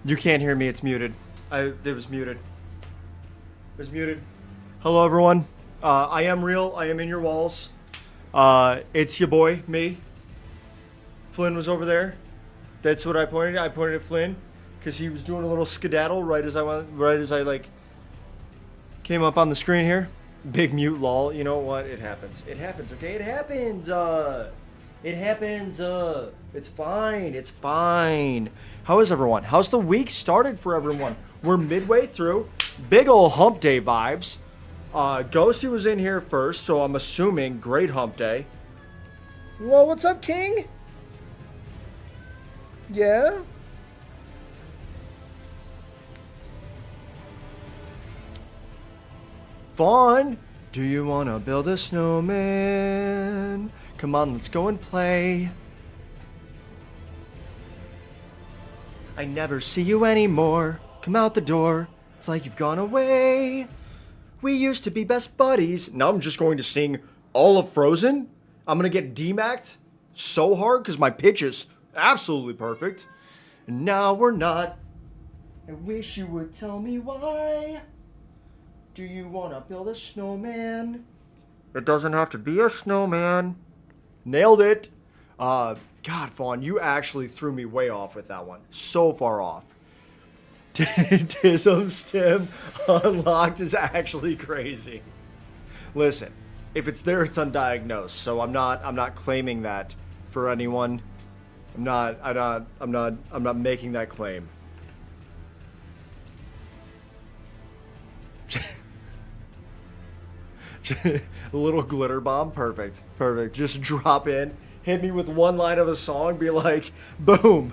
You can't hear me. It's muted. It was muted. It was muted. Hello, everyone. I am real. I am in your walls. It's your boy, me. Flynn was over there. That's what I pointed at. I pointed at Flynn because he was doing a little skedaddle right as I like came up on the screen here. Big mute lol. You know what? It happens. It happens. Okay, it happens. It happens. It's fine. It's fine. How is everyone? How's the week started for everyone? We're midway through. Big ol' hump day vibes. Ghosty was in here first, so I'm assuming great hump day. Whoa, what's up, King? Yeah? Fawn, do you want to build a snowman? Come on, let's go and play. I never see you anymore. Come out the door. It's like you've gone away. We used to be best buddies. Now I'm just going to sing all of Frozen. I'm going to get DMAC'd so hard because my pitch is absolutely perfect. And now we're not. I wish you would tell me why. Do you want to build a snowman? It doesn't have to be a snowman. Nailed it. God, Fawn, you actually threw me way off with that one. So far off. Tism stim unlocked is actually crazy. Listen, if it's there, it's undiagnosed. So I'm not claiming that for anyone. I'm not making that claim. A little glitter bomb, perfect. Just drop in, hit me with one line of a song, be like, boom.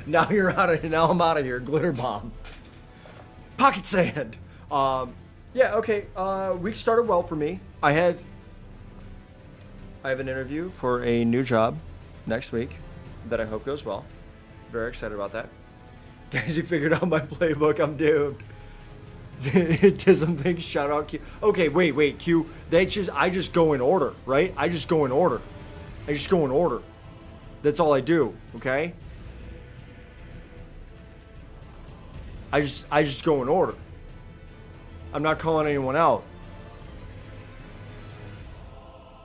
Now I'm out of here. Glitter bomb. Pocket sand. Yeah, okay. Week started well for me. I have an interview for a new job next week that I hope goes well. Very excited about that. Guys, you figured out my playbook. I'm doomed. Tism thinks shout out Q. Okay, wait, Q. I just go in order, right? I just go in order. That's all I do, okay? I just go in order. I'm not calling anyone out.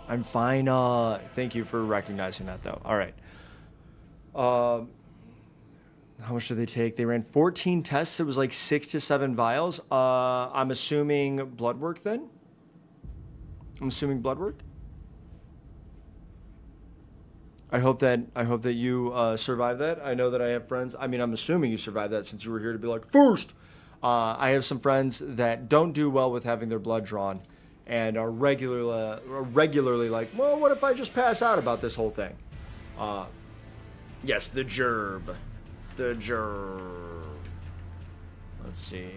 I'm fine. Thank you for recognizing that, though. All right. How much did they take? They ran 14 tests. It was like 6 to 7 vials. I'm assuming blood work then? I'm assuming blood work. I hope that you survive that. I know that I have friends. I mean, I'm assuming you survived that since you were here to be like, first. I have some friends that don't do well with having their blood drawn and are regularly like, well, what if I just pass out about this whole thing? Yes, the gerb. Let's see.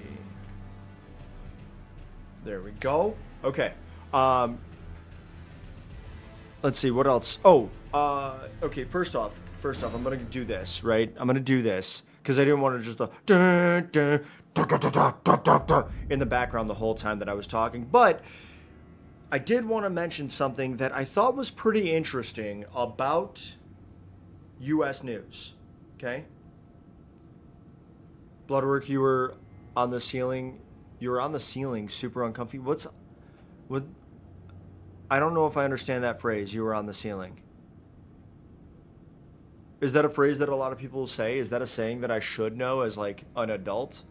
There we go. Okay. Let's see what else. Okay. First off, I'm gonna do this, right? I'm gonna do this because I didn't want to just in the background the whole time that I was talking. But I did want to mention something that I thought was pretty interesting about U.S. news. Okay. Bloodwork, you were on the ceiling. You were on the ceiling, super uncomfy. What? I don't know if I understand that phrase. You were on the ceiling. Is that a phrase that a lot of people say? Is that a saying that I should know as like an adult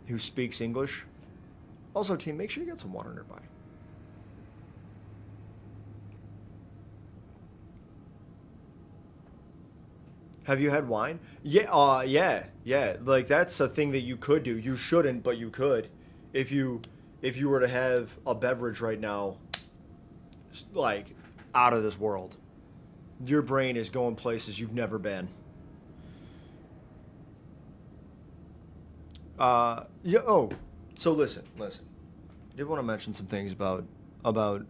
who speaks English? Also, team, make sure you get some water nearby. Have you had wine? Yeah. Like that's a thing that you could do. You shouldn't, but you could. If you were to have a beverage right now, like out of this world, your brain is going places you've never been. Yeah. Oh, so listen. I did want to mention some things about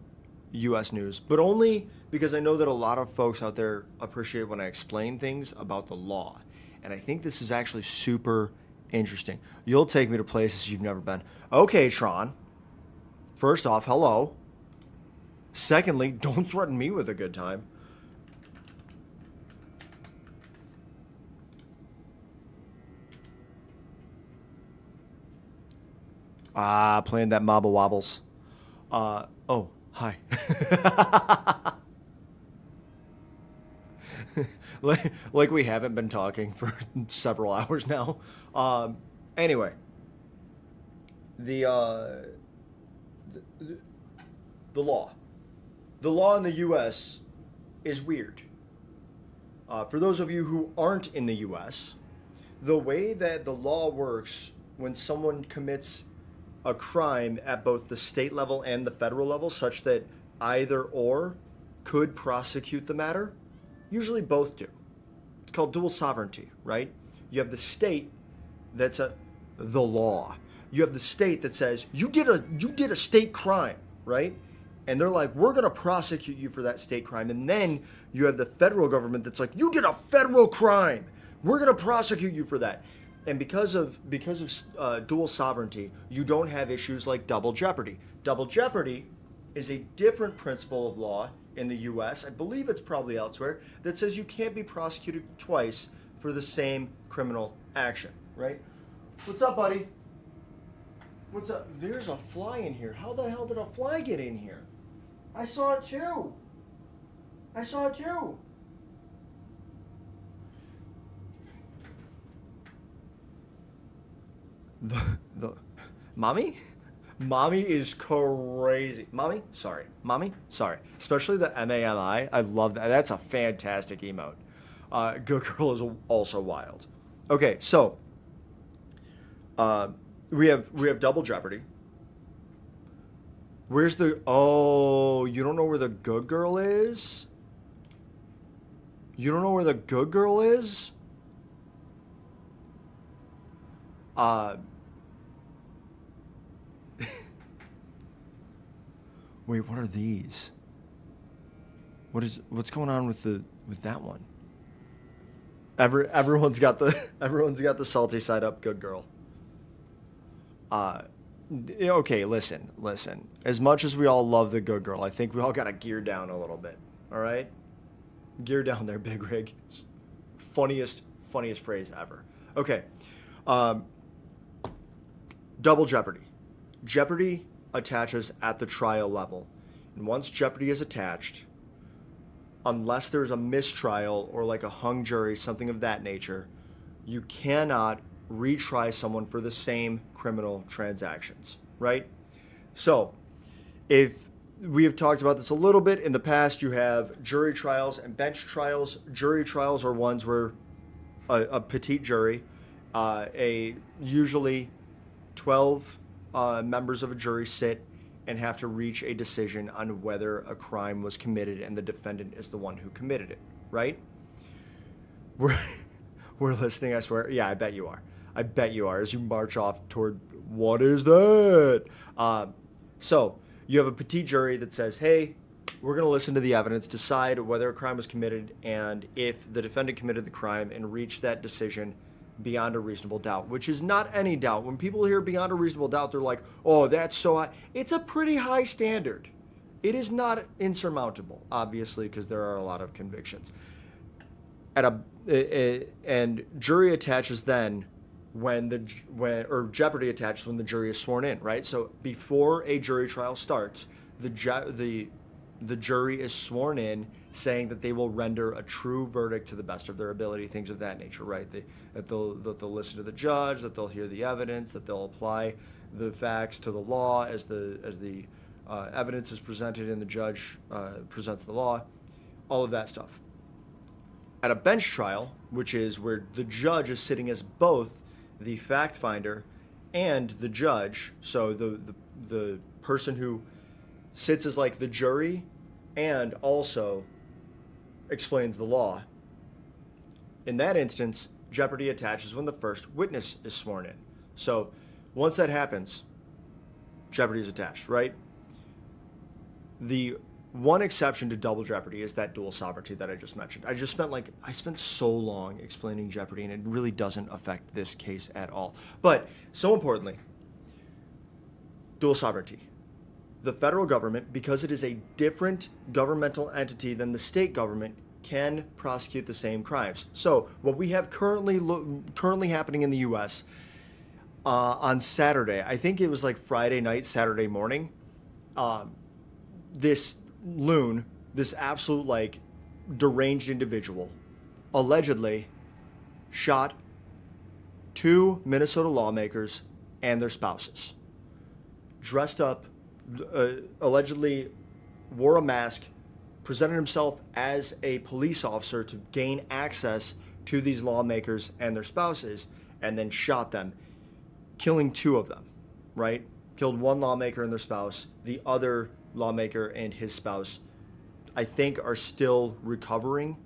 U.S. news, but only because I know that a lot of folks out there appreciate when I explain things about the law. And I think this is actually super interesting. You'll take me to places you've never been. Okay, Tron. First off, hello. Secondly, don't threaten me with a good time. Playing that Mobble Wobbles. Oh, hi. like we haven't been talking for several hours now. Anyway, the, the the law, the law in the U.S. is weird. For those of you who aren't in the U.S., the way that the law works when someone commits a crime at both the state level and the federal level, such that either or could prosecute the matter, usually both do. It's called dual sovereignty, right? You have the state that's the law. You have the state that says you did a state crime, right? And they're like, we're gonna prosecute you for that state crime. And then you have the federal government that's like, you did a federal crime. We're gonna prosecute you for that. And because of dual sovereignty, you don't have issues like double jeopardy. Double jeopardy is a different principle of law in the U.S. I believe it's probably elsewhere that says you can't be prosecuted twice for the same criminal action. Right? What's up, buddy? What's up? There's a fly in here. How the hell did a fly get in here? I saw it too. I saw it too. The mommy is crazy. Mommy sorry, especially the MAMI. I love that. That's a fantastic emote. Good girl is also wild. Okay, so we have double jeopardy. Where's the you don't know where the good girl is? You don't know where the good girl is? Wait, what are these? What's going on with that one? Everyone's got the salty side up, good girl. Okay, listen. As much as we all love the good girl, I think we all gotta gear down a little bit. All right, gear down there, big rig. Funniest phrase ever. Okay, double jeopardy. Jeopardy attaches at the trial level, and once jeopardy is attached, unless there's a mistrial or like a hung jury, something of that nature, you cannot retry someone for the same criminal transactions, right? So, if we have talked about this a little bit in the past, you have jury trials and bench trials. Jury trials are ones where a petite jury, a usually 12 members of a jury sit and have to reach a decision on whether a crime was committed and the defendant is the one who committed it, right? We're listening, I swear. Yeah, I bet you are. As you march off toward, what is that? So you have a petite jury that says, hey, we're going to listen to the evidence, decide whether a crime was committed, and if the defendant committed the crime, and reach that decision beyond a reasonable doubt, which is not any doubt. When people hear beyond a reasonable doubt, they're like, oh, that's so high. It's a pretty high standard. It is not insurmountable, obviously, because there are a lot of convictions. And jury attaches then when jeopardy attaches when the jury is sworn in, right? So before a jury trial starts, the jury is sworn in, saying that they will render a true verdict to the best of their ability, things of that nature, right? That they'll listen to the judge, that they'll hear the evidence, that they'll apply the facts to the law as the evidence is presented and the judge presents the law, all of that stuff. At a bench trial, which is where the judge is sitting as both the fact finder and the judge, so the person who sits as like the jury and also explains the law. In that instance, jeopardy attaches when the first witness is sworn in. So once that happens, jeopardy is attached, right? The one exception to double jeopardy is that dual sovereignty that I just mentioned. I spent so long explaining jeopardy, and it really doesn't affect this case at all. But so importantly, dual sovereignty. The federal government, because it is a different governmental entity than the state government, can prosecute the same crimes. So what we have currently happening in the U.S., On Saturday. I think it was like Friday night, Saturday morning. This loon, this absolute like deranged individual, allegedly shot two Minnesota lawmakers and their spouses. Dressed up, allegedly wore a mask, presented himself as a police officer to gain access to these lawmakers and their spouses, and then shot them, killing two of them, right? Killed one lawmaker and their spouse. The other lawmaker and his spouse, I think, are still recovering.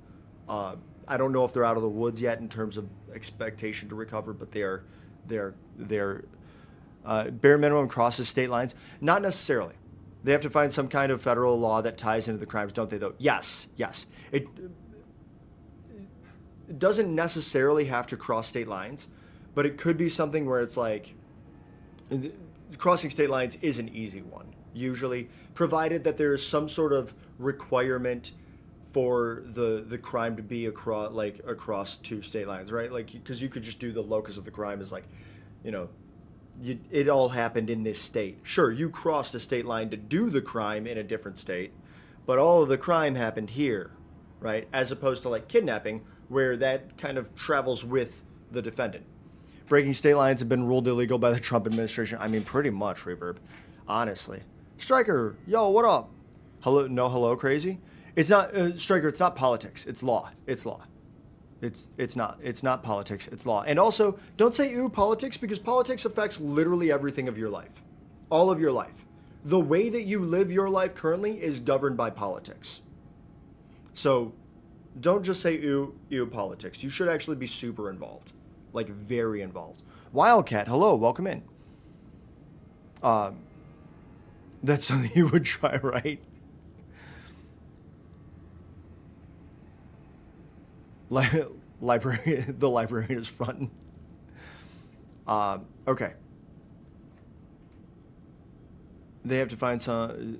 I don't know if they're out of the woods yet in terms of expectation to recover, but they're bare minimum crosses state lines. Not necessarily. They have to find some kind of federal law that ties into the crimes, don't they, though? Yes. It doesn't necessarily have to cross state lines, but it could be something where it's like crossing state lines is an easy one, usually, provided that there is some sort of requirement for the crime to be across two state lines, right? Like, because you could just do the locus of the crime as like, it all happened in this state. Sure, you crossed a state line to do the crime in a different state, but all of the crime happened here, right? As opposed to like kidnapping, where that kind of travels with the defendant. Breaking state lines have been ruled illegal by the Trump administration. I mean, pretty much, Reverb. Honestly. Stryker, yo, what up? Hello, no hello, crazy? It's not, Stryker, it's not politics. It's law. It's law. It's not politics. It's law. And also, don't say ooh politics, because politics affects literally everything of your life. All of your life. The way that you live your life currently is governed by politics. So don't just say ooh politics. You should actually be super involved. Like very involved. Wildcat, hello, welcome in. That's something you would try, right? The librarian is fronting. Okay. They have to find some.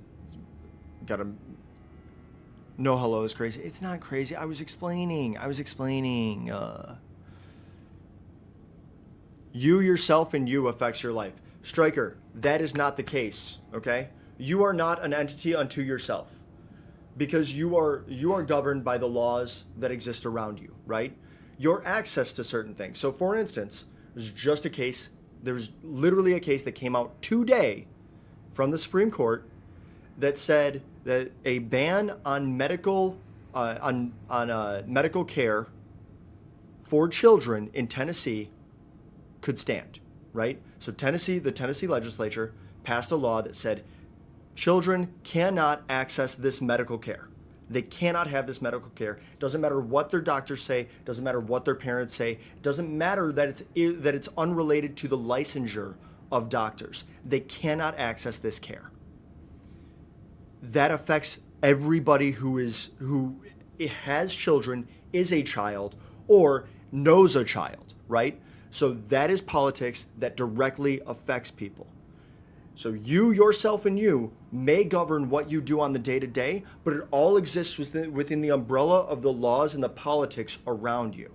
Gotta. No hello is crazy. It's not crazy. I was explaining. You yourself and you affects your life. Stryker, that is not the case. Okay. You are not an entity unto yourself. Because you are governed by the laws that exist around you, right? Your access to certain things. So for instance, there's literally a case that came out today from the Supreme Court that said that a ban on medical medical care for children in Tennessee could stand, right? So the Tennessee legislature passed a law that said children cannot access this medical care. They cannot have this medical care. Doesn't matter what their doctors say. Doesn't matter what their parents say. Doesn't matter that it's unrelated to the licensure of doctors. They cannot access this care. That affects everybody who has children, is a child, or knows a child, right? So that is politics that directly affects people. So you, yourself, and you may govern what you do on the day-to-day, but it all exists within the umbrella of the laws and the politics around you.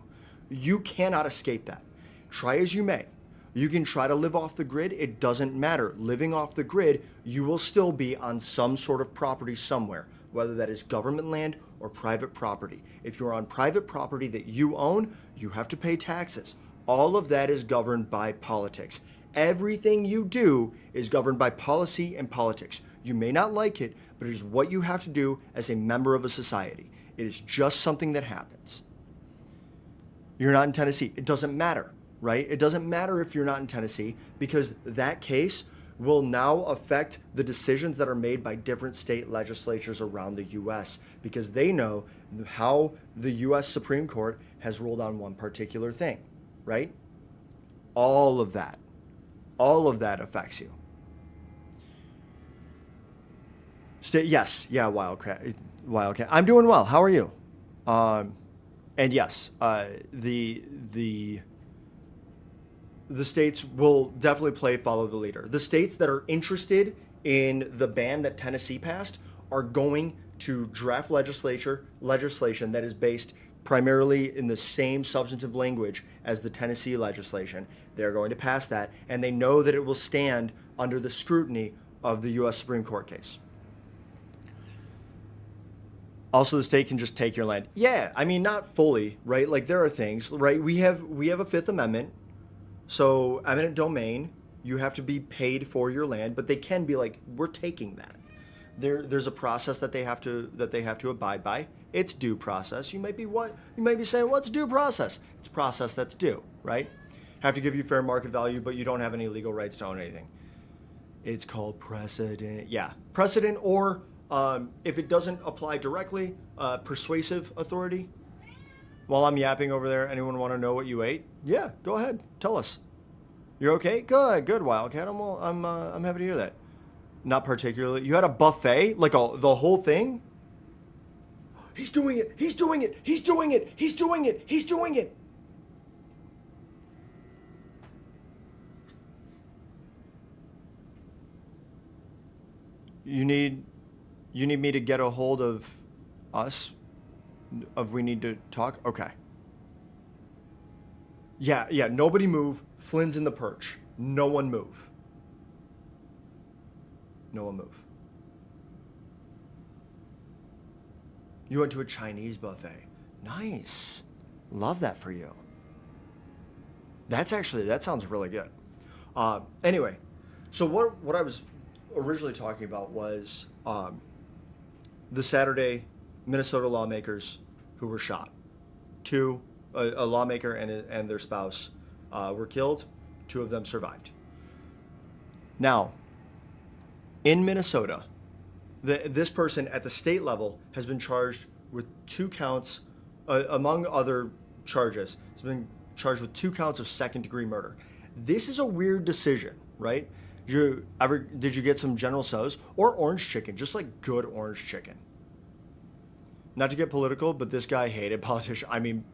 You cannot escape that. Try as you may. You can try to live off the grid. It doesn't matter. Living off the grid, you will still be on some sort of property somewhere, whether that is government land or private property. If you're on private property that you own, you have to pay taxes. All of that is governed by politics. Everything you do is governed by policy and politics. You may not like it, but it is what you have to do as a member of a society. It is just something that happens. You're not in Tennessee. It doesn't matter, right? It doesn't matter if you're not in Tennessee, because that case will now affect the decisions that are made by different state legislatures around the U.S. because they know how the U.S. Supreme Court has ruled on one particular thing, right? All of that affects you. Yes, yeah, Wildcat. I'm doing well. How are you? And yes, the states will definitely follow the leader. The states that are interested in the ban that Tennessee passed are going to draft legislation that is based primarily in the same substantive language as the Tennessee legislation. They're going to pass that, and they know that it will stand under the scrutiny of the U.S. Supreme Court case. Also, the state can just take your land. Yeah, I mean, not fully, right? Like, there are things, right? We have a Fifth Amendment, so eminent domain, you have to be paid for your land, but they can be like, we're taking that. There's a process that they have to abide by. It's due process. You might be saying, what's due process? It's process that's due, right? Have to give you fair market value, but you don't have any legal rights to own anything. It's called precedent. Yeah, precedent, or if it doesn't apply directly, persuasive authority. While I'm yapping over there, anyone want to know what you ate? Yeah, go ahead. Tell us. You're okay? Good, Wildcat. I'm happy to hear that. Not particularly. You had a buffet, like the whole thing. He's doing it. He's doing it. He's doing it. He's doing it. He's doing it. You need me to get a hold of us? Of we need to talk? Okay. Yeah, nobody move. Flynn's in the perch. No one move. No one move. You went to a Chinese buffet. Nice. Love that for you. That sounds really good. Anyway, so what I was originally talking about was the Saturday Minnesota lawmakers who were shot. A lawmaker and their spouse were killed. 2 of them survived. Now, in Minnesota, this person at the state level has been charged with 2 counts, among other charges. Has been charged with 2 counts of second-degree murder. This is a weird decision, right? Did you get some General Tso's or orange chicken? Just like good orange chicken. Not to get political, but this guy hated politicians. I mean,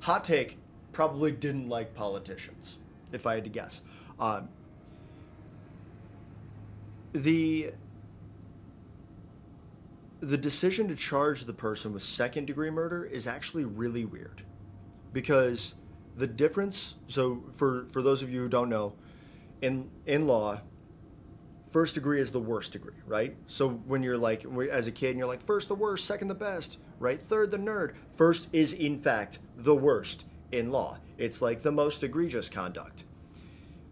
hot take, probably didn't like politicians, if I had to guess. The decision to charge the person with second-degree murder is actually really weird, because the difference. So for those of you who don't know, in law, first degree is the worst degree, right? So when you're like, as a kid, and you're like, first the worst, second the best, right? Third the nerd. First is in fact the worst in law. It's like the most egregious conduct.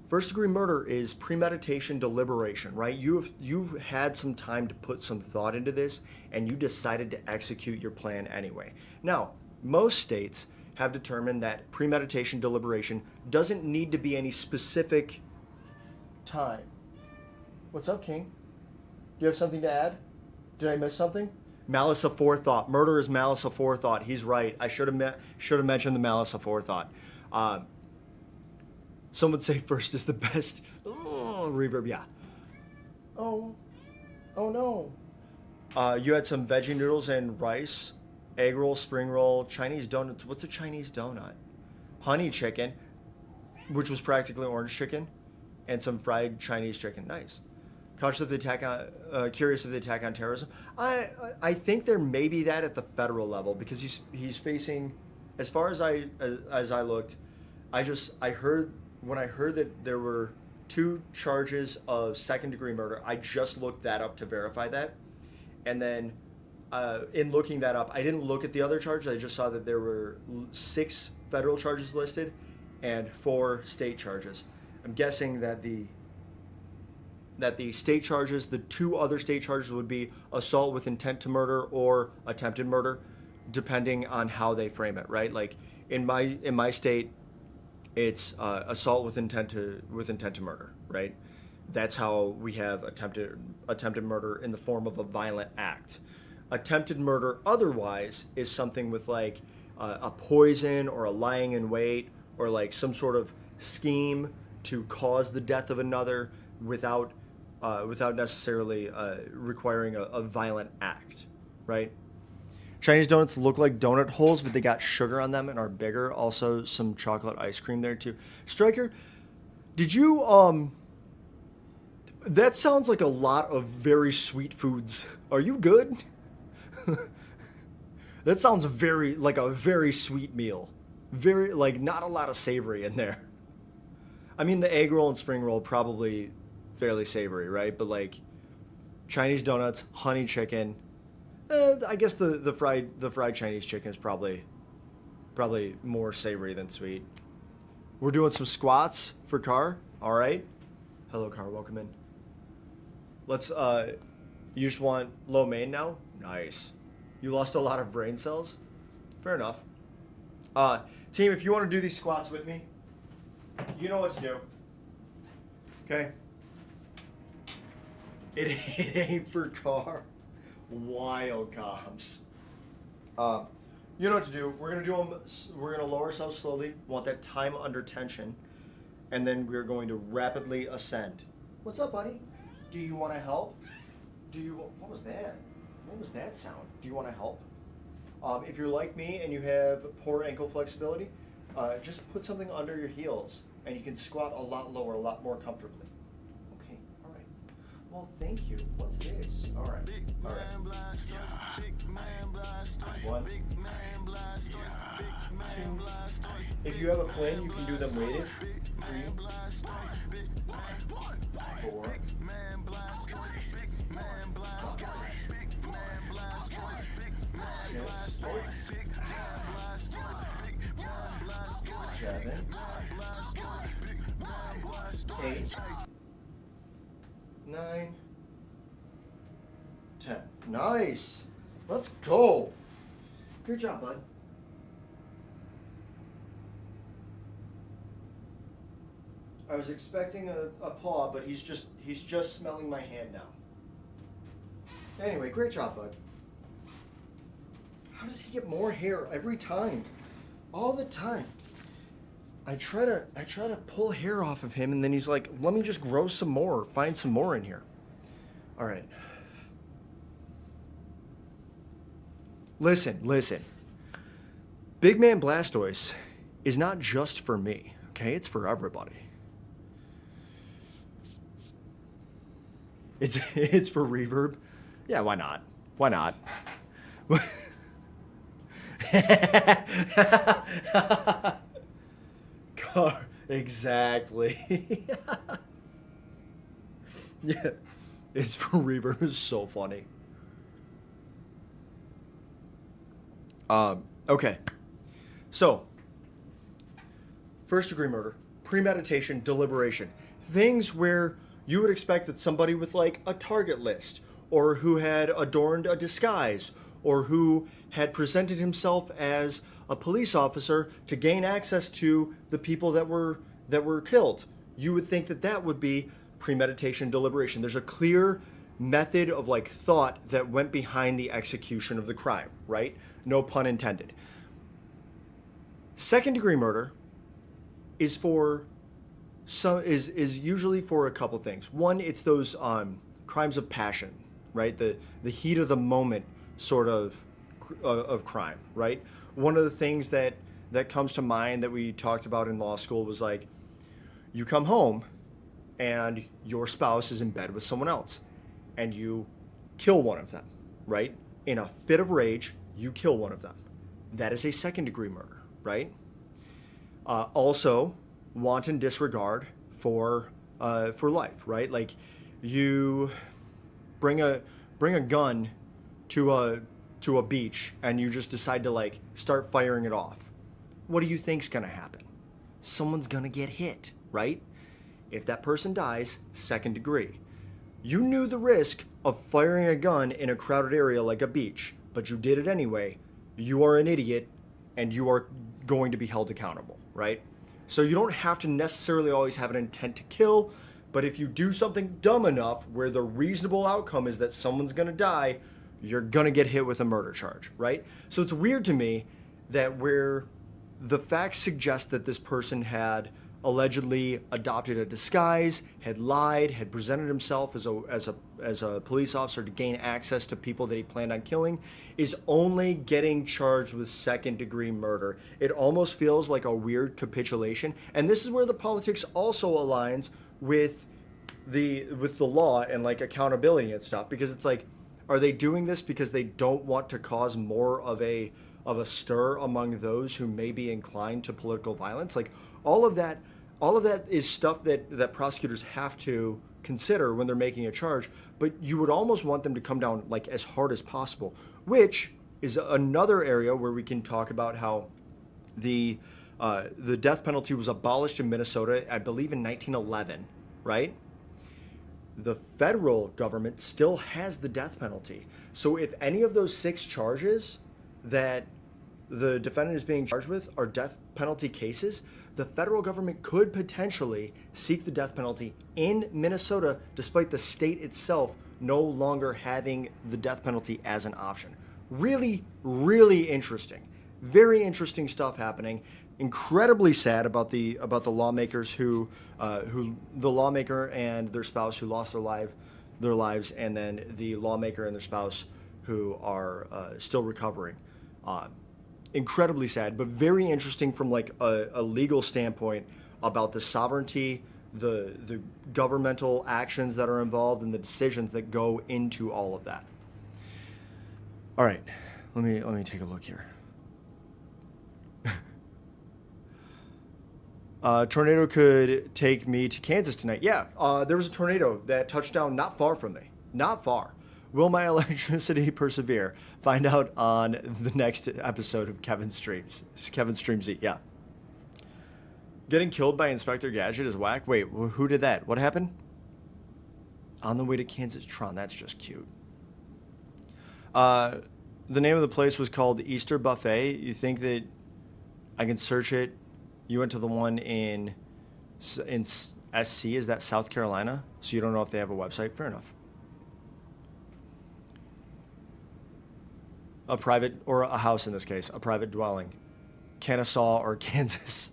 First degree murder is premeditation, deliberation, right? You've had some time to put some thought into this, and you decided to execute your plan anyway. Now, most states have determined that premeditation, deliberation doesn't need to be any specific time. What's up, King? Do you have something to add? Did I miss something? Malice aforethought. Murder is malice aforethought. He's right. I should have mentioned the malice aforethought. Some would say first is the best. Oh, reverb, yeah. Oh no. You had some veggie noodles and rice, egg roll, spring roll, Chinese donuts. What's a Chinese donut? Honey chicken, which was practically orange chicken, and some fried Chinese chicken. Nice. Curious of the attack on terrorism. I think there may be that at the federal level, because he's facing, as far as I looked, when I heard that there were 2 charges of second-degree murder, I just looked that up to verify that. And then in looking that up, I didn't look at the other charges. I just saw that there were 6 federal charges listed and 4 state charges. I'm guessing that the state charges, the 2 other state charges would be assault with intent to murder or attempted murder, depending on how they frame it, right? Like in my state, it's assault with intent to murder, right? That's how we have attempted murder in the form of a violent act. Attempted murder otherwise is something with like a poison or a lying in wait or like some sort of scheme to cause the death of another without necessarily requiring a violent act, right? Chinese donuts look like donut holes, but they got sugar on them and are bigger. Also, some chocolate ice cream there too. Striker, did you that sounds like a lot of very sweet foods. Are you good? That sounds very like a very sweet meal. Very like not a lot of savory in there. I mean, the egg roll and spring roll probably fairly savory, right? But like Chinese donuts, honey chicken. I guess the fried Chinese chicken is probably more savory than sweet. We're doing some squats for Car. All right. Hello, Car. Welcome in. Let's. You just want low main now? Nice. You lost a lot of brain cells. Fair enough. Team, if you want to do these squats with me, you know what to do. Okay. It ain't for Car. Wild comms. You know what to do. We're gonna do them. We're gonna lower ourselves slowly. Want that time under tension, and then we're going to rapidly ascend. What's up, buddy? Do you want to help? What was that? What was that sound? Do you want to help? If you're like me and you have poor ankle flexibility, just put something under your heels, and you can squat a lot lower, a lot more comfortably. Okay. All right. Well, thank you. What's this? All right. All right. One. Two. If you have a Flynn, you can do them weighted. 3, 4, 6, 7, 8, 9, 10. Nice. Let's go. Good job, bud. I was expecting a paw, but he's just smelling my hand now. Anyway, great job, bud. How does he get more hair every time? All the time. I try to pull hair off of him, and then he's like, let me just grow some more, find some more in here. All right. Listen. Big Man Blastoise is not just for me, okay? It's for everybody. It's for reverb. Yeah, why not? Why not? Car, exactly. Yeah, it's for reverb. It's so funny. Okay. So, first degree murder, premeditation, deliberation. Things where you would expect that somebody with like a target list, or who had adorned a disguise, or who had presented himself as a police officer to gain access to the people that were killed. You would think that would be premeditation, deliberation. There's a clear method of like thought that went behind the execution of the crime, right? No pun intended. Second degree murder is usually for a couple things. One, it's those crimes of passion, right? The heat of the moment sort of crime, right? One of the things that comes to mind that we talked about in law school was like, you come home and your spouse is in bed with someone else and you kill one of them, right? In a fit of rage, you kill one of them. That is a second degree murder, right? Also, wanton disregard for life, right? Like you bring a gun to a beach and you just decide to like start firing it off. What do you think's gonna happen? Someone's gonna get hit, right? If that person dies, second degree. You knew the risk of firing a gun in a crowded area like a beach, but you did it anyway. You are an idiot and you are going to be held accountable, right? So you don't have to necessarily always have an intent to kill, but if you do something dumb enough where the reasonable outcome is that someone's gonna die, you're gonna get hit with a murder charge, right? So it's weird to me that where the facts suggest that this person had allegedly adopted a disguise, had lied, had presented himself as a police officer to gain access to people that he planned on killing, is only getting charged with second degree murder. It almost feels like a weird capitulation, and this is where the politics also aligns with the law and like accountability and stuff, because it's like, Are they doing this because they don't want to cause more of a stir among those who may be inclined to political violence? Like all of that is stuff that prosecutors have to consider when they're making a charge, but you would almost want them to come down like as hard as possible, which is another area where we can talk about how the death penalty was abolished in Minnesota, I believe, in 1911, right? The federal government still has the death penalty. So if any of those 6 charges that the defendant is being charged with are death penalty cases, the federal government could potentially seek the death penalty in Minnesota, despite the state itself no longer having the death penalty as an option. Really, really interesting. Very interesting stuff happening. Incredibly sad about the lawmakers who the lawmaker and their spouse who lost their lives, and then the lawmaker and their spouse who are still recovering. Incredibly sad, but very interesting from like a legal standpoint about the sovereignty, the governmental actions that are involved, and the decisions that go into all of that. All right, let me take a look here. Tornado could take me to Kansas tonight. Yeah, there was a tornado that touched down not far from me. Not far. Will my electricity persevere? Find out on the next episode of Kevin Streams. Kevin Streams Eat, yeah. Getting killed by Inspector Gadget is whack. Wait, who did that? What happened? On the way to Kansas. Tron, that's just cute. The name of the place was called Easter Buffet. You think that I can search it? You went to the one in SC, is that South Carolina? So you don't know if they have a website? Fair enough. A private, or a house in this case, a private dwelling. Kennesaw or Kansas.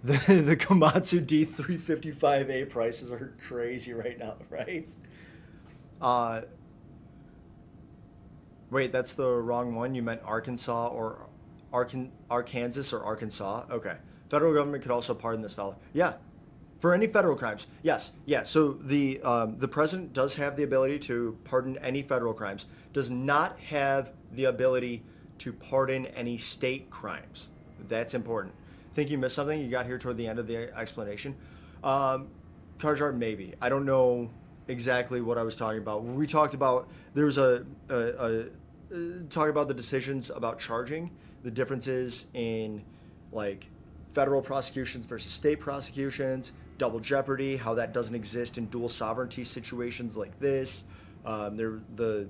The Komatsu D355A prices are crazy right now, right? Wait, that's the wrong one. You meant Arkansas or Arkansas or Arkansas? Okay. Federal government could also pardon this fellow. Yeah. For any federal crimes. Yes. Yeah. So the president does have the ability to pardon any federal crimes. Does not have the ability to pardon any state crimes. That's important. Think you missed something? You got here toward the end of the explanation. Carjard, maybe. I don't know exactly what I was talking about. We talked about, there was talk about the decisions about charging, the differences in like federal prosecutions versus state prosecutions, double jeopardy, how that doesn't exist in dual sovereignty situations like this. The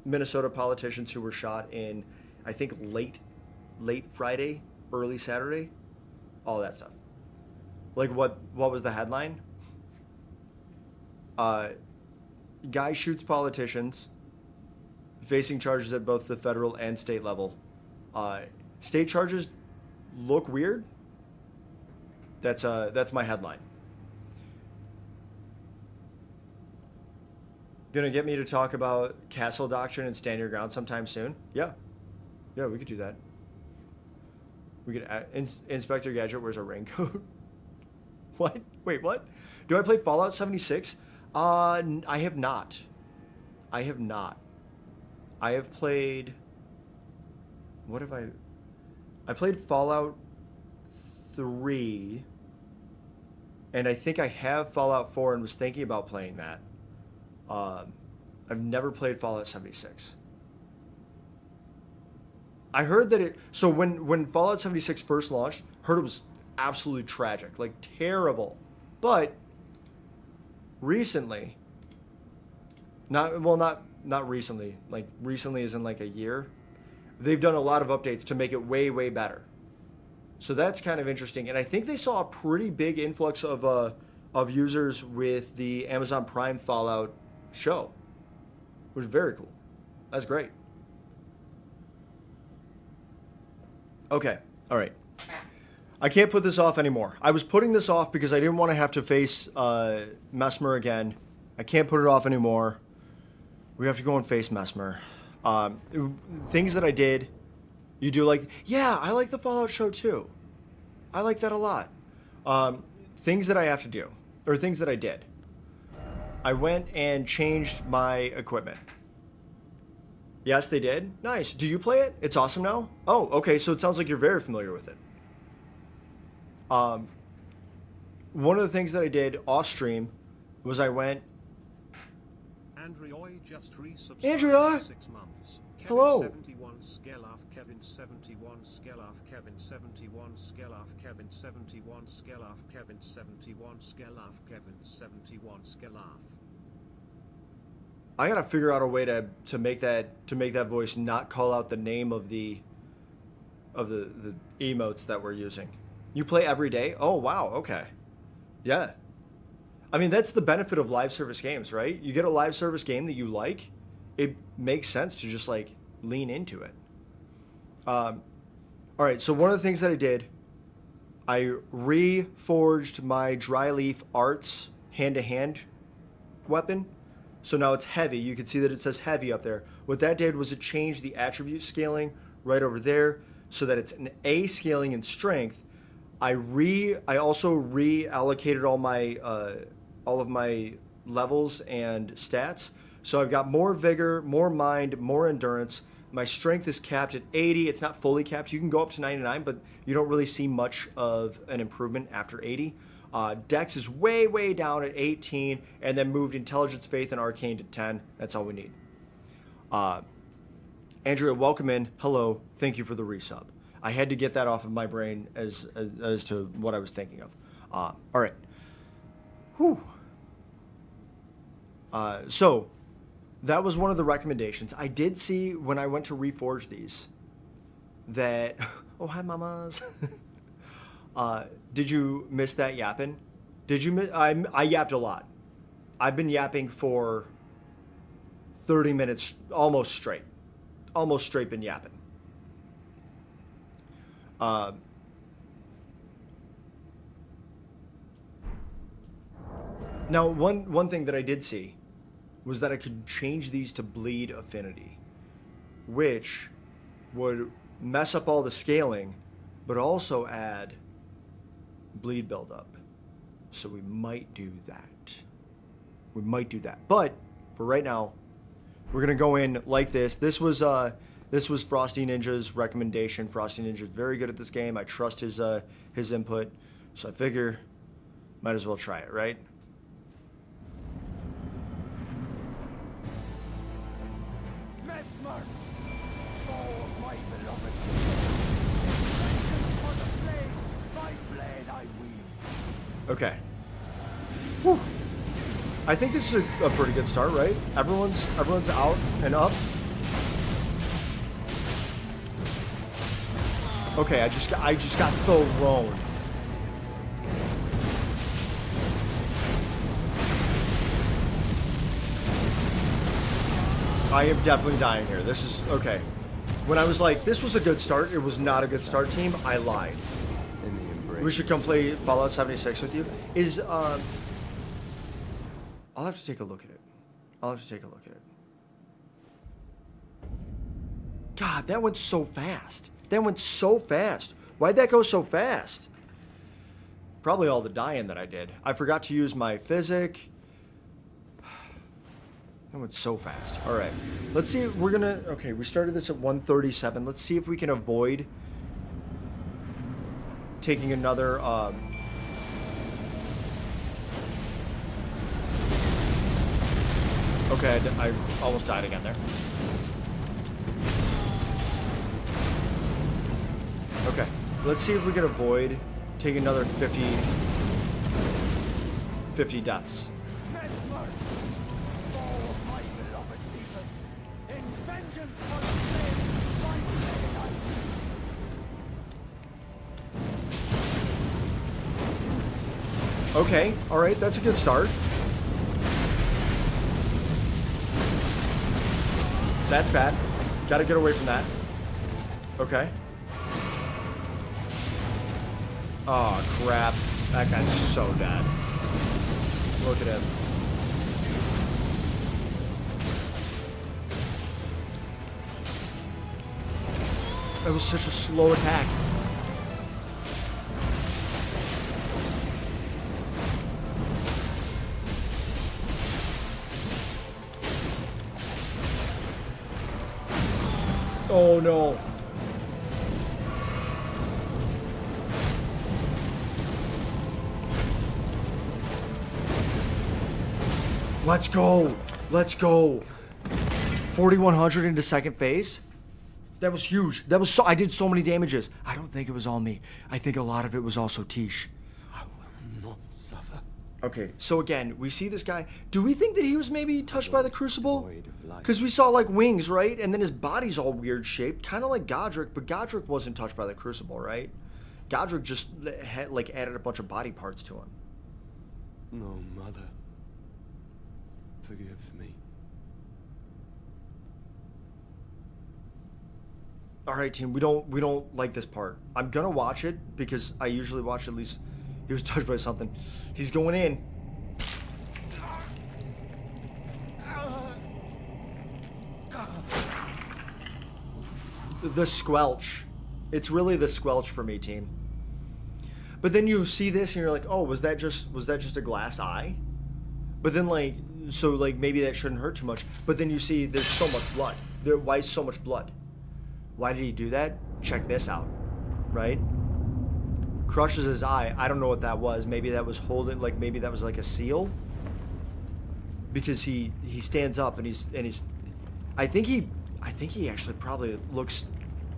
Minnesota politicians who were shot in, I think, late Friday, early Saturday, all that stuff. Like what was the headline? Guy shoots politicians facing charges at both the federal and state level. State charges look weird. That's my headline. Gonna get me to talk about castle doctrine and stand your ground sometime soon? Yeah, we could do that. We could Inspector Gadget wears a raincoat. What? Wait, what? Do I play Fallout 76? I have not. I have played. What have I? I played Fallout 3, and I think I have Fallout 4 and was thinking about playing that. I've never played Fallout 76. I heard that it. So when Fallout 76 first launched, heard it was absolutely tragic, like terrible. But recently, not recently. Like recently is in like a year. They've done a lot of updates to make it way better. So that's kind of interesting, and I think they saw a pretty big influx of users with the Amazon Prime Fallout show, which is very cool. That's great. Okay, all right. I can't put this off anymore. I was putting this off because I didn't want to have to face Messmer again. I can't put it off anymore. We have to go and face Messmer. Things that I did, you do like, yeah, I like the Fallout show too. I like that a lot. Things that I have to do, or things that I did. I went and changed my equipment. Yes, they did. Nice. Do you play it? It's awesome now? Oh, okay. So it sounds like you're very familiar with it. One of the things that I did off stream was I went. Andrew just resubscribed Andrea! 6 months. Kevin Hello. 71 Skelaf, Kevin 71 Skelaf, Kevin 71 Skelaf, Kevin 71 Skelaf, Kevin 71 Skelaf, Kevin 71 Skelaf. I gotta figure out a way to make that voice not call out the name of the emotes that we're using. You play every day? Oh wow, okay. Yeah. I mean, that's the benefit of live service games, right? You get a live service game that you like, it makes sense to just like lean into it. All right, so one of the things that I did, I reforged my dry leaf arts hand-to-hand weapon. So now it's heavy. You can see that it says heavy up there. What that did was it changed the attribute scaling right over there so that it's an A scaling in strength. I also reallocated all of my levels and stats. So I've got more vigor, more mind, more endurance. My strength is capped at 80. It's not fully capped. You can go up to 99, but you don't really see much of an improvement after 80. Dex is way, way down at 18, and then moved Intelligence, Faith, and Arcane to 10. That's all we need. Andrea, welcome in. Hello. Thank you for the resub. I had to get that off of my brain as to what I was thinking of. All right. Whew. So that was one of the recommendations. I did see when I went to reforge these that... Oh, hi, mamas. Did you miss that yapping? Did you miss... I yapped a lot. I've been yapping for 30 minutes, almost straight. Almost straight been yapping. Now, one thing that I did see was that I could change these to bleed affinity, which would mess up all the scaling, but also add bleed buildup. So we might do that. But for right now, we're gonna go in like this. This was Frosty Ninja's recommendation. Frosty Ninja's very good at this game. I trust his input, so I figure might as well try it, right? Okay. Whew. I think this is a pretty good start, right? Everyone's out and up. Okay, I just got thrown. I am definitely dying here. This is okay. When I was like, this was a good start, it was not a good start, team. I lied. We should come play Fallout 76 with you. I'll have to take a look at it. God, that went so fast. Why'd that go so fast? Probably all the dying that I did. I forgot to use my physic. That went so fast. All right. Let's see. Okay, we started this at 137. Let's see if we can avoid taking another okay, I almost died again there. Okay, let's see if we can avoid taking another 50 deaths. Okay, alright, that's a good start. That's bad. Gotta get away from that. Okay. Oh, crap. That guy's so dead. Look at him. That was such a slow attack. Oh no. Let's go. Let's go. 4,100 into second phase. That was huge. That was so. I did so many damages. I don't think it was all me. I think a lot of it was also Tish. I will not suffer. Okay, so again, we see this guy. Do we think that he was maybe touched by the Crucible? Void of light. Because we saw like wings, right? And then his body's all weird shaped, kind of like Godric, but Godric wasn't touched by the Crucible, right? Godric just had, like added a bunch of body parts to him. No, mother. Forgive me. All right, team. We don't like this part. I'm gonna watch it because I usually watch at least. He was touched by something. He's going in. The squelch. It's really the squelch for me, team. But then you see this and you're like, oh, was that just a glass eye? But then like, so like maybe that shouldn't hurt too much. But then you see there's so much blood. Why is so much blood? Why did he do that? Check this out, right? Crushes his eye. I don't know what that was. Maybe that was holding, like maybe that was like a seal. Because he stands up and he's I think he actually probably looks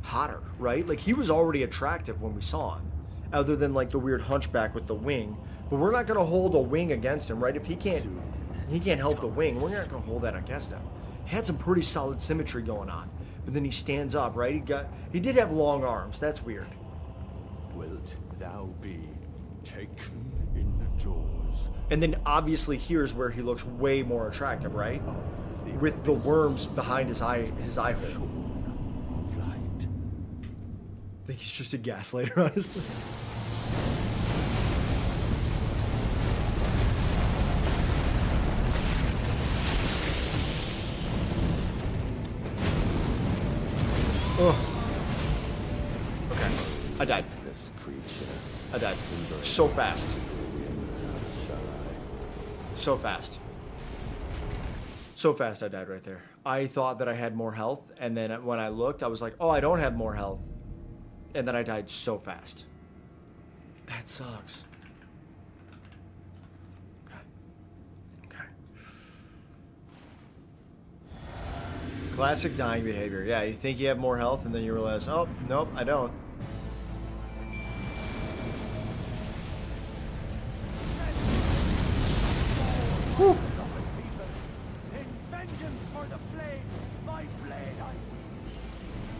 hotter, right? Like he was already attractive when we saw him, other than like the weird hunchback with the wing. But we're not gonna hold a wing against him, right? If he can't help the wing, we're not gonna hold that against him. He had some pretty solid symmetry going on, but then he stands up, right? He did have long arms. That's weird. Wilt thou be taken indoors? And then obviously here's where he looks way more attractive, right? Of the With the worms behind his eye hole. of light. I think he's just a gaslighter, honestly. Oh. Okay. I died. This creature. I died. So fast. So fast. So fast I died right there. I thought that I had more health, and then when I looked, I was like, oh, I don't have more health. And then I died so fast. That sucks. Okay. Okay. Classic dying behavior. Yeah, you think you have more health, and then you realize, oh, nope, I don't. Whew.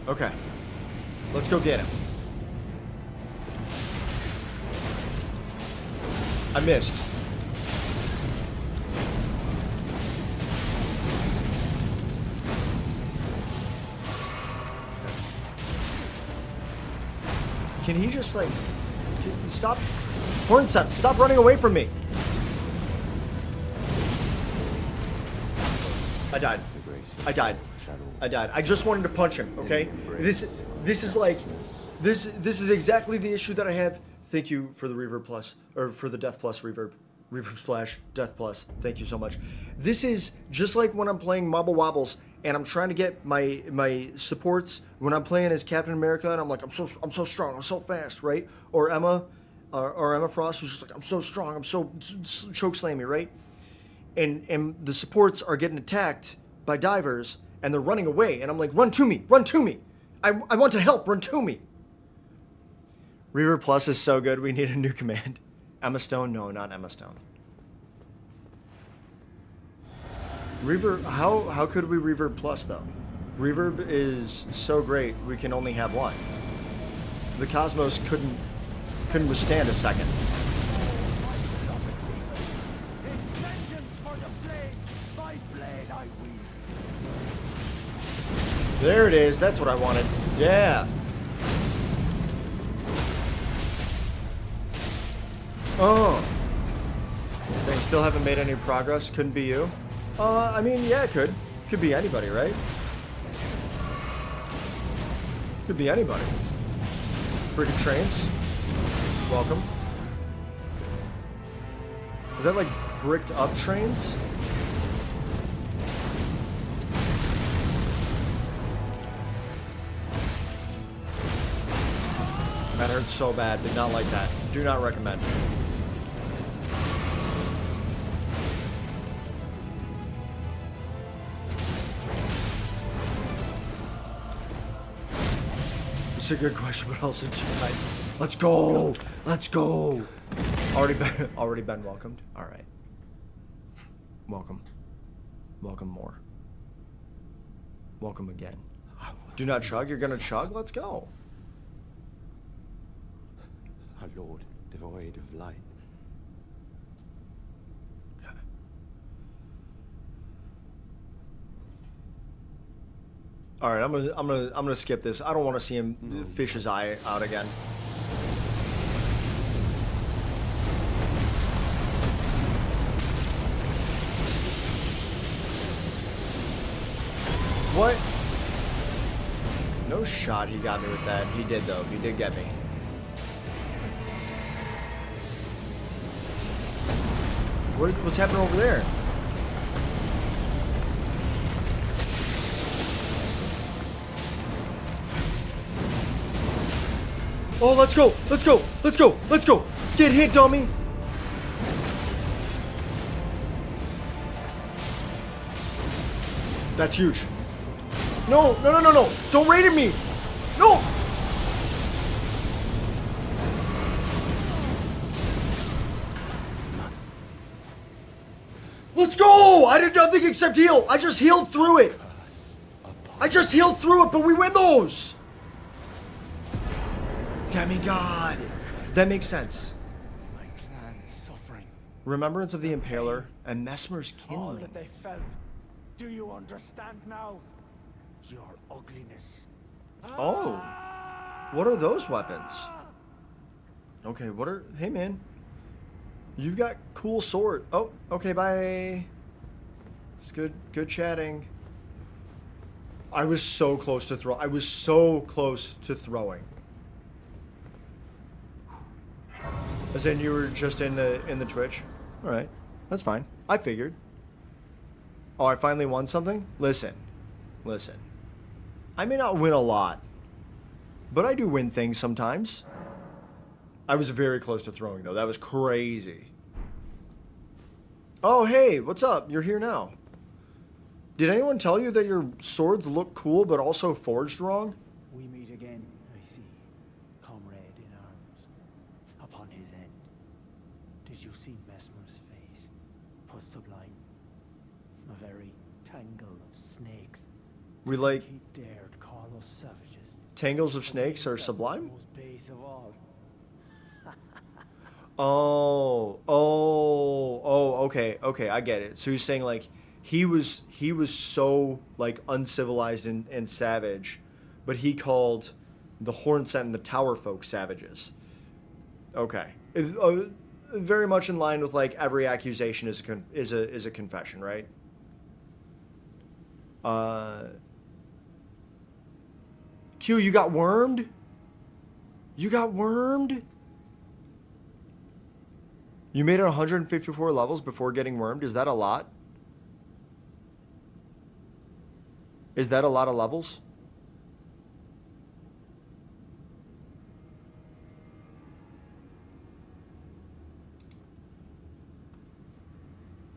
Okay. Let's go get him. I missed. Can he just like stop? Hornset, stop running away from me. I died. I died. I died. I just wanted to punch him, okay? This is like this is exactly the issue that I have. Thank you for the reverb plus, or for the death plus reverb. Reverb splash, death plus. Thank you so much. This is just like when I'm playing Marble Wobbles and I'm trying to get my supports when I'm playing as Captain America and I'm like, I'm so strong, I'm so fast, right? Or Emma Frost, who's just like, I'm so strong, I'm so choke slammy, right? And the supports are getting attacked by divers and they're running away and I'm like, run to me, I want to help, run to me. Reaver Plus is so good, we need a new command. Emma Stone? No, not Emma Stone. Reverb, how could we Reverb Plus though? Reverb is so great, we can only have one. The Cosmos couldn't withstand a second. There it is, that's what I wanted. Yeah. Oh. They still haven't made any progress. Couldn't be you. I mean, yeah, it could. Could be anybody, right? Could be anybody. Freaking trains. Welcome. Is that like bricked up trains? hurts so bad, but not like that. Do not recommend. It's a good question, but also too tight. Let's go! Let's go! Already been welcomed? Alright. Welcome. Welcome more. Welcome again. Do not chug, you're gonna chug? Let's go. Our Lord, devoid of light. All right, I'm gonna skip this. I don't want to see him fish his eye out again. What? No shot he got me with that. He did though. He did get me. What's happening over there? Oh, let's go! Let's go! Let's go! Let's go! Get hit, dummy! That's huge. No! No, no, no, no! Don't raid at me! No! Let's go! I did nothing except heal. I just healed through it. I just healed through it, but we win those. Demigod. That makes sense. My clan's suffering. Remembrance of the Impaler and Messmer's All kindling. that they felt. Do you understand now? Your ugliness. Oh. What are those weapons? Okay, what are... Hey, man. You've got cool sword. Oh, okay, bye. It's good chatting. I was so close to throw. I was so close to throwing. As in you were just in the Twitch? Alright. That's fine. I figured. Oh, I finally won something? Listen. Listen. I may not win a lot, but I do win things sometimes. I was very close to throwing, though. That was crazy. Oh, hey, what's up? You're here now. Did anyone tell you that your swords look cool, but also forged wrong? We meet again, I see, comrade in arms, upon his end. Did you see Messmer's face? 'Twas sublime. A very tangle of snakes. We like He dared call us savages. tangles of But snakes are himself sublime? most base of all. Okay, I get it. So he's saying like he was so like uncivilized and savage, but he called the Hornset and the Tower folk savages. Okay, very much in line with like every accusation is a confession, right? Q, you got wormed? You got wormed? You made it 154 levels before getting wormed? Is that a lot? Is that a lot of levels?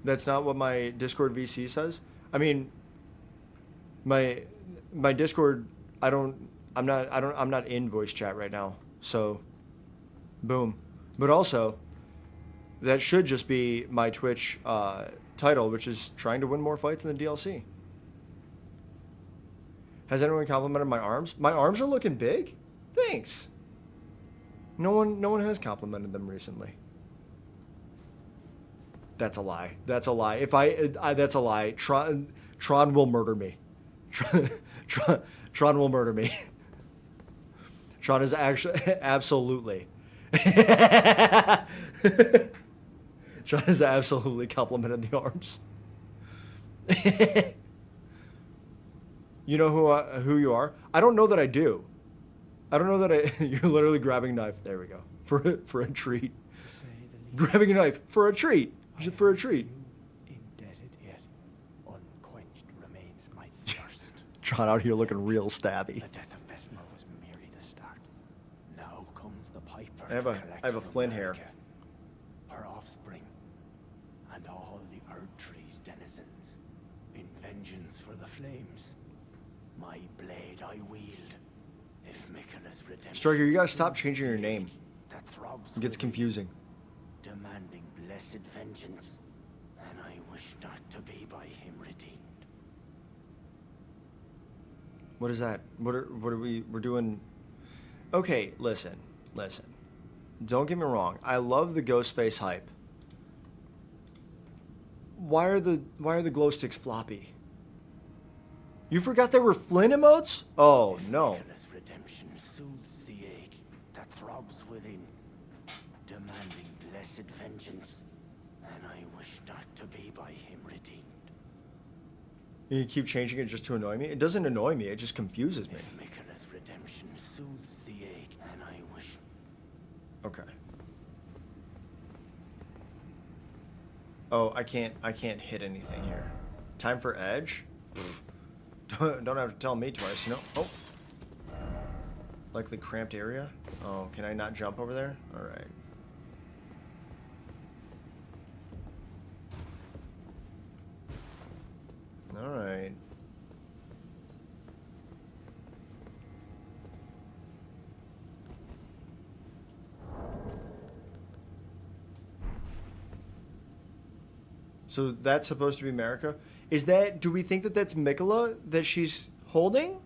That's not what my Discord VC says? I mean, my Discord, I'm not in voice chat right now. So boom. But also, that should just be my Twitch title, which is trying to win more fights in the DLC. Has anyone complimented my arms? My arms are looking big? Thanks. No one has complimented them recently. That's a lie. That's a lie. That's a lie. Tron will murder me. Tron will murder me. Tron is actually absolutely. Tron has absolutely complimented the arms. You know who you are? I don't know that I do. I don't know that I. You're literally grabbing a knife. There we go. For a treat. Say the least. Grabbing a knife for a treat. For a treat. Indebted yet unquenched remains my thirst. Tron out here looking real stabby. The death of Mesmer was merely the start. Now comes for I have the a collection of flint hair. America, her offspring, and all the Erdtree's denizens, in vengeance for the flames. My blade I wield. If Miquella's redemption Striker, you gotta stop soothes changing the your name. ache that throbs It gets within, confusing. demanding blessed vengeance, and I wish not to be by him redeemed. What is that? What are we're doing? Okay, listen. Don't get me wrong. I love the ghost face hype. Why are the glow sticks floppy? You forgot there were flint emotes? Oh If no. Miquella's redemption soothes the ache that throbs within, demanding blessed vengeance, and I wish not to be by him redeemed. You keep changing it just to annoy me? It doesn't annoy me, it just confuses me. If Miquella's redemption soothes the ache, and I wish. Okay. Oh, I can't hit anything here. Time for edge? Don't have to tell me twice, you know? Oh. Likely cramped area? Oh, can I not jump over there? Alright. Alright. So that's supposed to be America? Is that, do we think that that's Miquella that she's holding?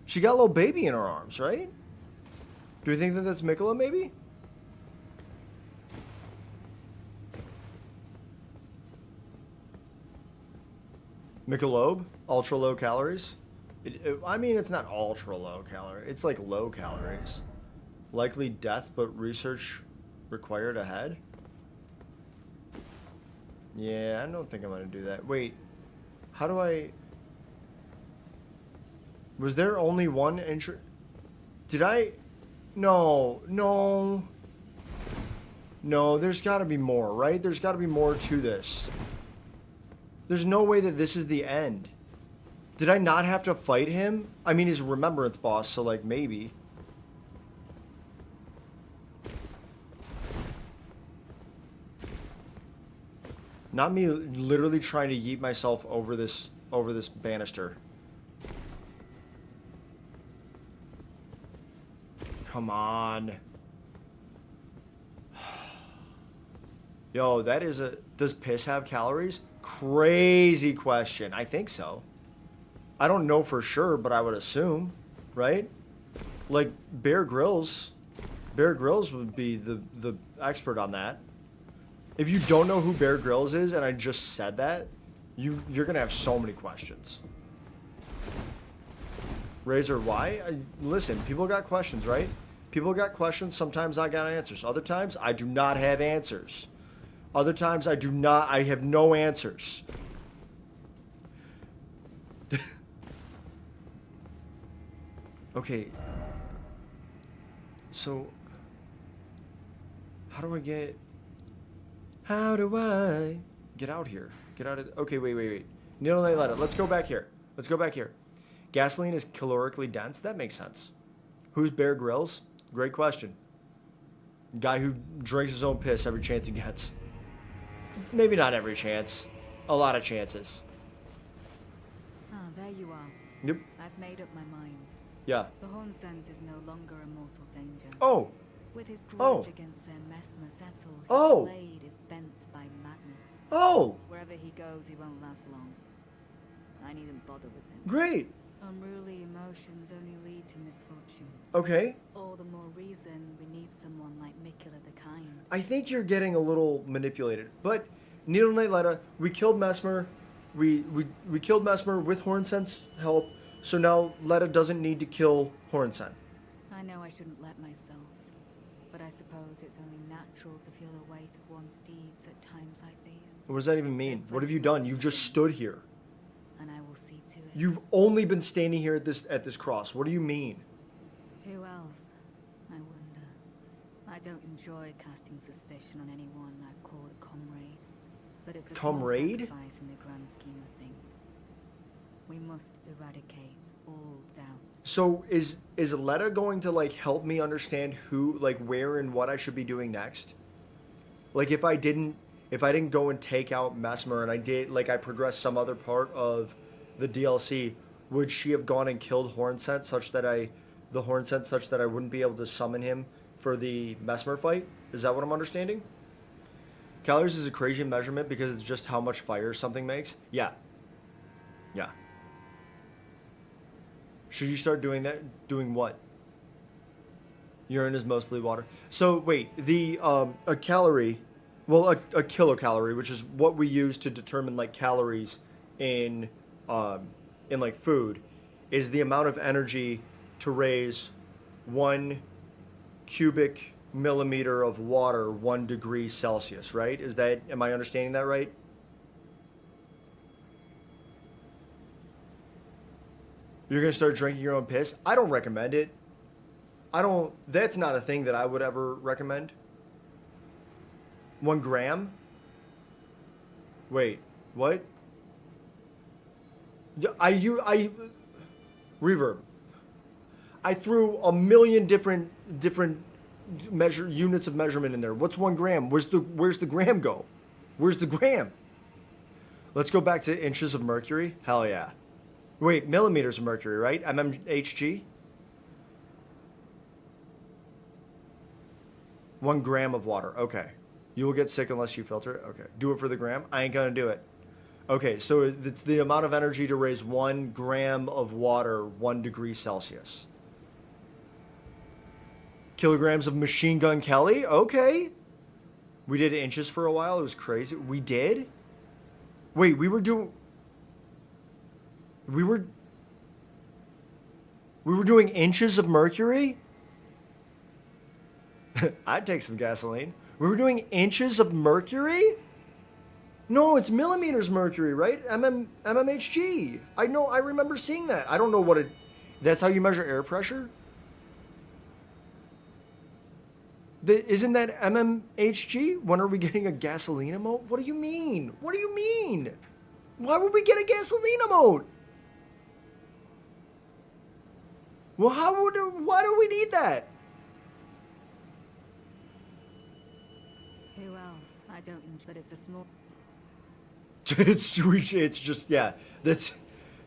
She got a little baby in her arms, right? Do we think that that's Miquella maybe? Michelob? Ultra low calories? I mean, it's not ultra low calorie. It's like low calories. Likely death, but research required ahead? Yeah, I don't think I'm gonna do that. Wait, how do I... Was there only one entry? Did I... No, there's gotta be more, right? There's gotta be more to this. There's no way that this is the end. Did I not have to fight him? I mean, he's a remembrance boss, so like, maybe. Not me literally trying to yeet myself over this banister. Come on. Yo, that is a... Does piss have calories? Crazy question. I think so. I don't know for sure, but I would assume, right? Like Bear Grylls. Bear Grylls would be the expert on that. If you don't know who Bear Grylls is, and I just said that, you're gonna have so many questions. Razor, why? Listen, people got questions, right? People got questions. Sometimes I got answers. Other times I do not have answers. Other times I do not. I have no answers. Okay. So, how do I get out here? Get out of... Okay, wait. Needle Night Letter. Let's go back here. Gasoline is calorically dense? That makes sense. Who's Bear Grylls? Great question. Guy who drinks his own piss every chance he gets. Maybe not every chance. A lot of chances. Ah, there you are. Yep. I've made up my mind. Yeah. The Hornsent is no longer a mortal danger. Oh. With his grudge Oh. against Sir Messmer settled, his Oh. blade is bent by madness. Oh. Wherever he goes, he won't last long. I needn't bother with him. Great. Unruly emotions only lead to misfortune. Okay. All the more reason we need someone like Miquella the Kind. I think you're getting a little manipulated. But Needle Knight Letta, we killed Messmer. We killed Messmer with Hornsent's help. So now Letta doesn't need to kill Hornsent. I know I shouldn't let myself, but I suppose it's only natural to feel the weight of one's deeds at times like these. What does that even mean? What have you done? You've just stood here. And I will see to it. You've only been standing here at this cross. What do you mean? Who else? I wonder. I don't enjoy casting suspicion on anyone I call a comrade, but it's a small Comrade? sacrifice in the grand scheme of things. We must eradicate all doubt. So is Letta going to like help me understand who, like where and what I should be doing next? Like if I didn't go and take out Mesmer and I progressed some other part of the DLC, would she have gone and killed Hornsent such that I wouldn't be able to summon him for the Mesmer fight? Is that what I'm understanding? Calories is a crazy measurement because it's just how much fire something makes. Yeah. Yeah. Should you start doing that? Doing what? Urine is mostly water. So wait, a calorie, well, a kilocalorie, which is what we use to determine like calories in like food, is the amount of energy to raise 1 cubic millimeter of water 1 degree Celsius, right? Am I understanding that right? You're gonna start drinking your own piss? I don't recommend it. That's not a thing that I would ever recommend. 1 gram? Wait, what? Reverb. I threw a million different units of measurement in there. What's 1 gram? Where's the gram go? Where's the gram? Let's go back to inches of mercury. Hell yeah. Wait, millimeters of mercury, right? mmHg? 1 gram of water. Okay. You will get sick unless you filter it. Okay. Do it for the gram. I ain't gonna do it. Okay, so it's the amount of energy to raise 1 gram of water 1 degree Celsius. Kilograms of machine gun Kelly? Okay. We did inches for a while. It was crazy. We did? Wait, we were doing inches of mercury? I'd take some gasoline. We were doing inches of mercury? No, it's millimeters mercury, right? mmHg. I know, I remember seeing that. I don't know what that's how you measure air pressure? Isn't that mmHg? When are we getting a gasoline emote? What do you mean? What do you mean? Why would we get a gasoline emote? Well, why do we need that? Who else? I don't enjoy, but it's a small... It's just, yeah, that's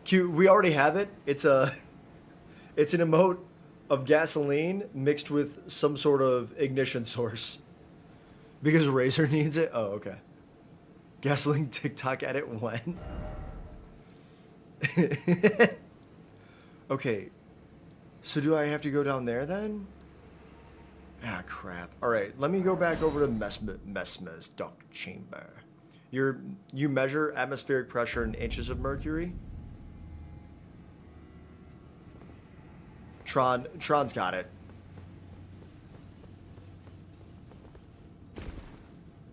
cute. We already have it. It's an emote of gasoline mixed with some sort of ignition source. Because Razer needs it? Oh, okay. Gasoline TikTok edit when? Okay. So do I have to go down there then? Ah, crap. All right, let me go back over to Mesmer's duct chamber. You measure atmospheric pressure in inches of mercury? Tron's got it.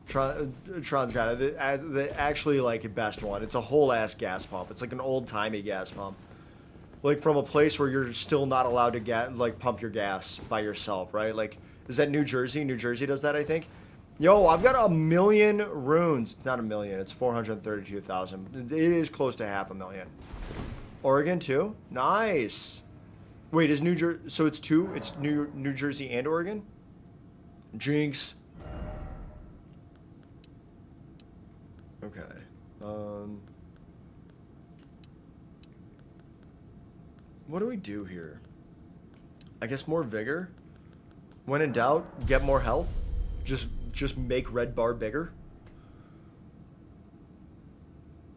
Tron's got it. The actually like best one. It's a whole ass gas pump. It's like an old timey gas pump. Like from a place where you're still not allowed to pump your gas by yourself, right? Like, is that New Jersey? New Jersey does that, I think. Yo, I've got 1 million runes. It's not 1 million. It's 432,000. It is close to 500,000. Oregon too. Nice. Wait, is New Jersey? So it's two. It's New Jersey and Oregon. Jinx. Okay. What do we do here? I guess more vigor. When in doubt, get more health. Just make red bar bigger.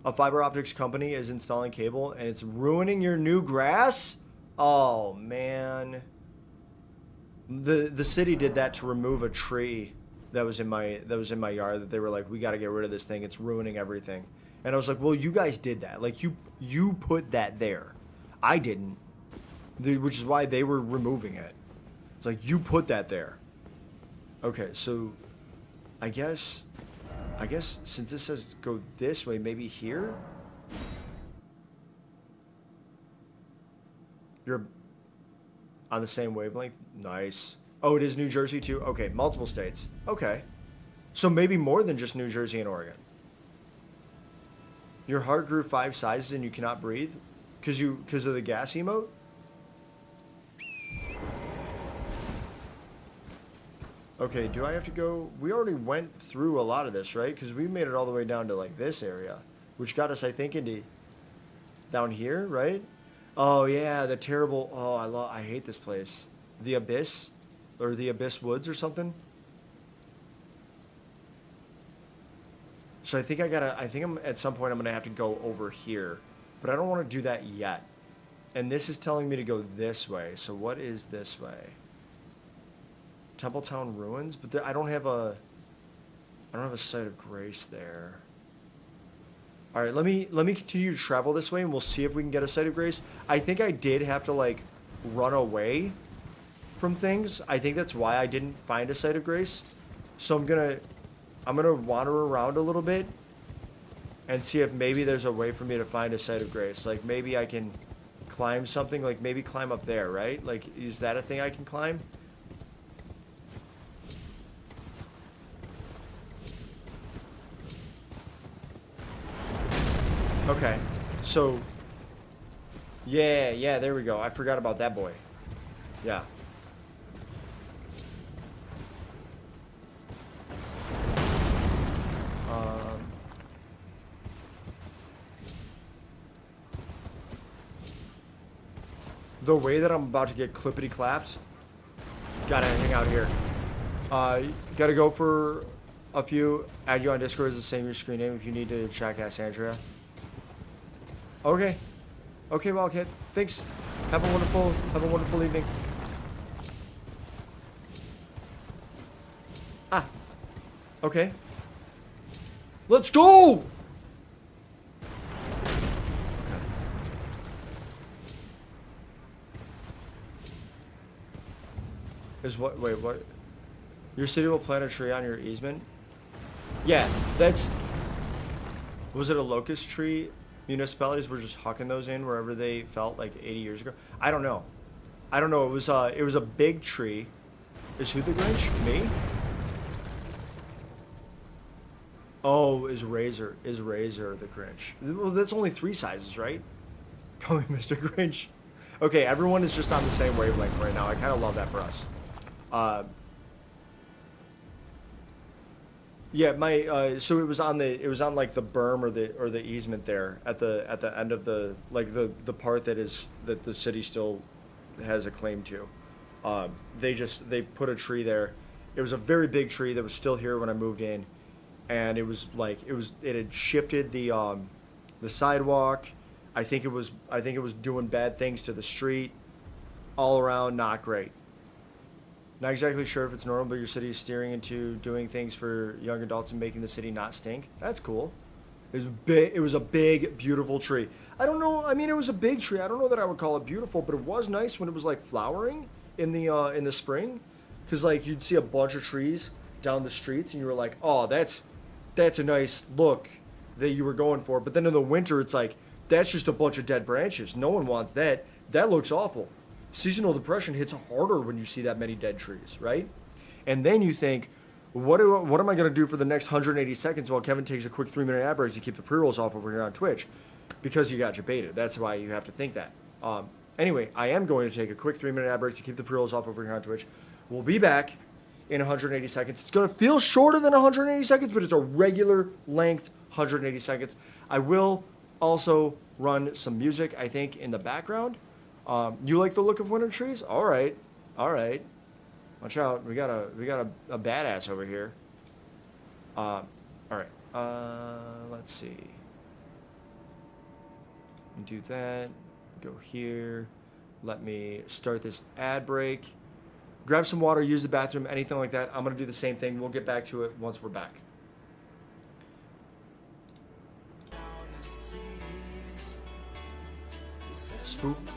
A fiber optics company is installing cable and it's ruining your new grass? Oh man. The city did that to remove a tree that was in my yard that they were like, we got to get rid of this thing. It's ruining everything. And I was like, well, you guys did that. Like you put that there. I didn't. Which is why they were removing it. It's like you put that there. Okay, so I guess since this says go this way, maybe here? You're on the same wavelength? Nice. Oh, it is New Jersey too? Okay, multiple states. Okay. So maybe more than just New Jersey and Oregon. Your heart grew 5 sizes and you cannot breathe? Because of the gas emote? Okay, do I have to go? We already went through a lot of this, right? Because we made it all the way down to like this area, which got us, I think, into down here, right? Oh yeah, the terrible. Oh, I hate this place. The Abyss, or the Abyss Woods, or something. So I think I think I'm at some point I'm gonna have to go over here, but I don't want to do that yet. And this is telling me to go this way. So what is this way? Templetown Ruins, but I don't have a site of grace there. All right, let me continue to travel this way, and we'll see if we can get a site of grace. I think I did have to like run away from things. I think that's why I didn't find a site of grace. So I'm gonna wander around a little bit and see if maybe there's a way for me to find a site of grace. Like maybe I can climb something. Like maybe climb up there, right? Like is that a thing I can climb? Okay, so, yeah, there we go. I forgot about that boy. Yeah. The way that I'm about to get clippity clapped, gotta hang out here. Gotta go for a few. Add you on Discord is the same your screen name if you need to check Ask Andrea. Okay. Okay, Wildcat. Thanks. Have a wonderful evening. Ah. Okay. Let's go! Okay. Is what? Wait, what? Your city will plant a tree on your easement? Yeah, that's... Was it a locust tree? Municipalities were just hucking those in wherever they felt like 80 years ago. I don't know. It was a big tree. Is who the Grinch? Me? Oh, is Razor the Grinch? Well, that's only 3 sizes, right? Call me Mr. Grinch. Okay, everyone is just on the same wavelength right now. I kind of love that for us. Yeah, so it was on like the berm or the easement there at the end of the the part that the city still has a claim to. They put a tree there. It was a very big tree that was still here when I moved in, and it had shifted the sidewalk. I think it was doing bad things to the street. All around, not great. Not exactly sure if it's normal, but your city is steering into doing things for young adults and making the city not stink. That's cool. It was a big, beautiful tree. I don't know. I mean, it was a big tree. I don't know that I would call it beautiful, but it was nice when it was like flowering in the spring, because like you'd see a bunch of trees down the streets, and you were like, oh, that's a nice look that you were going for. But then in the winter, it's like that's just a bunch of dead branches. No one wants that. That looks awful. Seasonal depression hits harder when you see that many dead trees, right? And then you think, what am I going to do for the next 180 seconds while Kevin takes a quick 3-minute ad break to keep the pre-rolls off over here on Twitch? Because you got your beta. That's why you have to think that. Anyway, I am going to take a quick 3-minute ad break to keep the pre-rolls off over here on Twitch. We'll be back in 180 seconds. It's going to feel shorter than 180 seconds, but it's a regular length 180 seconds. I will also run some music, I think, in the background. You like the look of winter trees? All right. Watch out. We got a badass over here. All right. Let's see. Do that. Go here. Let me start this ad break. Grab some water, use the bathroom, anything like that. I'm going to do the same thing. We'll get back to it once we're back.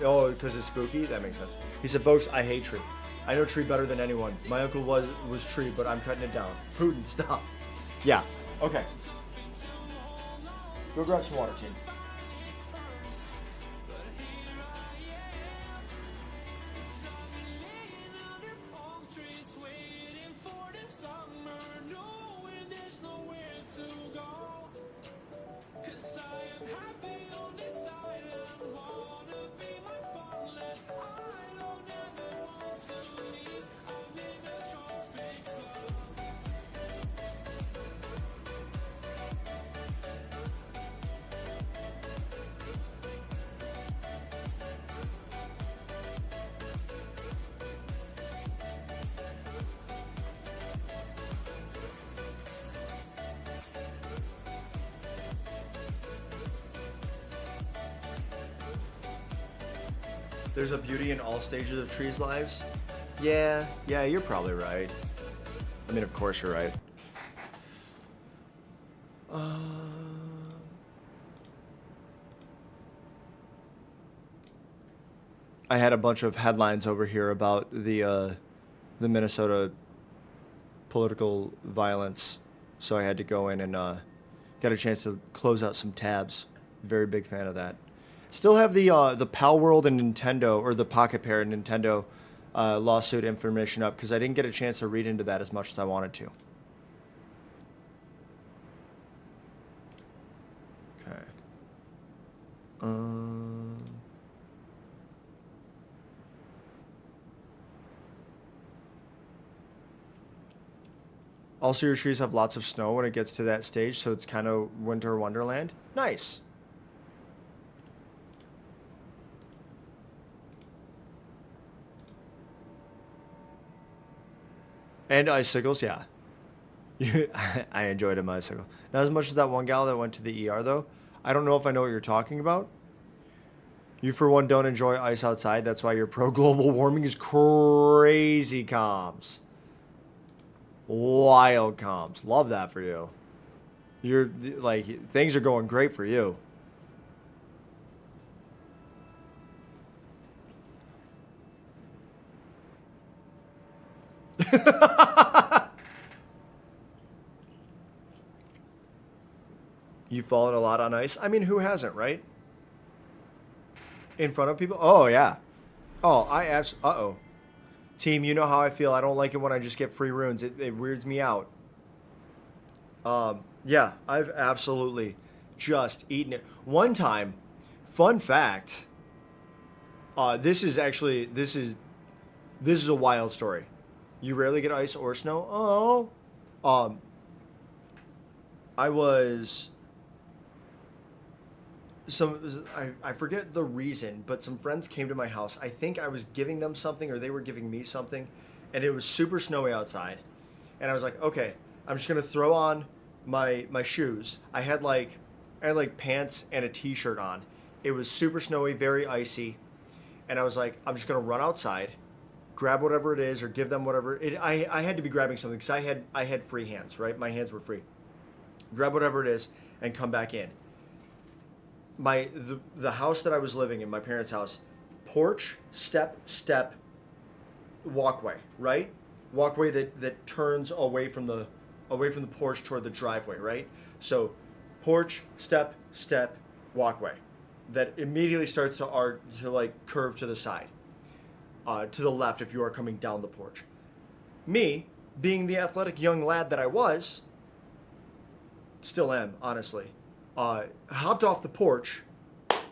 Oh, because it's spooky? That makes sense. He said, folks, I hate Tree. I know Tree better than anyone. My uncle was Tree, but I'm cutting it down. Putin, stop. Yeah. Okay. Go grab some water, team. Cause I am happy on this island. There's a beauty in all stages of trees' lives. Yeah, you're probably right. I mean, of course you're right. I had a bunch of headlines over here about the Minnesota political violence, so I had to go in and get a chance to close out some tabs. Very big fan of that. Still have the Pal World and Nintendo, or the Pocket Pair and Nintendo lawsuit information up because I didn't get a chance to read into that as much as I wanted to. Okay. Also, your trees have lots of snow when it gets to that stage, so it's kind of winter wonderland. Nice. And icicles, yeah. I enjoyed a icicle. Not as much as that one gal that went to the ER, though. I don't know if I know what you're talking about. You, for one, don't enjoy ice outside. That's why your pro-global warming is crazy comms. Wild comms. Love that for you. You're, like, things are going great for you. You've fallen a lot on ice? I mean, who hasn't, right? In front of people? Oh, yeah. Oh, uh-oh. Team, you know how I feel. I don't like it when I just get free runes. It weirds me out. Yeah, I've absolutely just eaten it. One time, fun fact, this is a wild story. You rarely get ice or snow? Oh. I forget the reason, but some friends came to my house. I think I was giving them something or they were giving me something, and it was super snowy outside. And I was like, okay, I'm just gonna throw on my shoes. I had like pants and a t-shirt on. It was super snowy, very icy, and I was like, I'm just gonna run outside, grab whatever it is, or give them whatever. I had to be grabbing something because I had free hands, right? My hands were free. Grab whatever it is and come back in. The house that I was living in, my parents' house, porch, step, walkway, right? Walkway that turns away from the porch toward the driveway, right? So porch, step, walkway that immediately starts to like curve to the side, to the left if you are coming down the porch. Me, being the athletic young lad that I was, still am, honestly, hopped off the porch,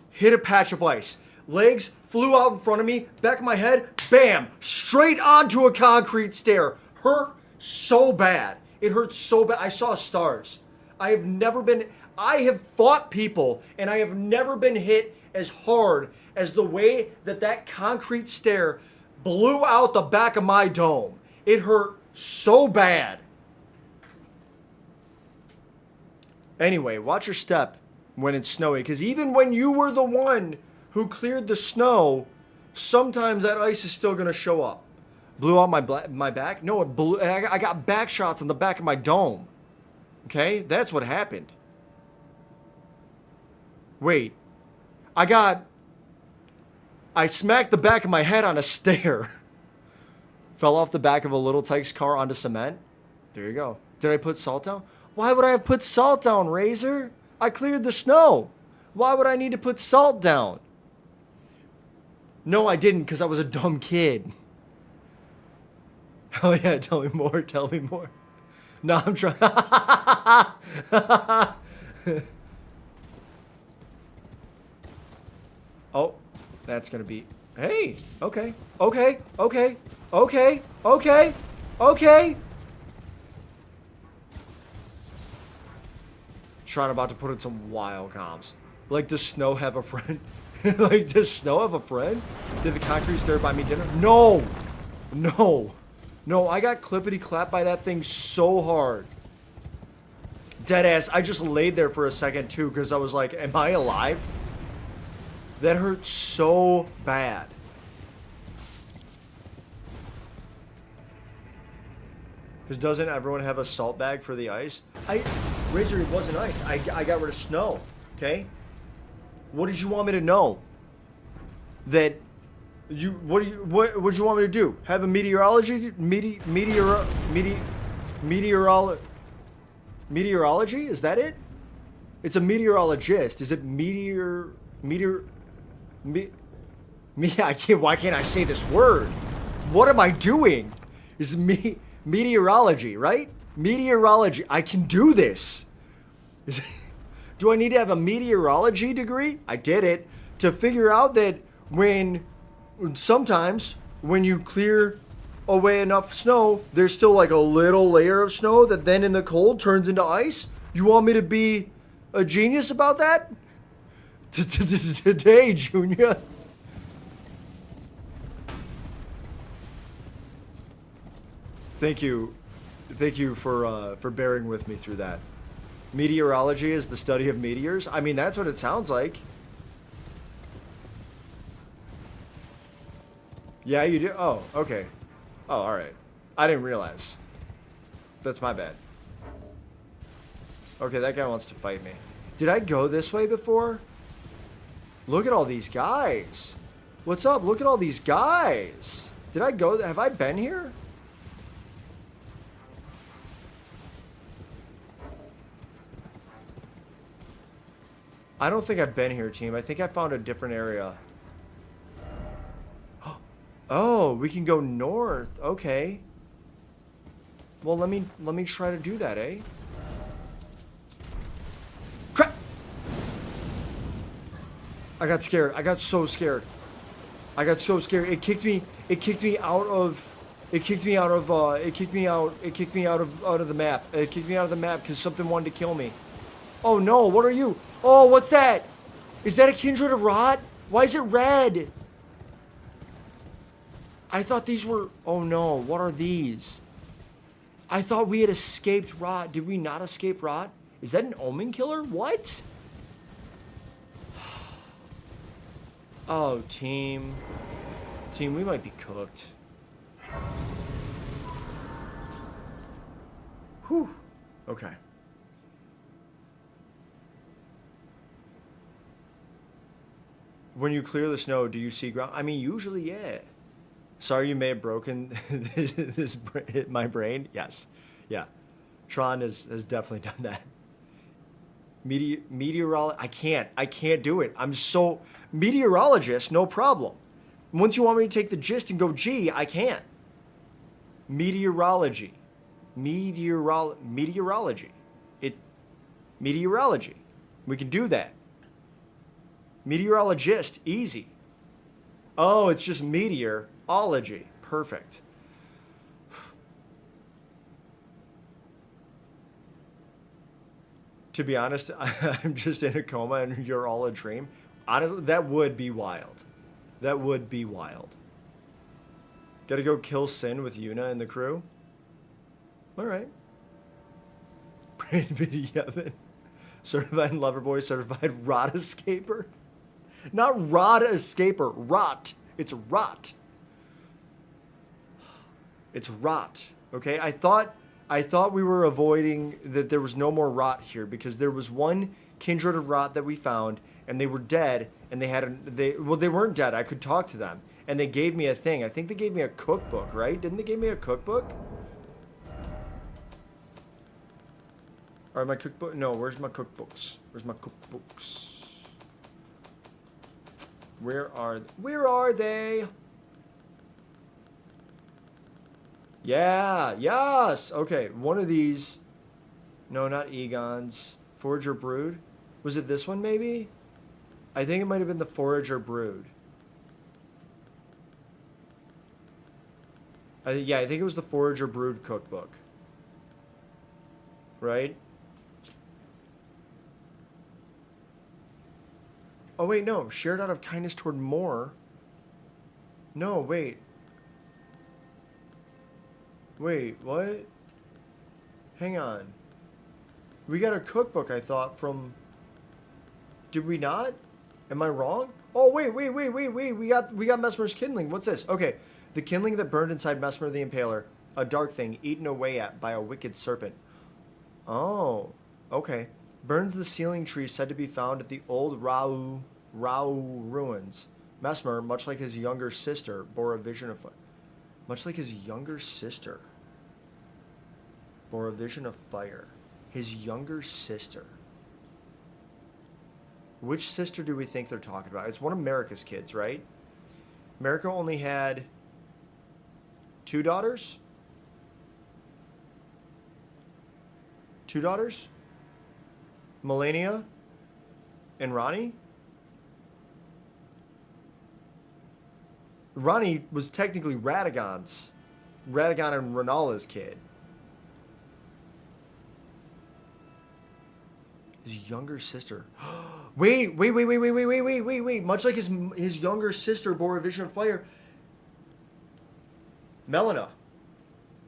hit a patch of ice. Legs flew out in front of me, back of my head, bam, straight onto a concrete stair. Hurt so bad. It hurt so bad. I saw stars. I have fought people, and I have never been hit as hard as the way that concrete stair blew out the back of my dome. It hurt so bad. Anyway, watch your step when it's snowy, because even when you were the one who cleared the snow, sometimes that ice is still going to show up. Blew out my back? No, it blew. I got back shots on the back of my dome. Okay? That's what happened. Wait. I smacked the back of my head on a stair. Fell off the back of a Little Tykes car onto cement. There you go. Did I put salt down? Why would I have put salt down, Razor? I cleared the snow. Why would I need to put salt down? No, I didn't, because I was a dumb kid. Oh yeah, tell me more. No, I'm trying. Oh, that's going to be... Hey, okay. Trying about to put in some wild comms. Like, does snow have a friend? Like, does snow have a friend? Did the concrete stair buy me dinner? No, I got clippity clapped by that thing so hard. Deadass, I just laid there for a second too, because I was like, am I alive? That hurt so bad. Because doesn't everyone have a salt bag for the ice? Razor, it wasn't ice. I got rid of snow. Okay? What did you want me to know? That what do you want me to do? Have a meteorology meteorology? Is that it? It's a meteorologist. Is it me I can't, why can't I say this word? What am I doing? Is meteorology, right? Meteorology. I can do this. Do I need to have a meteorology degree? I did it to figure out that sometimes when you clear away enough snow, there's still like a little layer of snow that then in the cold turns into ice. You want me to be a genius about that? Today, Junior. Thank you for bearing with me through that. Meteorology is the study of meteors. I mean, that's what it sounds like. Yeah, you do. Oh, okay. Oh, all right. I didn't realize. That's my bad. Okay, that guy wants to fight me. Did I go this way before? Look at all these guys. What's up? Look at all these guys. Did I go? Have I been here? I don't think I've been here, team. I think I found a different area. Oh, we can go north. Okay. Well, let me try to do that, eh? Crap! I got scared. I got so scared. I got so scared. It kicked me out of the map. It kicked me out of the map because something wanted to kill me. Oh no, what are you? Oh, what's that? Is that a kindred of rot? Why is it red? I thought these were... Oh no, what are these? I thought we had escaped rot. Did we not escape rot? Is that an omen killer? What? Oh, team. Team, we might be cooked. Whew. Okay. When you clear the snow, do you see ground? I mean, usually, yeah. Sorry you may have broken my brain. Yes. Yeah. Tron has definitely done that. Meteorologist. I can't do it. I'm so... Meteorologist, no problem. Once you want me to take the gist and go G, I can't. Meteorology. Meteorology. Meteorology. We can do that. Meteorologist, easy. Oh, it's just meteorology. Perfect. To be honest, I'm just in a coma and you're all a dream. Honestly, that would be wild. That would be wild. Gotta go kill Sin with Yuna and the crew? Alright. Yevon. Certified lover boy, certified rot escaper. Not rod escaper, rot. It's rot. It's rot. Okay, I thought we were avoiding that there was no more rot here because there was one kindred of rot that we found and they were dead and they weren't dead. I could talk to them and they gave me a thing. I think they gave me a cookbook, right? Didn't they give me a cookbook? Or my cookbook? No, where's my cookbooks? Where's my cookbooks? Where are they? Yeah, yes. Okay, one of these. No, not Egon's. Forager Brood. Was it this one maybe? I think it might have been the Forager Brood. I think it was the Forager Brood cookbook. Right? Oh wait, no. Shared out of kindness toward more. No, wait. Wait, what? Hang on. We got a cookbook, I thought, from... Did we not? Am I wrong? Oh, wait. We got Mesmer's kindling. What's this? Okay. The kindling that burned inside Mesmer the Impaler a dark thing eaten away at by a wicked serpent. Oh, okay. Burns the sealing tree said to be found at the old Rau ruins. Mesmer, much like his younger sister, bore a vision of fire. Much like his younger sister. Bore a vision of fire. His younger sister. Which sister do we think they're talking about? It's one of America's kids, right? America only had 2 daughters? 2 daughters? Melania and Ronnie? Ronnie was technically Radagon and Renala's kid. His younger sister. Wait. Much like his younger sister bore a vision of fire. Melina.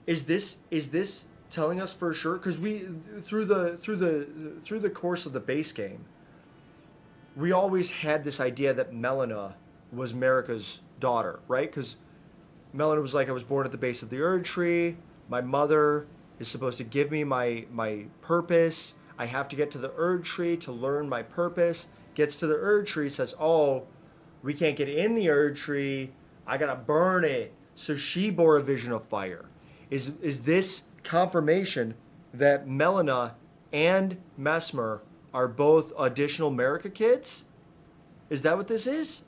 Is this telling us for sure? Because we through the course of the base game, we always had this idea that Melina was Marika's daughter, right? Because Melina was like, I was born at the base of the Erdtree. My mother is supposed to give me my purpose. I have to get to the Erdtree to learn my purpose. Gets to the Erdtree, says, oh, we can't get in the Erdtree. I gotta burn it. So she bore a vision of fire. Is this confirmation that Melina and Mesmer are both additional America kids? Is that what this is?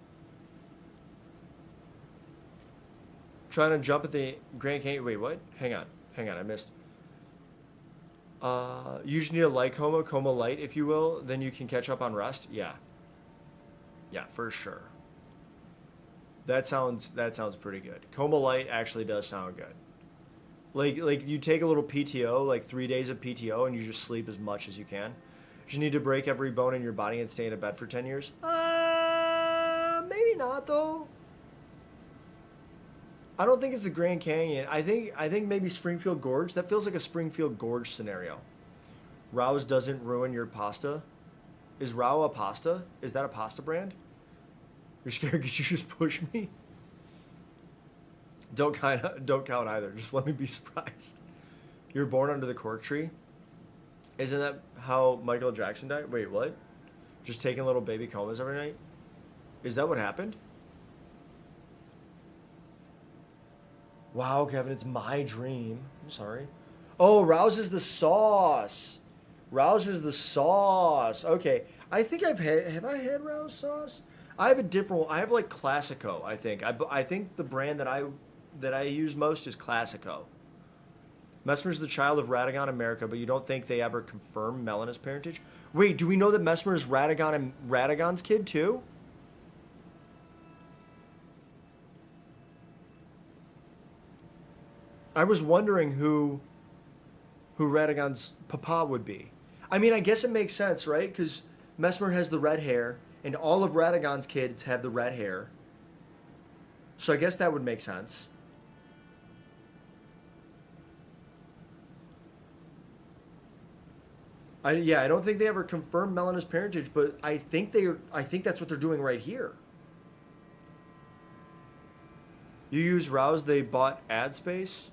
Trying to jump at the Grand Canyon. Wait, what? Hang on, I missed. You just need a light coma light, if you will. Then you can catch up on rest. Yeah, for sure. That sounds pretty good. Coma light actually does sound good. Like you take a little PTO, like 3 days of PTO, and you just sleep as much as you can. You need to break every bone in your body and stay in a bed for 10 years. Maybe not though. I don't think it's the Grand Canyon. I think maybe Springfield Gorge. That feels like a Springfield Gorge scenario. Rouse doesn't ruin your pasta. Is Rao a pasta? Is that a pasta brand? You're scared because you just push me? Don't count either. Just let me be surprised. You're born under the cork tree? Isn't that how Michael Jackson died? Wait, what? Just taking little baby comas every night? Is that what happened? Wow, Kevin, it's my dream. I'm sorry. Oh, Rouse is the sauce. Rouse is the sauce. Okay. I think have I had Rouse sauce? I have a different one. I have like Classico, I think. I think the brand that I use most is Classico. Mesmer's the child of Radagon America, but you don't think they ever confirm Melina's parentage? Wait, do we know that Mesmer is Radagon and Radagon's kid too? I was wondering who Radagon's papa would be. I mean, I guess it makes sense, right? Because Mesmer has the red hair, and all of Radagon's kids have the red hair. So I guess that would make sense. I don't think they ever confirmed Melina's parentage, but I think that's what they're doing right here. You use Rouse, they bought ad space?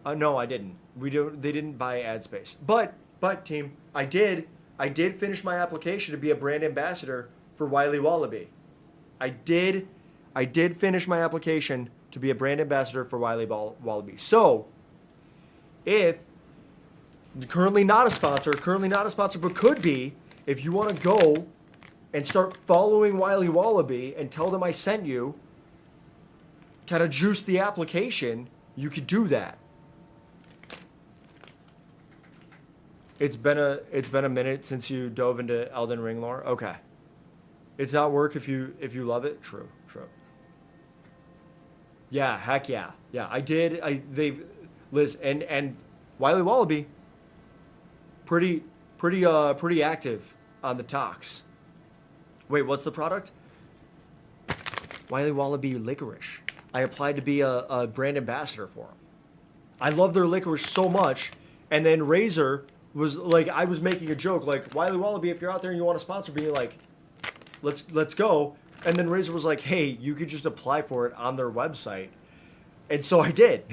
No, I didn't. They didn't buy ad space. But team, I did finish my application to be a brand ambassador for Wily Wallaby. I did finish my application to be a brand ambassador for Wily Wallaby. So, if currently not a sponsor, but could be, if you want to go and start following Wily Wallaby and tell them I sent you, kind of juice the application, you could do that. It's been a minute since you dove into Elden Ring lore. Okay. It's not work if you love it. True. Yeah, heck yeah. Yeah, I did. Liz and Wily Wallaby pretty active on the talks. Wait, what's the product? Wily Wallaby licorice. I applied to be a brand ambassador for them. I love their licorice so much, and then Razor was like, I was making a joke, like, Wily Wallaby, if you're out there and you want to sponsor me, like, let's go. And then Razor was like, hey, you could just apply for it on their website. And so I did.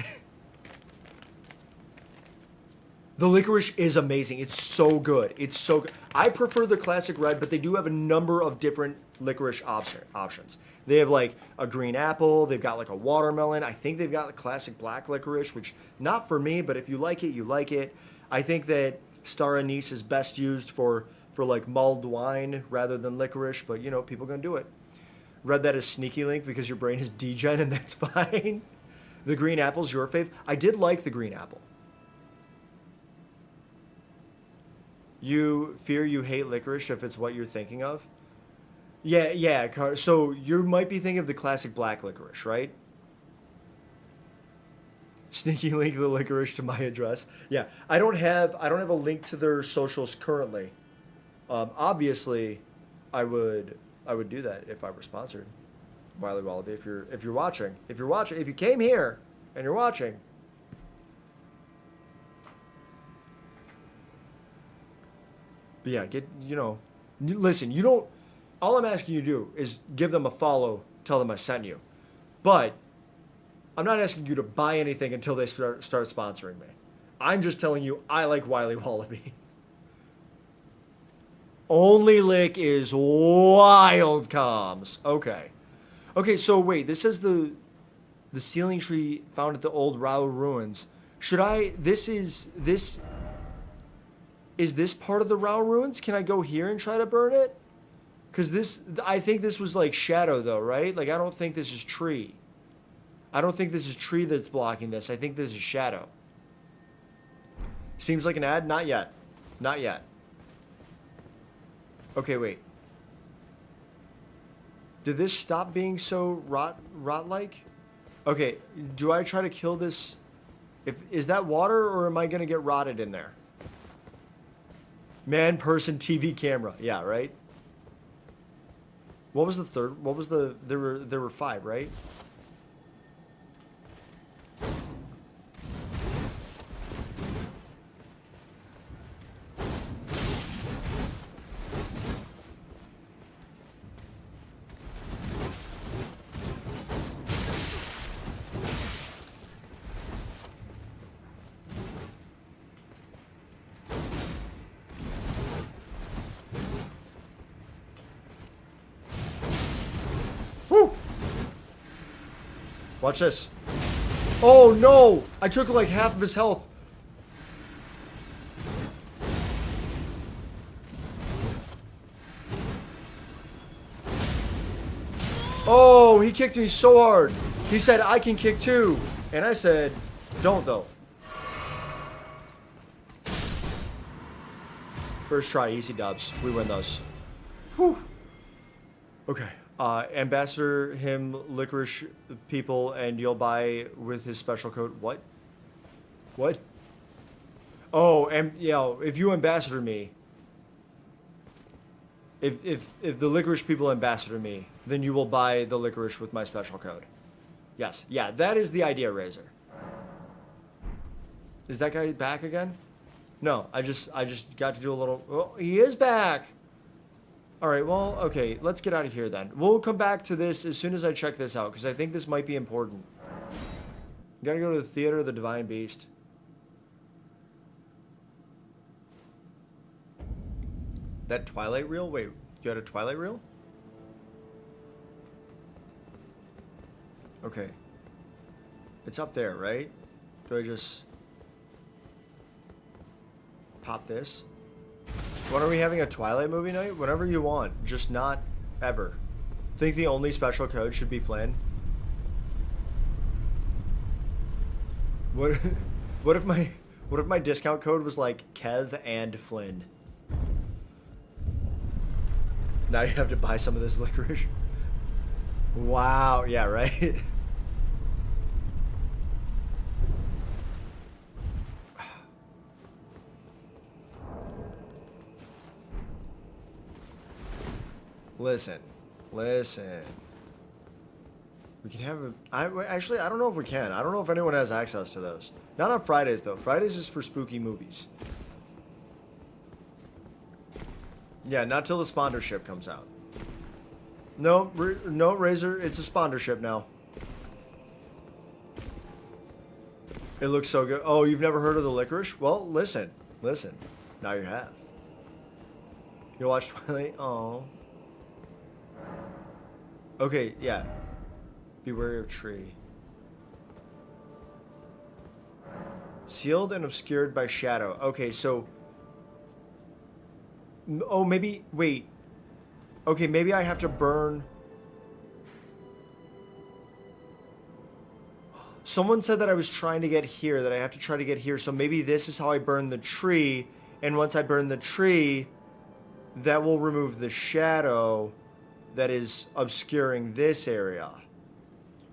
The licorice is amazing. It's so good. It's so good. I prefer the classic red, but they do have a number of different licorice options. They have like a green apple. They've got like a watermelon. I think they've got the classic black licorice, which not for me, but if you like it, you like it. I think that star anise is best used for like mulled wine rather than licorice, but you know, people are gonna do it. Read that as sneaky link because your brain is degen and that's fine. The green apple's your fave. I did like the green apple. You fear you hate licorice if it's what you're thinking of? Yeah. So you might be thinking of the classic black licorice, right? Sneaky link the licorice to my address. Yeah, I don't have a link to their socials currently. Obviously, I would do that if I were sponsored. Wiley Wallaby, if you're watching, if you came here and you're watching. But yeah, listen, you don't, all I'm asking you to do is give them a follow, tell them I sent you. But I'm not asking you to buy anything until they start sponsoring me. I'm just telling you I like Wiley Wallaby. Only lick is wild comms. Okay, so wait, this is the sealing tree found at the old Rao ruins. Is this part of the Rao ruins? Can I go here and try to burn it? Because I think this was like shadow though, right? Like I don't think this is tree. I don't think this is tree that's blocking this. I think this is shadow. Seems like an ad? Not yet. Not yet. Okay, wait. Did this stop being so rot-like? Okay, do I try to kill this? Is that water or am I going to get rotted in there? Man, person, TV, camera. Yeah, right? What was the third? What was the... There were 5, right? Watch this. Oh no! I took like half of his health. Oh, he kicked me so hard. He said, I can kick too. And I said, don't though. First try, easy dubs. We win those. Whew. Okay. Ambassador him licorice people and you'll buy with his special code. What? What? Oh, and yeah, if you ambassador me, if the licorice people ambassador me, then you will buy the licorice with my special code. Yes, yeah, that is the idea, Razor. Is that guy back again? No, I just got to do a little. Oh, he is back. All right, well, okay, let's get out of here then. We'll come back to this as soon as I check this out, because I think this might be important. Gotta go to the Theater of the Divine Beast. That Twilight reel? Wait, you had a Twilight reel? Okay. It's up there, right? Do I just pop this? When are we having a Twilight movie night? Whenever you want, just not ever. Think the only special code should be Flynn? What if my discount code was like Kev and Flynn? Now you have to buy some of this licorice. Wow, yeah, right? Listen. We can have actually, I don't know if we can. I don't know if anyone has access to those. Not on Fridays, though. Fridays is for spooky movies. Yeah, not till the sponsorship comes out. No, Razor, it's a sponsorship now. It looks so good. Oh, you've never heard of the licorice? Well, listen. Listen. Now you have. You watch Twilight? Oh. Okay, yeah. Be wary of tree. Sealed and obscured by shadow. Okay, so... Oh, maybe... Wait. Okay, maybe I have to burn... Someone said that I was trying to get here, that I have to try to get here, so maybe this is how I burn the tree, and once I burn the tree, that will remove the shadow that is obscuring this area.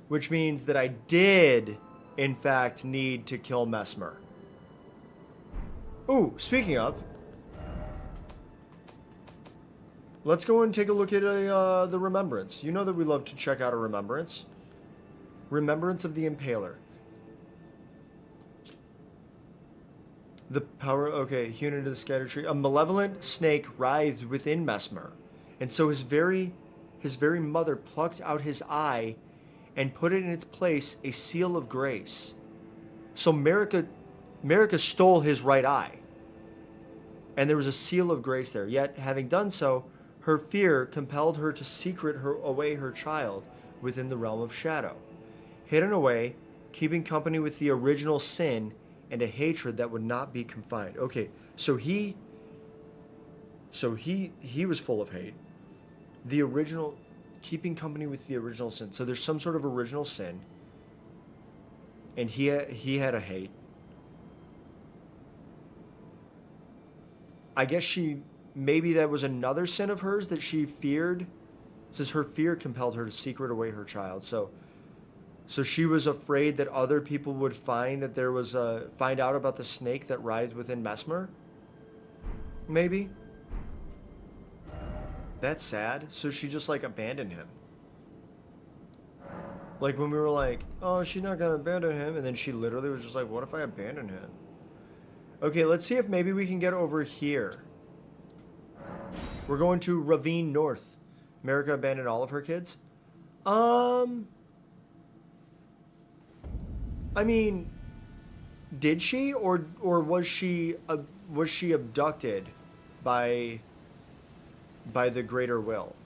Which means that I did, in fact, need to kill Mesmer. Ooh, speaking of, let's go and take a look at the Remembrance. You know that we love to check out a Remembrance. Remembrance of the Impaler. The power... Okay, hewn into the scatter tree. A malevolent snake writhed within Mesmer. And so his very mother plucked out his eye and put it in its place a seal of grace. So Marika stole his right eye. And there was a seal of grace there. Yet, having done so, her fear compelled her to secret away her child within the realm of shadow. Hidden away, keeping company with the original sin and a hatred that would not be confined. Okay, so he was full of hate. The original, keeping company with the original sin. So there's some sort of original sin, and he had a hate. I guess maybe that was another sin of hers that she feared. It says her fear compelled her to secret away her child. So she was afraid that other people would find that there was find out about the snake that rides within Mesmer. Maybe. That's sad. So she just like abandoned him. Like when we were like, oh, she's not gonna abandon him, and then she literally was just like, what if I abandon him? Okay, let's see if maybe we can get over here. We're going to Ravine North. Marika abandoned all of her kids. I mean, did she, or was she abducted by the greater will?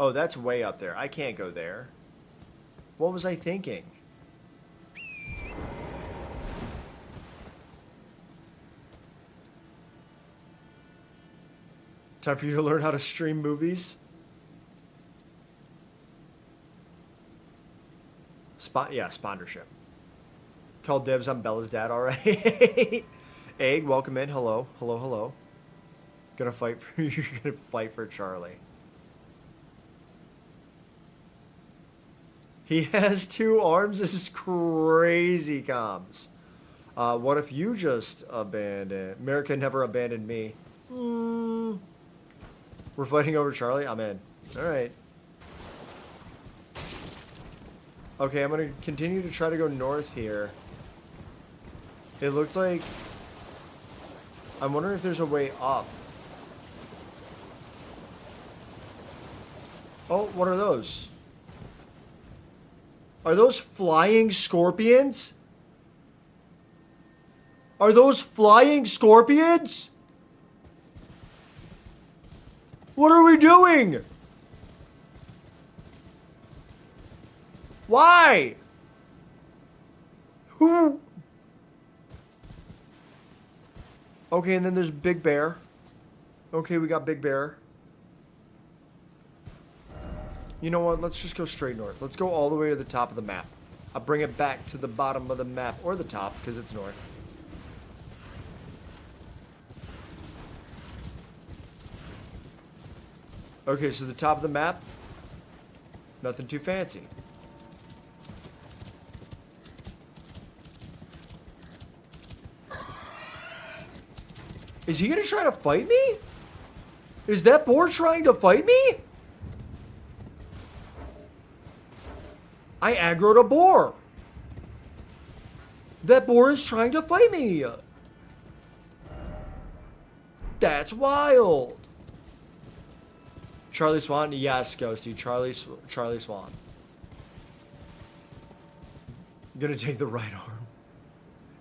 Oh, that's way up there. I can't go there. What was I thinking? Time for you to learn how to stream movies? Sponsorship. Call dibs on Bella's dad, alright? Egg, welcome in. Hello. You're gonna fight for Charlie. He has 2 arms? This is crazy, comms. What if you just abandoned... America never abandoned me. We're fighting over Charlie? I'm in. Alright. Okay, I'm going to continue to try to go north here. It looked like... I'm wondering if there's a way up. Oh, what are those? Are those flying scorpions? Are those flying scorpions? What are we doing? Why? Who? Okay, and then there's Big Bear. Okay, we got Big Bear. You know what? Let's just go straight north. Let's go all the way to the top of the map. I'll bring it back to the bottom of the map, or the top, because it's north. Okay, so the top of the map, nothing too fancy. Is he gonna try to fight me? Is that boar trying to fight me? I aggroed a boar. That boar is trying to fight me. That's wild. Charlie Swan? Yes, Ghosty. Charlie Swan. Gonna take the right arm.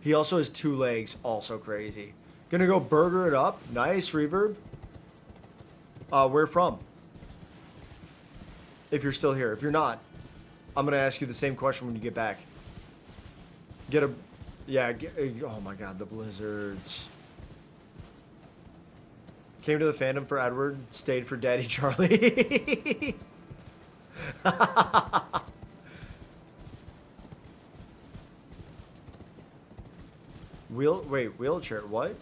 He also has 2 legs, also crazy. Gonna go burger it up. Nice reverb. Where from? If you're still here. If you're not, I'm gonna ask you the same question when you get back. Get a... Yeah, oh my god, the blizzards. Came to the fandom for Edward, stayed for Daddy Charlie. Wheelchair, what?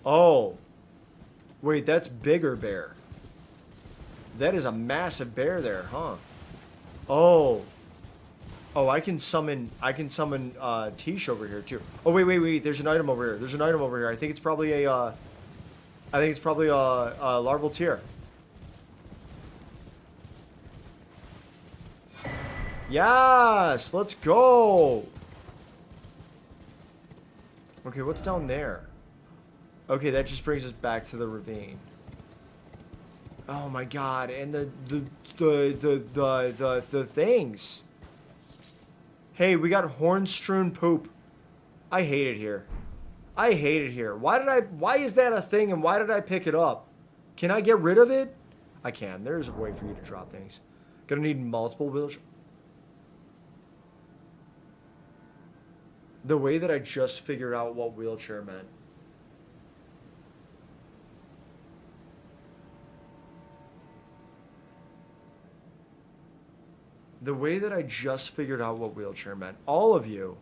Oh. Wait, that's bigger bear. That is a massive bear there, huh? Oh. Oh, I can summon Tish over here too. Oh, wait. There's an item over here. There's an item over here. I think it's probably a larval tear. Yes, let's go. Okay, what's down there? Okay, that just brings us back to the ravine. Oh my god, and the things. Hey, we got horn-strewn poop. I hate it here. I hate it here. Why is that a thing and why did I pick it up? Can I get rid of it? I can. There's a way for you to drop things. Gonna need multiple wheels. The way that I just figured out what wheelchair meant. The way that I just figured out what wheelchair meant. All of you,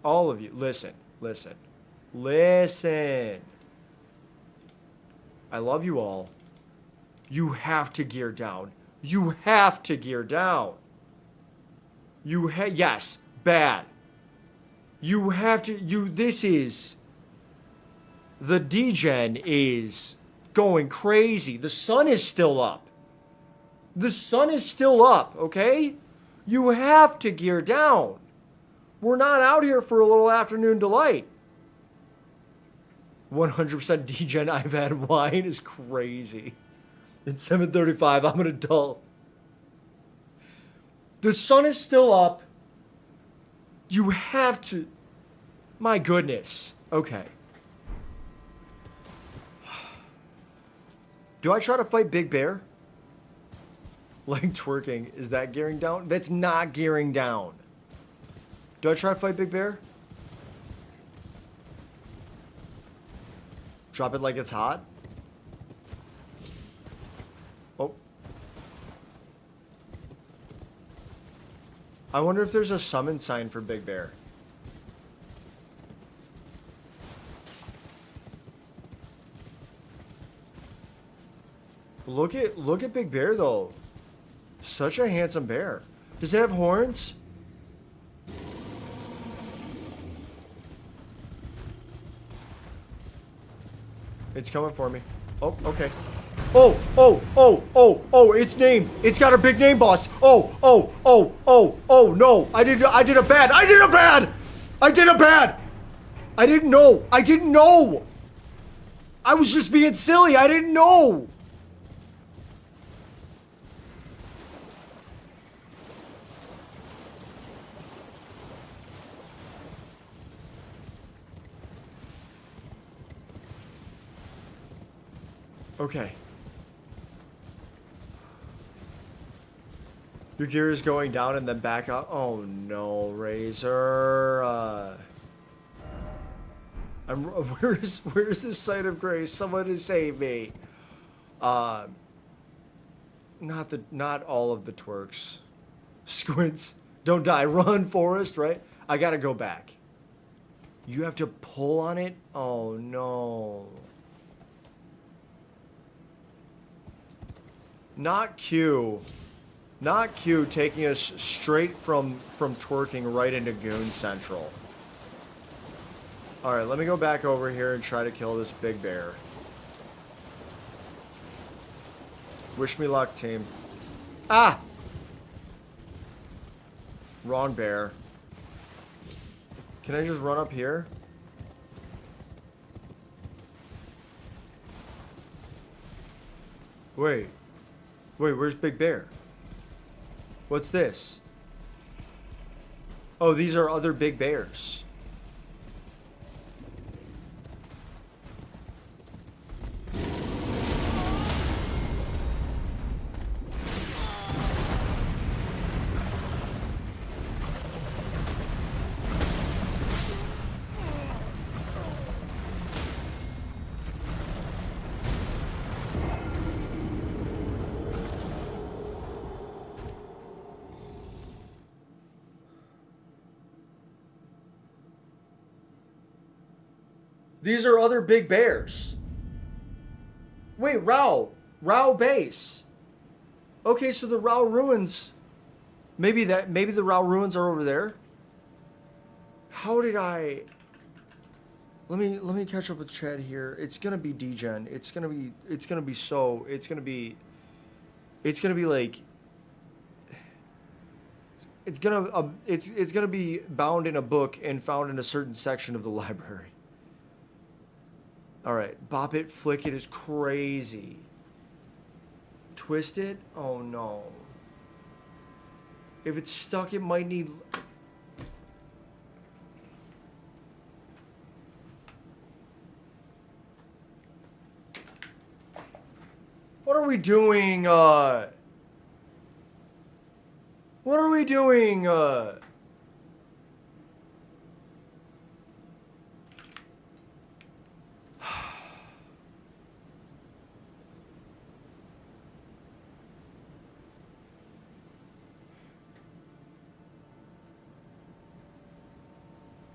listen. I love you all. You have to gear down. You have to gear down. Yes, bad. You have to, this is, the degen is going crazy. The sun is still up. The sun is still up, okay? You have to gear down. We're not out here for a little afternoon delight. 100% degen I've had wine is crazy. It's 7:35. I'm an adult. The sun is still up. You have to... My goodness. Okay. Do I try to fight Big Bear? Like twerking. Is that gearing down? That's not gearing down. Do I try to fight Big Bear? Drop it like it's hot? Oh. I wonder if there's a summon sign for Big Bear. Look at Big Bear though. Such a handsome bear. Does it have horns? It's coming for me. Oh, okay. Oh, its name. It's got a big name, boss. Oh, no. I did a bad. I didn't know. I was just being silly. I didn't know. Okay. Your gear is going down and then back up. Oh no, Razor. Where's the site of grace? Someone to save me. Not all of the twerks. Squints. Don't die. Run, Forrest, right? I gotta go back. You have to pull on it? Oh no. Not Q. Not Q taking us straight from twerking right into Goon Central. Alright, let me go back over here and try to kill this big bear. Wish me luck, team. Ah! Wrong bear. Can I just run up here? Wait. Wait, where's Big Bear? What's this? Oh, these are other big bears. These are other big bears. Wait, Rao base. Okay, so the Rao ruins. Maybe the Rao ruins are over there. How did I? Let me catch up with Chad here. It's gonna be degen. It's gonna be like. It's gonna be bound in a book and found in a certain section of the library. All right, bop it, flick it is crazy. Twist it? Oh no. If it's stuck, it might need... What are we doing? What are we doing?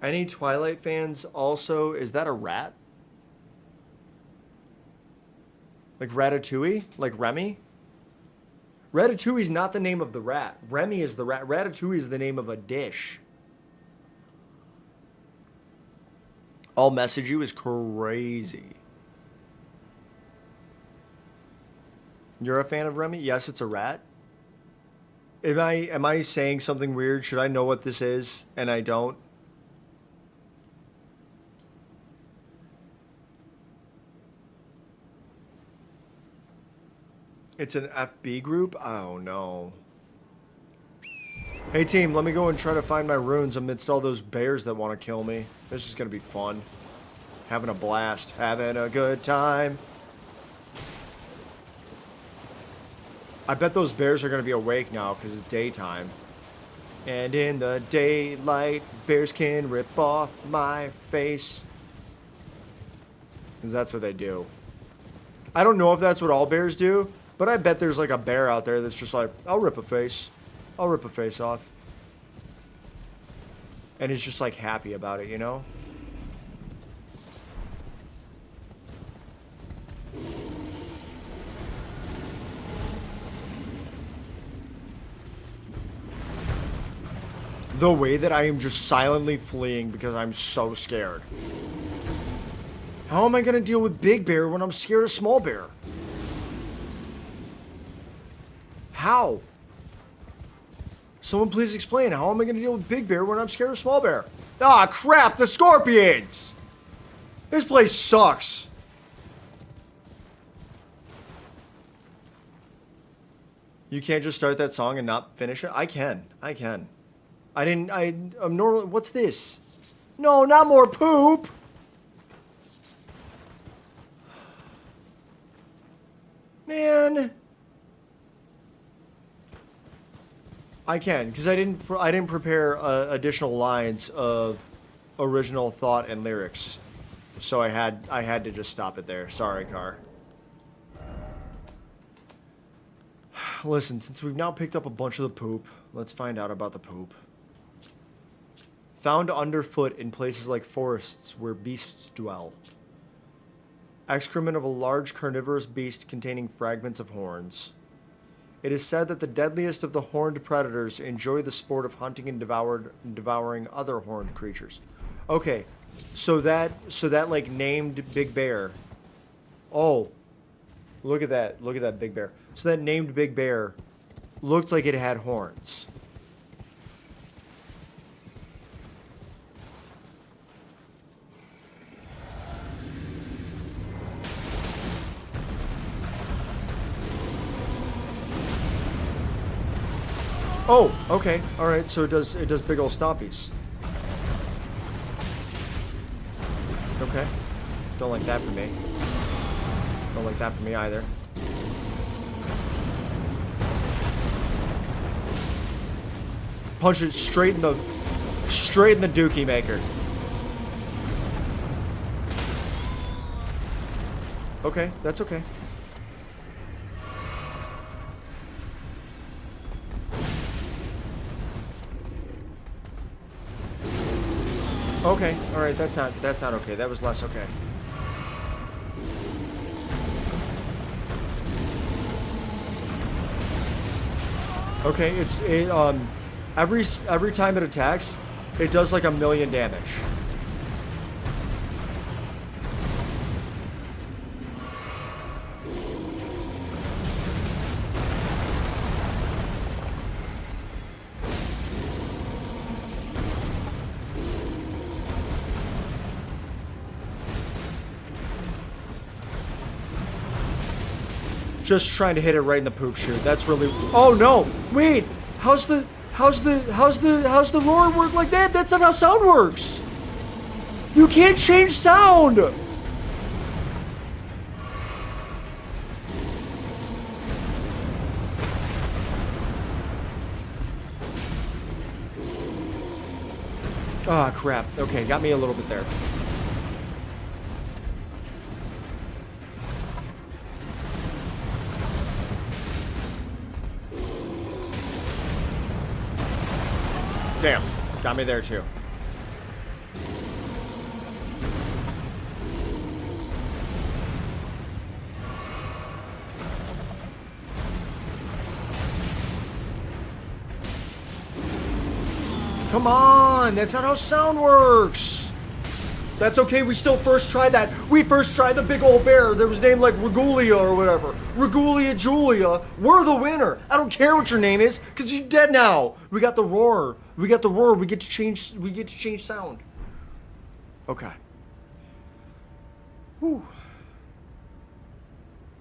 Any Twilight fans also, is that a rat? Like Ratatouille? Like Remy? Ratatouille's not the name of the rat. Remy is the rat. Ratatouille is the name of a dish. I'll message you is crazy. You're a fan of Remy? Yes, it's a rat. Am I saying something weird? Should I know what this is and I don't? It's an FB group? Oh no. Hey team, let me go and try to find my runes amidst all those bears that want to kill me. This is going to be fun. Having a blast. Having a good time. I bet those bears are going to be awake now because it's daytime. And in the daylight, bears can rip off my face. Because that's what they do. I don't know if that's what all bears do. But I bet there's like a bear out there that's just like, I'll rip a face. I'll rip a face off. And is just like happy about it, you know? The way that I am just silently fleeing because I'm so scared. How am I going to deal with Big Bear when I'm scared of Small Bear? How? Someone please explain. How am I going to deal with Big Bear when I'm scared of Small Bear? Ah, crap! The scorpions! This place sucks. You can't just start that song and not finish it? I can. I'm normally... What's this? No, not more poop! Man... I can, because I didn't prepare additional lines of original thought and lyrics, so I had to just stop it there. Sorry, Car. Listen, since we've now picked up a bunch of the poop, let's find out about the poop. Found underfoot in places like forests where beasts dwell. Excrement of a large carnivorous beast containing fragments of horns. It is said that the deadliest of the horned predators enjoy the sport of hunting and devouring other horned creatures. Okay, so that like named Big Bear. Oh, look at that Big Bear. So that named Big Bear looked like it had horns. Oh, okay. All right. So it does big old stompies. Okay. Don't like that for me. Don't like that for me either. Punch it straight in the dookie maker. Okay, that's okay. Okay, all right, that's not okay. That was less okay. Okay, every time it attacks, it does like 1,000,000 damage. Just trying to hit it right in the poop chute. That's really. Oh no! Wait. How's the roar work like that? That's not how sound works. You can't change sound. Ah, crap. Okay, got me a little bit there. Damn, got me there too. Come on, that's not how sound works. That's okay, we still first tried that. We first tried the big old bear that was named like Regulia or whatever. Regulia Julia, we're the winner. I don't care what your name is, because you're dead now. We got the roar. We got the roar. We get to change sound. Okay. Whew.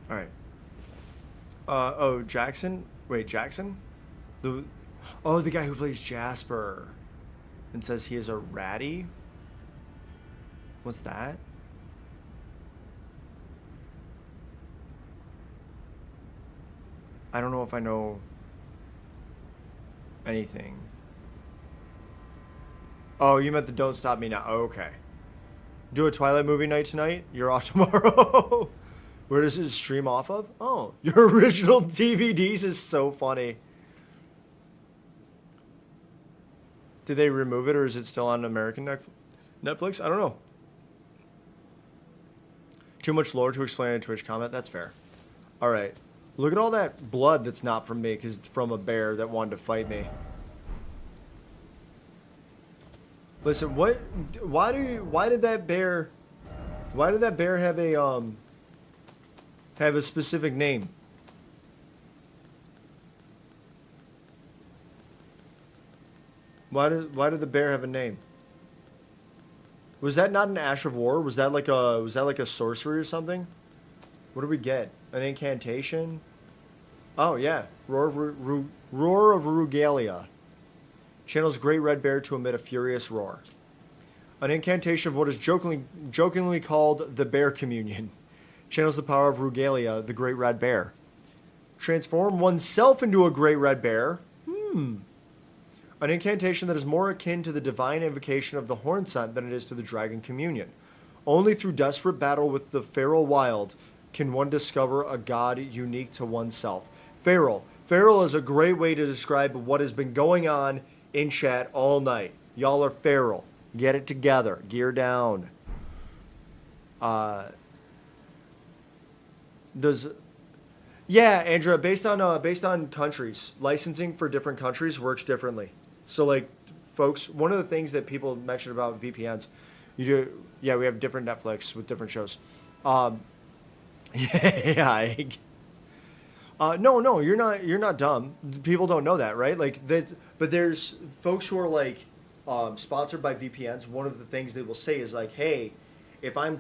Alright. Oh, Jackson? Wait, Jackson? The guy who plays Jasper. And says he is a ratty? What's that? I don't know if I know anything. Oh, you meant the Don't Stop Me Now. Oh, okay. Do a Twilight movie night tonight? You're off tomorrow. Where does it stream off of? Oh, your original DVDs is so funny. Did they remove it or is it still on American Netflix? I don't know. Too much lore to explain in a Twitch comment? That's fair. Alright. Look at all that blood that's not from me because it's from a bear that wanted to fight me. Listen, why did that bear have a specific name? Why did the bear have a name? Was that not an Ash of War? Was that like a sorcery or something? What do we get? An incantation? Oh yeah, Roar of Rugalia. Channels Great Red Bear to emit a furious roar. An incantation of what is jokingly called the Bear Communion. Channels the power of Rugalia, the Great Red Bear. Transform oneself into a Great Red Bear. An incantation that is more akin to the divine invocation of the Horn Sant than it is to the Dragon Communion. Only through desperate battle with the feral wild can one discover a god unique to oneself. Feral. Feral is a great way to describe what has been going on in chat all night. Y'all are feral. Get it together. Gear down. Yeah, Andrea, based on countries, licensing for different countries works differently. So, like, folks, one of the things that people mention about VPNs, we have different Netflix with different shows. No, you're not dumb. People don't know that, right? Like that, but there's folks who are like sponsored by VPNs. One of the things they will say is like, hey, if I'm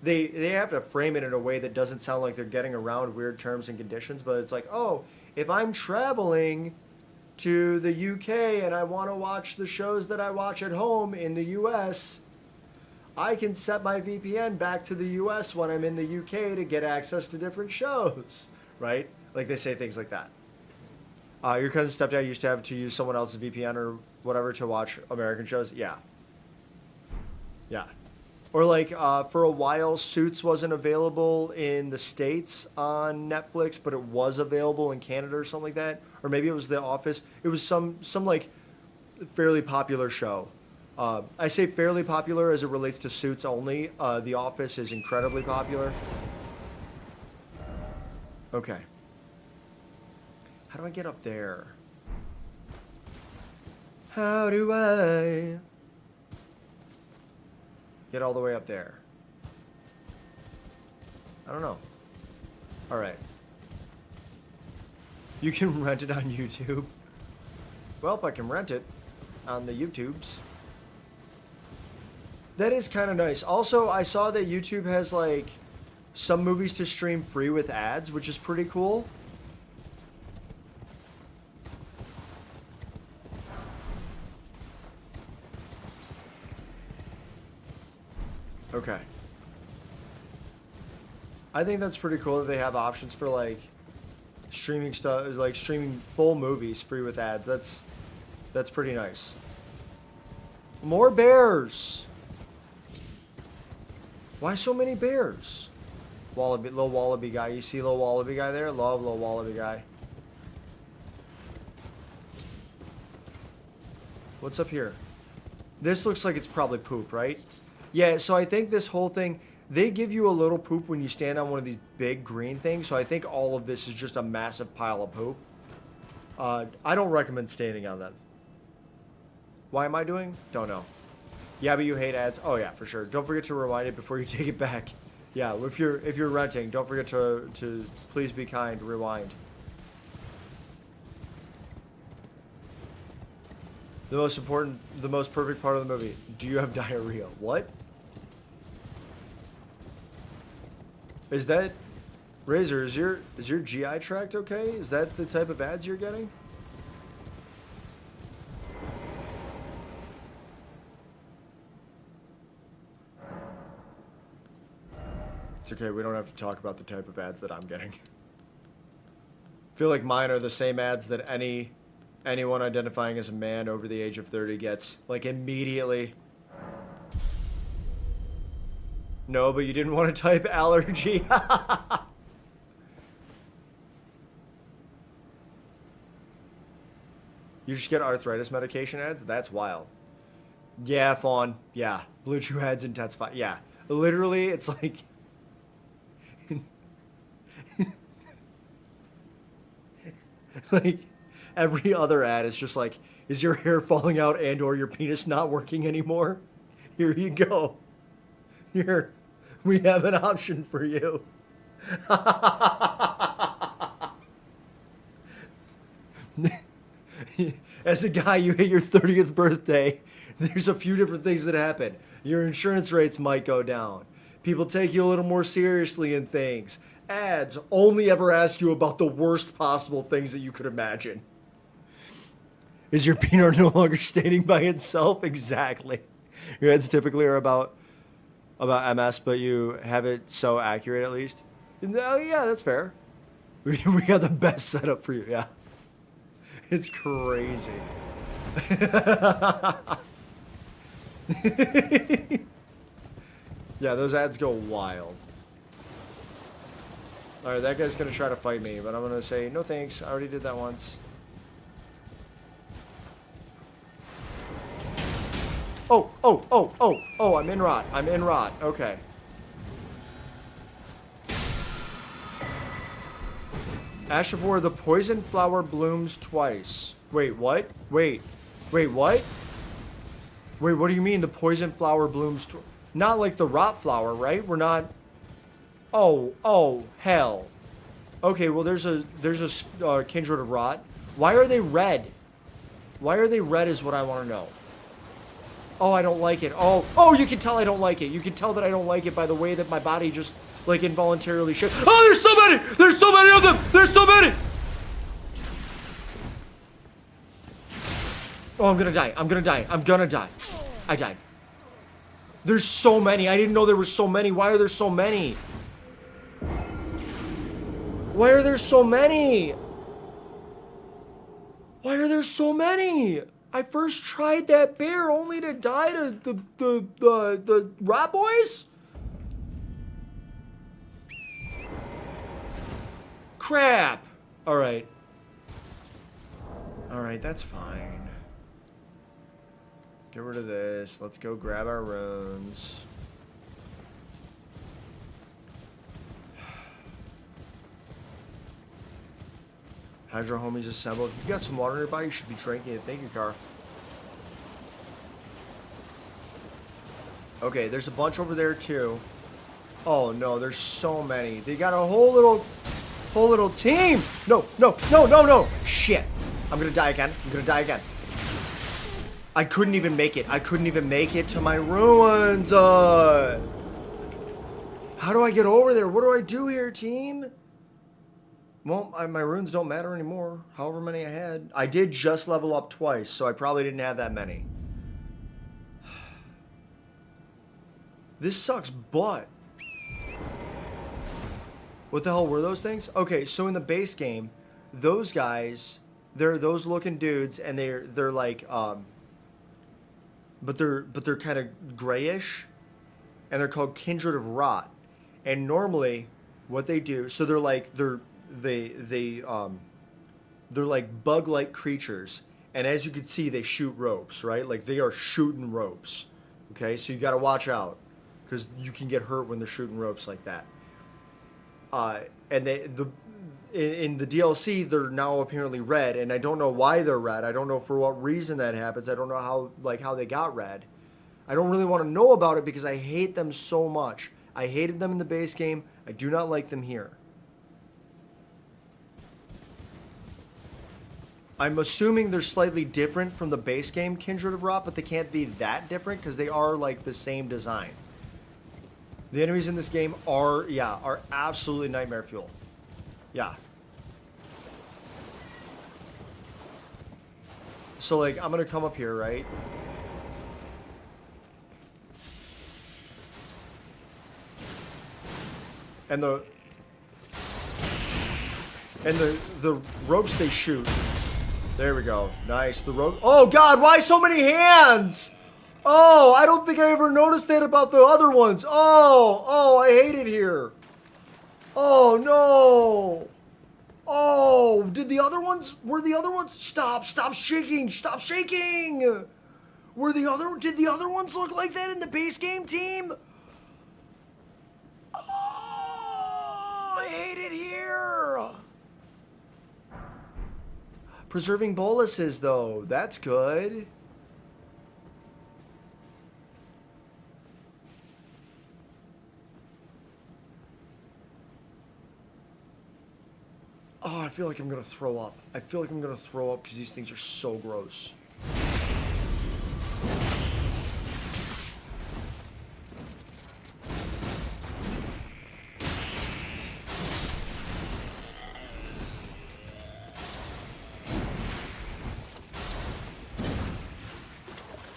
they have to frame it in a way that doesn't sound like they're getting around weird terms and conditions, but it's like, oh, if I'm traveling to the UK and I want to watch the shows that I watch at home in the US, I can set my VPN back to the US when I'm in the UK to get access to different shows, right? Like they say things like that. Your cousin's stepdad used to have to use someone else's VPN or whatever to watch American shows. Yeah. Yeah. Or like for a while, Suits wasn't available in the States on Netflix, but it was available in Canada or something like that. Or maybe it was The Office. It was some like fairly popular show. I say fairly popular as it relates to Suits only. The Office is incredibly popular. Okay. How do I get up there? How do I get all the way up there? I don't know. All right. You can rent it on YouTube. Well, I can rent it on the YouTubes. That is kind of nice. Also, I saw that YouTube has like some movies to stream free with ads, which is pretty cool. Okay. I think that's pretty cool that they have options for like streaming stuff, like streaming full movies free with ads. That's pretty nice. More bears. Why so many bears? Wallaby, little wallaby guy. You see little wallaby guy there? Love little wallaby guy. What's up here? This looks like it's probably poop, right? Yeah, so I think this whole thing, they give you a little poop when you stand on one of these big green things, so I think all of this is just a massive pile of poop. I don't recommend standing on that. Why am I doing? Don't know. Yeah, but you hate ads? Oh yeah, for sure. Don't forget to rewind it before you take it back. Yeah, if you're renting, don't forget to please be kind, rewind. The most perfect part of the movie. Do you have diarrhea? What? Is that Razor? Is your GI tract okay? Is that the type of ads you're getting? It's okay. We don't have to talk about the type of ads that I'm getting. I feel like mine are the same ads that anyone identifying as a man over the age of 30 gets, like, immediately. No, but you didn't want to type allergy. You just get arthritis medication ads? That's wild. Yeah, Fawn. Yeah. Blue Chew ads intensify. Yeah. Literally, it's like... like... Every other ad is just like, is your hair falling out and or your penis not working anymore? Here you go. Here, we have an option for you. As a guy, you hit your 30th birthday, there's a few different things that happen. Your insurance rates might go down. People take you a little more seriously in things. Ads only ever ask you about the worst possible things that you could imagine. Is your peanut no longer standing by itself? Exactly. Your ads typically are about MS, but you have it so accurate at least. Oh, yeah, that's fair. We got the best setup for you, yeah. It's crazy. Yeah, those ads go wild. Alright, that guy's gonna try to fight me, but I'm gonna say, no thanks, I already did that once. Oh, I'm in rot. I'm in rot. Okay. Ashivore, the poison flower blooms twice. Wait, what? Wait, what? Wait, what do you mean the poison flower blooms twice? Not like the rot flower, right? We're not... Oh, hell. Okay, well, there's a kindred of rot. Why are they red? Why are they red is what I want to know. Oh, I don't like it. Oh, you can tell I don't like it. You can tell that I don't like it by the way that my body just, like, involuntarily shifts. Oh, there's so many! There's so many of them! There's so many! Oh, I'm gonna die. I'm gonna die. I'm gonna die. I died. There's so many. I didn't know there were so many. Why are there so many? Why are there so many? Why are there so many? I first tried that bear only to die to the rat boys? Crap. Alright. Alright, that's fine. Get rid of this. Let's go grab our runes. Hydro homies assembled. If you got some water nearby, you should be drinking it. Thank you, Car. Okay, there's a bunch over there too. Oh no, there's so many. They got a whole little team. No, no, no, no, no. Shit. I'm gonna die again. I'm gonna die again. I couldn't even make it. I couldn't even make it to my ruins. How do I get over there? What do I do here, team? Well, my runes don't matter anymore. However many I had. I did just level up twice, so I probably didn't have that many. This sucks butt. What the hell were those things? Okay, so in the base game, those guys, they're those looking dudes, and they're like, but they're kind of grayish, and they're called Kindred of Rot. And normally, what they do, so they're like they're like bug-like creatures, and as you can see, they shoot ropes, right? Like they are shooting ropes. Okay, so you got to watch out because you can get hurt when they're shooting ropes like that. And in the DLC, they're now apparently red, and I don't know why they're red. I don't know for what reason that happens. I don't know how they got red. I don't really want to know about it because I hate them so much. I hated them in the base game. I do not like them here. I'm assuming they're slightly different from the base game Kindred of Rot, but they can't be that different because they are like the same design. The enemies in this game are absolutely nightmare fuel. Yeah. So like I'm gonna come up here, right? And the ropes they shoot. There we go. Nice. The rope. Oh God! Why so many hands? Oh, I don't think I ever noticed that about the other ones. Oh, I hate it here. Oh no. Oh, were the other ones? Stop shaking. Stop shaking. Did the other ones look like that in the base game, team? Oh, I hate it here. Preserving boluses, though. That's good. Oh, I feel like I'm gonna throw up. I feel like I'm gonna throw up because these things are so gross.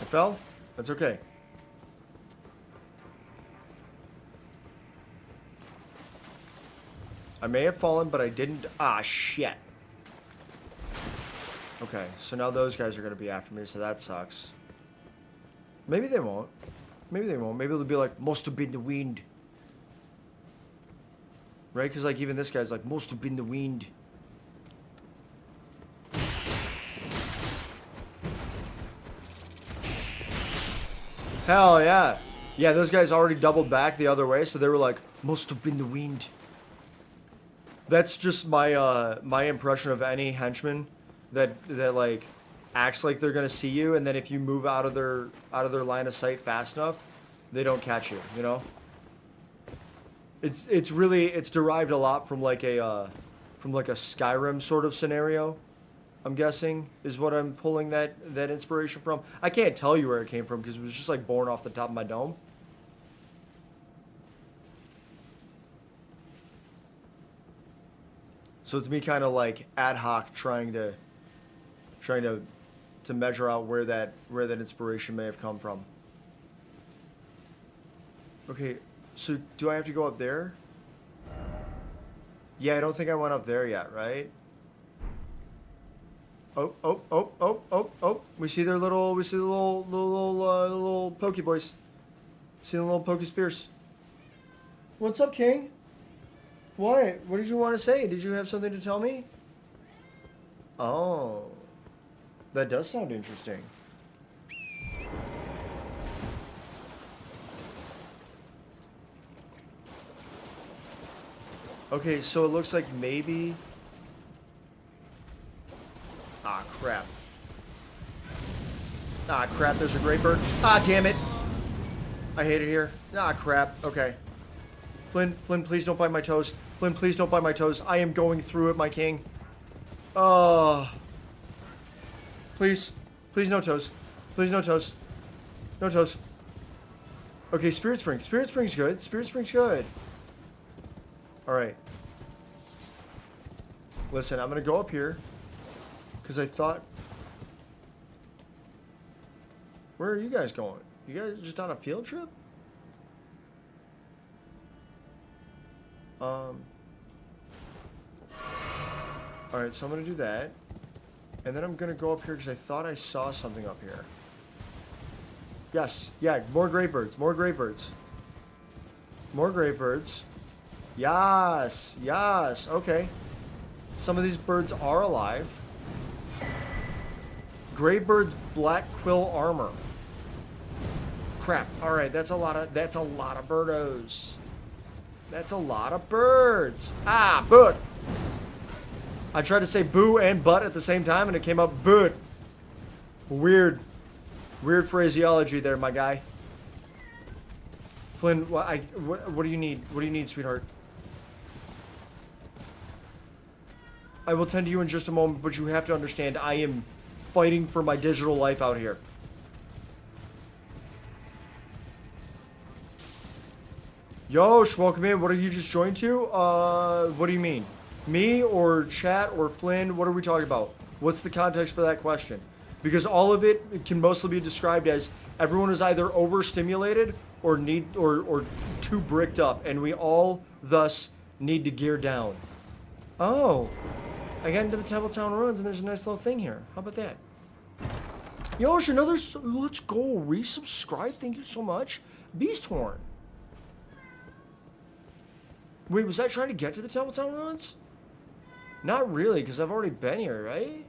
I fell? That's okay. I may have fallen, but I didn't. Ah, shit. Okay, so now those guys are going to be after me, so that sucks. Maybe they won't. Maybe they won't. Maybe they'll be like, must have been the wind. Right? Because, like, even this guy's like, must have been the wind. Hell yeah. Yeah, those guys already doubled back the other way, so they were like, must have been the wind. That's just my my impression of any henchman that like acts like they're gonna see you, and then if you move out of their line of sight fast enough, they don't catch you. You know. It's derived a lot from like a Skyrim sort of scenario. I'm guessing is what I'm pulling that inspiration from. I can't tell you where it came from because it was just like born off the top of my dome. So it's me kind of like ad hoc trying to to measure out where that inspiration may have come from. Okay, so do I have to go up there? Yeah, I don't think I went up there yet, right? Oh, oh, oh, oh, oh, oh. We see the little pokey boys. See the little pokey spears. What's up, King? What? What did you want to say? Did you have something to tell me? Oh. That does sound interesting. Okay, so it looks like maybe... Ah, crap. Ah, crap, there's a great bird. Ah, damn it. I hate it here. Ah, crap. Okay. Flynn, please don't bite my toes. Flynn, please don't bite my toes. I am going through it, my king. Oh. Please. Please, no toes. Please, no toes. No toes. Okay, Spirit Spring. Spirit Spring's good. Spirit Spring's good. Alright. Listen, I'm going to go up here. Because I thought... Where are you guys going? You guys just on a field trip? Alright, so I'm going to do that. And then I'm going to go up here because I thought I saw something up here. Yes. Yeah, more gray birds. More gray birds. More gray birds. Yes. Yes. Okay. Some of these birds are alive. Gray bird's black quill armor. Crap. Alright, that's a lot of birdos. That's a lot of birds. Ah, boot. I tried to say boo and butt at the same time and it came up boot. Weird phraseology there, my guy. Flynn, what do you need? What do you need, sweetheart? I will tend to you in just a moment, but you have to understand I am fighting for my digital life out here. Yosh, welcome in. What are you just joined to? What do you mean? Me or chat or Flynn? What are we talking about? What's the context for that question? Because all of it can mostly be described as everyone is either overstimulated or too bricked up, and we all thus need to gear down. Oh, I got into the Templetown Ruins, and there's a nice little thing here. How about that? Yosh, another. Let's go. Resubscribe. Thank you so much. Beasthorn. Wait, was I trying to get to the Templetown Ruins? Not really, because I've already been here, right?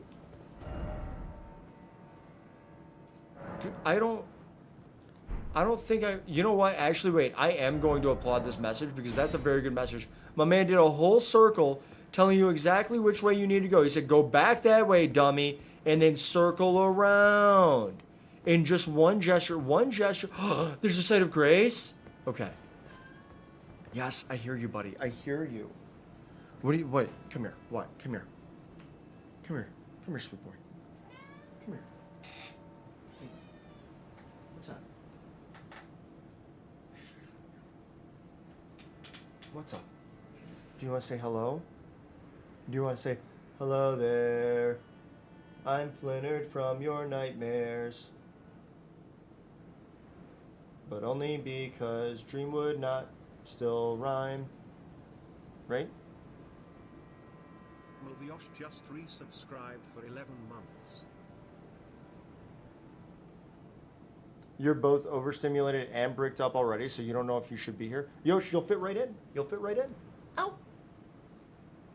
I don't think you know what? Actually, wait. I am going to applaud this message because that's a very good message. My man did a whole circle telling you exactly which way you need to go. He said, go back that way, dummy, and then circle around. In just one gesture. There's a site of grace? Okay. Yes, I hear you, buddy. I hear you. What? Come here. What? Come here. Come here. Come here, sweet boy. Come here. Hey. What's up? What's up? Do you want to say hello? Do you want to say, hello there? I'm Flynnard from your nightmares. But only because dream would not still rhyme. Right? Mulviosh just resubscribed for 11 months. You're both overstimulated and bricked up already, so you don't know if you should be here. Yosh, you'll fit right in. You'll fit right in. Ow!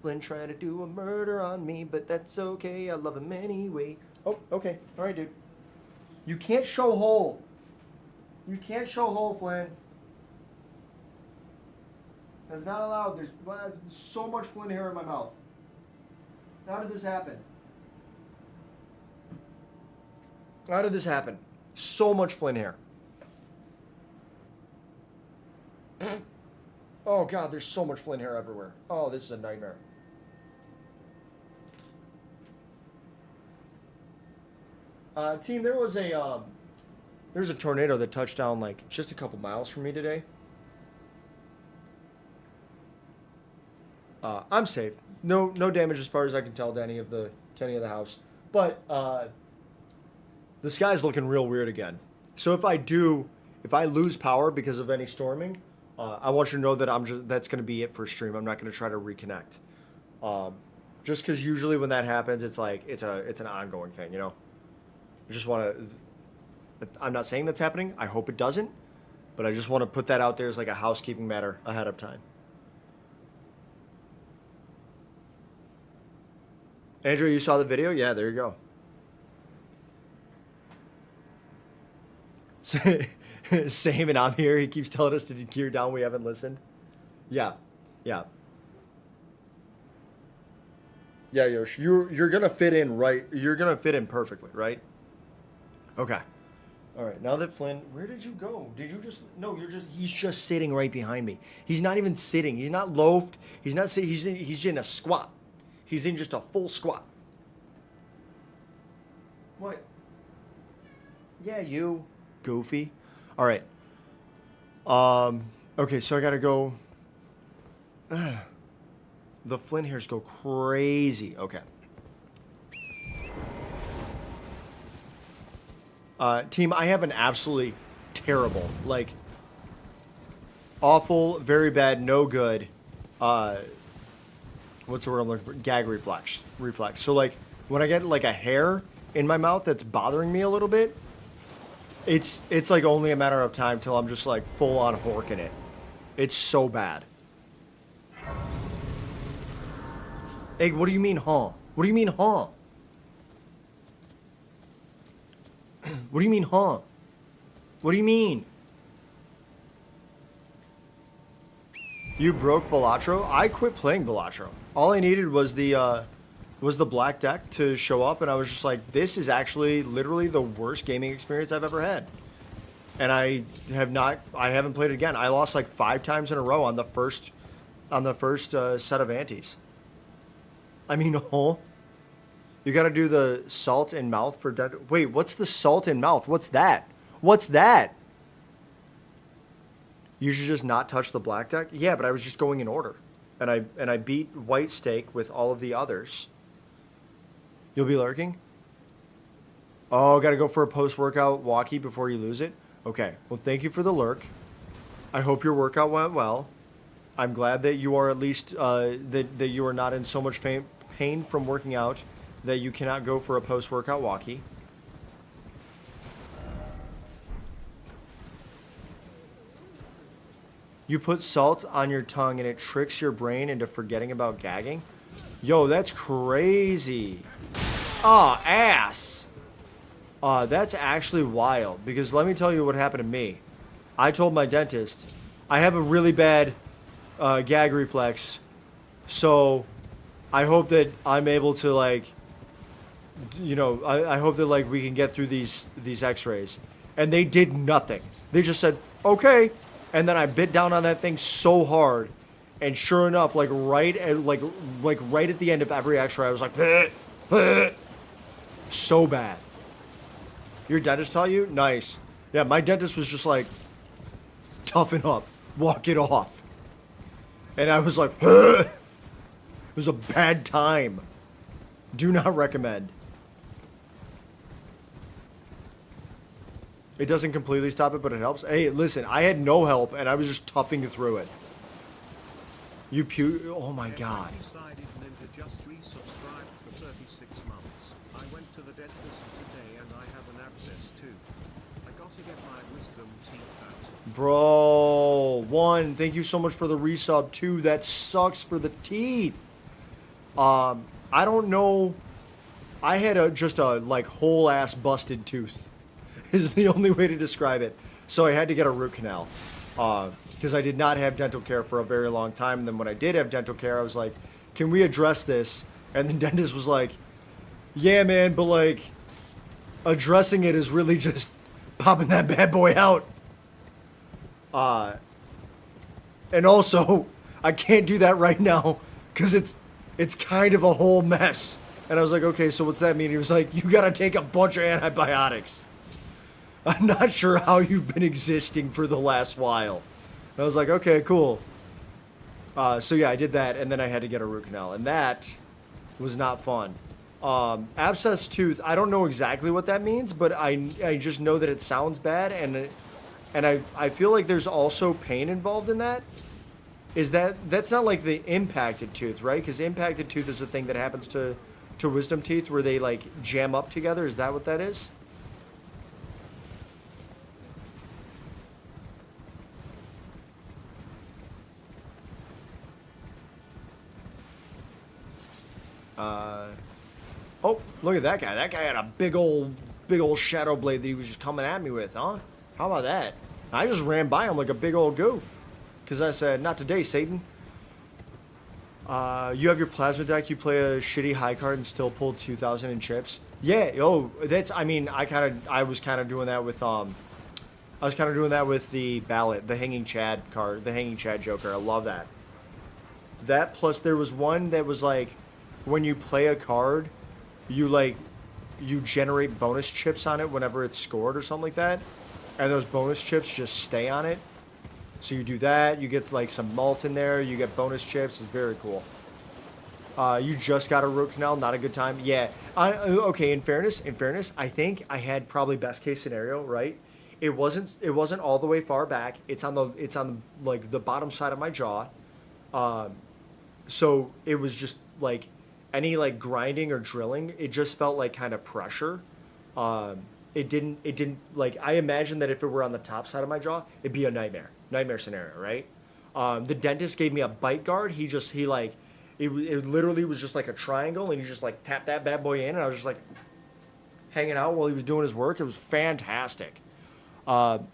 Flynn tried to do a murder on me, but that's okay. I love him anyway. Oh, okay. All right, dude. You can't show hole. You can't show hole, Flynn. That's not allowed. There's so much Flynn hair in my mouth. How did this happen? How did this happen? So much Flynn hair. Oh God, there's so much Flynn hair everywhere. Oh, this is a nightmare. Team, there's a tornado that touched down like just a couple miles from me today. I'm safe. No damage as far as I can tell to any of the house. But The sky's looking real weird again. So if I lose power because of any storming, I want you to know that that's going to be it for stream. I'm not going to try to reconnect. Just because usually when that happens, it's like it's an ongoing thing, you know. I just want to. I'm not saying that's happening. I hope it doesn't, but I just want to put that out there as like a housekeeping matter ahead of time. Andrew, you saw the video? Yeah, there you go. Same, and I'm here. He keeps telling us to gear down. We haven't listened. Yeah, yeah. Yeah, Yosh, you're gonna fit in right. You're gonna fit in perfectly, right? Okay. All right. Now that Flynn, where did you go? Did you just? No, He's just sitting right behind me. He's not even sitting. He's not loafed. He's not sitting. He's in a squat. He's in just a full squat. What? Yeah, you, goofy. All right. Okay, so I gotta go. The Flynn hairs go crazy. Okay. Team, I have an absolutely terrible, like, awful, very bad, no good, what's the word I'm looking for? Gag reflex. So, like, when I get, like, a hair in my mouth that's bothering me a little bit, it's like, only a matter of time till I'm just, like, full-on horking it. It's so bad. Egg, what do you mean, huh? What do you mean, huh? What do you mean, huh? What do you mean? You broke Balatro? I quit playing Balatro. All I needed was the black deck to show up, and I was just like, this is actually literally the worst gaming experience I've ever had. And I haven't played it again. I lost like 5 times in a row on the first set of antes. I mean, oh. You gotta do the salt in mouth for dead. Wait, what's the salt in mouth? What's that? What's that? You should just not touch the black deck? Yeah, but I was just going in order. And I beat white steak with all of the others. You'll be lurking? Oh, gotta go for a post-workout walkie before you lose it? Okay, well, thank you for the lurk. I hope your workout went well. I'm glad that you are at least, that you are not in so much pain from working out that you cannot go for a post-workout walkie. You put salt on your tongue and it tricks your brain into forgetting about gagging? Yo, that's crazy. Ah, ass. That's actually wild, because let me tell you what happened to me. I told my dentist, I have a really bad gag reflex, so I hope that I'm able to, like, you know, I hope that, like, we can get through these x-rays. And they did nothing. They just said, okay. And then I bit down on that thing so hard, and sure enough, like right at right at the end of every x-ray, I was like, bleh, bleh. So bad. Your dentist taught you? Nice. Yeah, my dentist was just like, toughen up, walk it off. And I was like, bleh. It was a bad time. Do not recommend. It doesn't completely stop it, but it helps. Hey, listen, I had no help, and I was just toughing through it. You oh my god. Decided Ninja just resubscribed for 36 months. I went to the dentist today and I have an abscess too. I gotta get my wisdom teeth out. Bro, 1, thank you so much for the resub. 2, that sucks for the teeth. I don't know. I had just a like whole ass busted tooth. Is the only way to describe it. So I had to get a root canal. Because I did not have dental care for a very long time. And then when I did have dental care, I was like, can we address this? And the dentist was like, yeah, man, but like, addressing it is really just popping that bad boy out. And also, I can't do that right now because it's kind of a whole mess. And I was like, okay, so what's that mean? He was like, you gotta take a bunch of antibiotics. I'm not sure how you've been existing for the last while. And I was like, okay, cool. So yeah, I did that, and then I had to get a root canal, and that was not fun. Abscess tooth, I don't know exactly what that means, but I just know that it sounds bad, and I feel like there's also pain involved in that. That's not like the impacted tooth, right? Because impacted tooth is the thing that happens to wisdom teeth where they like jam up together. Is that what that is? Oh, look at that guy. That guy had a big old shadow blade that he was just coming at me with, huh? How about that? I just ran by him like a big old goof. Because I said, not today, Satan. You have your plasma deck, you play a shitty high card and still pull 2,000 in chips. Yeah, that's, I mean, I was kind of doing that with, the ballot, the Hanging Chad card, the Hanging Chad Joker. I love that. That plus there was one that was like, when you play a card, you generate bonus chips on it whenever it's scored or something like that. And those bonus chips just stay on it. So you do that, you get like some malt in there, you get bonus chips. It's very cool. You just got a root canal, not a good time. Yeah. Okay. In fairness, I think I had probably best case scenario, right? It wasn't all the way far back. It's on like the bottom side of my jaw. So it was just like any like grinding or drilling. It just felt like kind of pressure. It didn't like, I imagine that if it were on the top side of my jaw, it'd be a nightmare scenario, right? The dentist gave me a bite guard. It literally was just like a triangle, and he just like tapped that bad boy in, and I was just like hanging out while he was doing his work. It was fantastic. Flame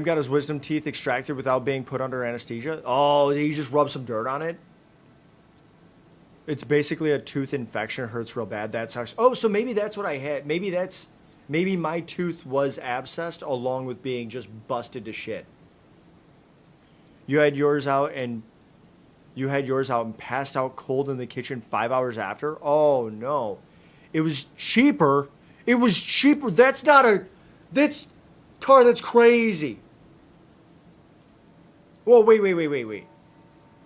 got his wisdom teeth extracted without being put under anesthesia. Oh, he just rubbed some dirt on it. It's basically a tooth infection. It hurts real bad. That sucks. Oh, so maybe that's what I had. Maybe my tooth was abscessed along with being just busted to shit. You had yours out and passed out cold in the kitchen 5 hours after? Oh, no. It was cheaper. That's crazy. Well, wait.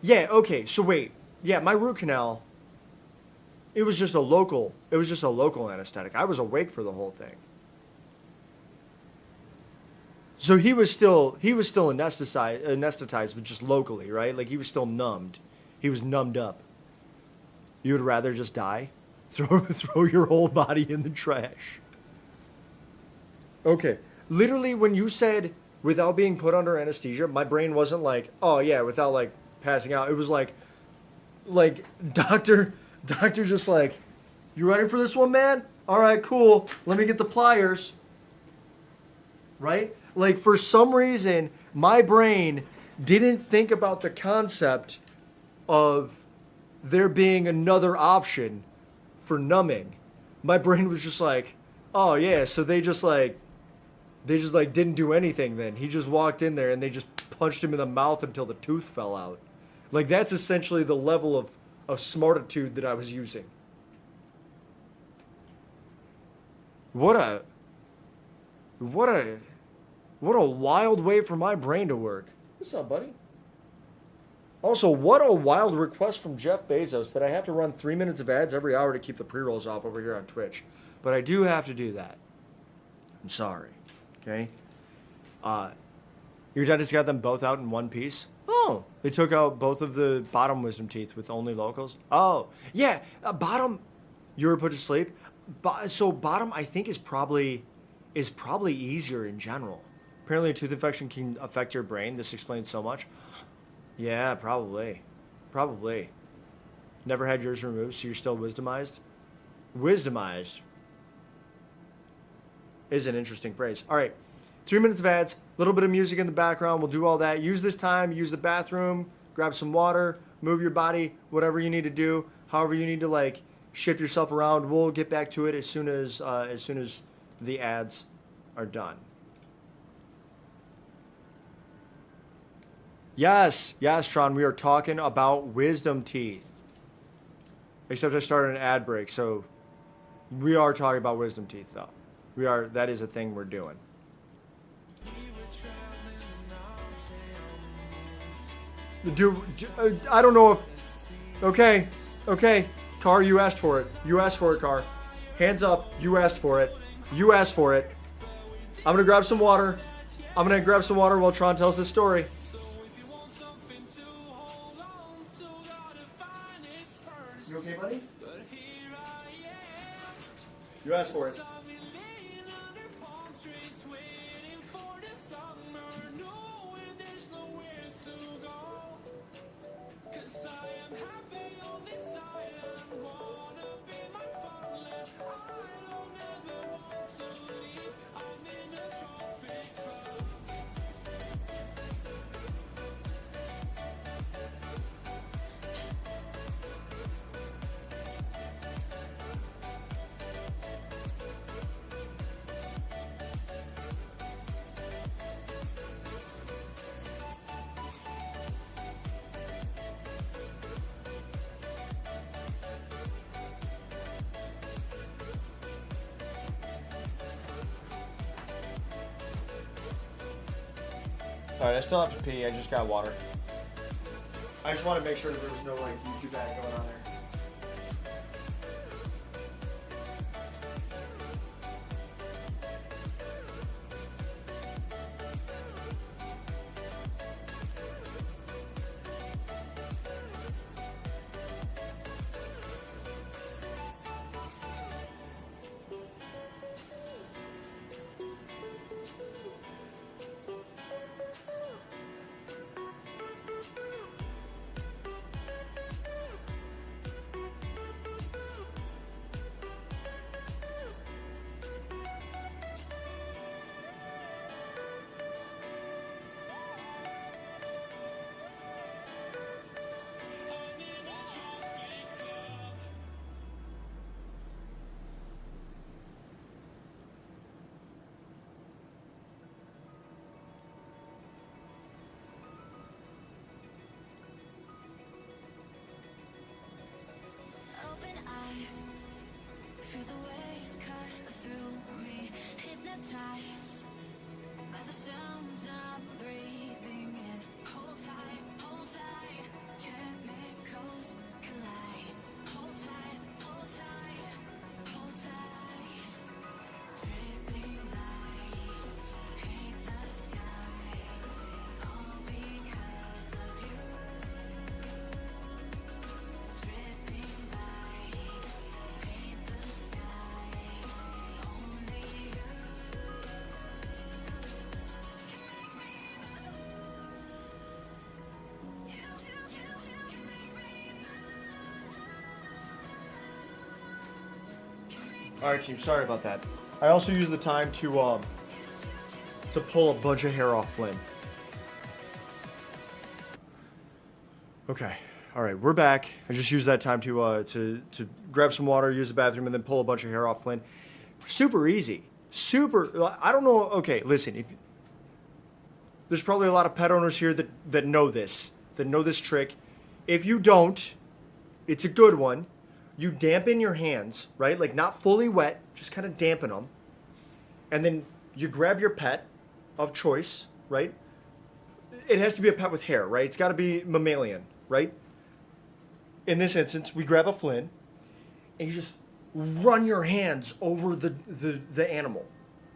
Yeah, okay, so wait. Yeah, my root canal, it was just a local anesthetic. I was awake for the whole thing. So he was still anesthetized, but just locally, right? Like he was still numbed. He was numbed up. You would rather just die? Throw your whole body in the trash. Okay. Literally, when you said without being put under anesthesia, my brain wasn't like, oh yeah, without like passing out. It was like doctor just like, you ready for this one, man? All right, cool. Let me get the pliers. Right? Like, for some reason, my brain didn't think about the concept of there being another option for numbing. My brain was just like, oh yeah, so they just didn't do anything then. He just walked in there and they just punched him in the mouth until the tooth fell out. Like, that's essentially the level of smartitude that I was using. What a wild way for my brain to work. What's up, buddy? Also, what a wild request from Jeff Bezos that I have to run 3 minutes of ads every hour to keep the pre-rolls off over here on Twitch. But I do have to do that. I'm sorry. Okay? Your dentist got them both out in one piece? Oh, they took out both of the bottom wisdom teeth with only locals? Oh, yeah, bottom, you were put to sleep. So bottom, I think, is probably easier in general. Apparently a tooth infection can affect your brain. This explains so much. Yeah, probably. Never had yours removed, so you're still wisdomized? Wisdomized is an interesting phrase. All right, 3 minutes of ads, a little bit of music in the background. We'll do all that. Use this time, use the bathroom, grab some water, move your body, whatever you need to do, however you need to like shift yourself around. We'll get back to it as soon as the ads are done. Yes, Tron, we are talking about wisdom teeth. Except I started an ad break, so we are talking about wisdom teeth, though. That is a thing we're doing. I don't know if... Okay. Car, you asked for it. You asked for it, Car. Hands up. You asked for it. You asked for it. I'm gonna grab some water. I'm gonna grab some water while Tron tells this story. You okay, buddy? You asked for it. Alright, I still have to pee. I just got water. I just want to make sure that there was no, like, YouTube ad going on there. Feel the waves cut through me, hypnotized by the sounds I'm breathing in. Hold tight, chemicals collide. Hold tight, hold tight, hold tight. Dripping lights paint the skies, all because of you. Dripping lights paint the skies, only you. Alright, team, sorry about that. I also used the time to pull a bunch of hair off Flynn. Okay. Alright, we're back. I just used that time to grab some water, use the bathroom, and then pull a bunch of hair off Flynn. Super easy. I don't know. Okay, listen. There's probably a lot of pet owners here that know this trick. If you don't, it's a good one. You dampen your hands, right? Like not fully wet, just kind of dampen them. And then you grab your pet of choice, right? It has to be a pet with hair, right? It's got to be mammalian, right? In this instance, we grab a Flynn and you just run your hands over the animal,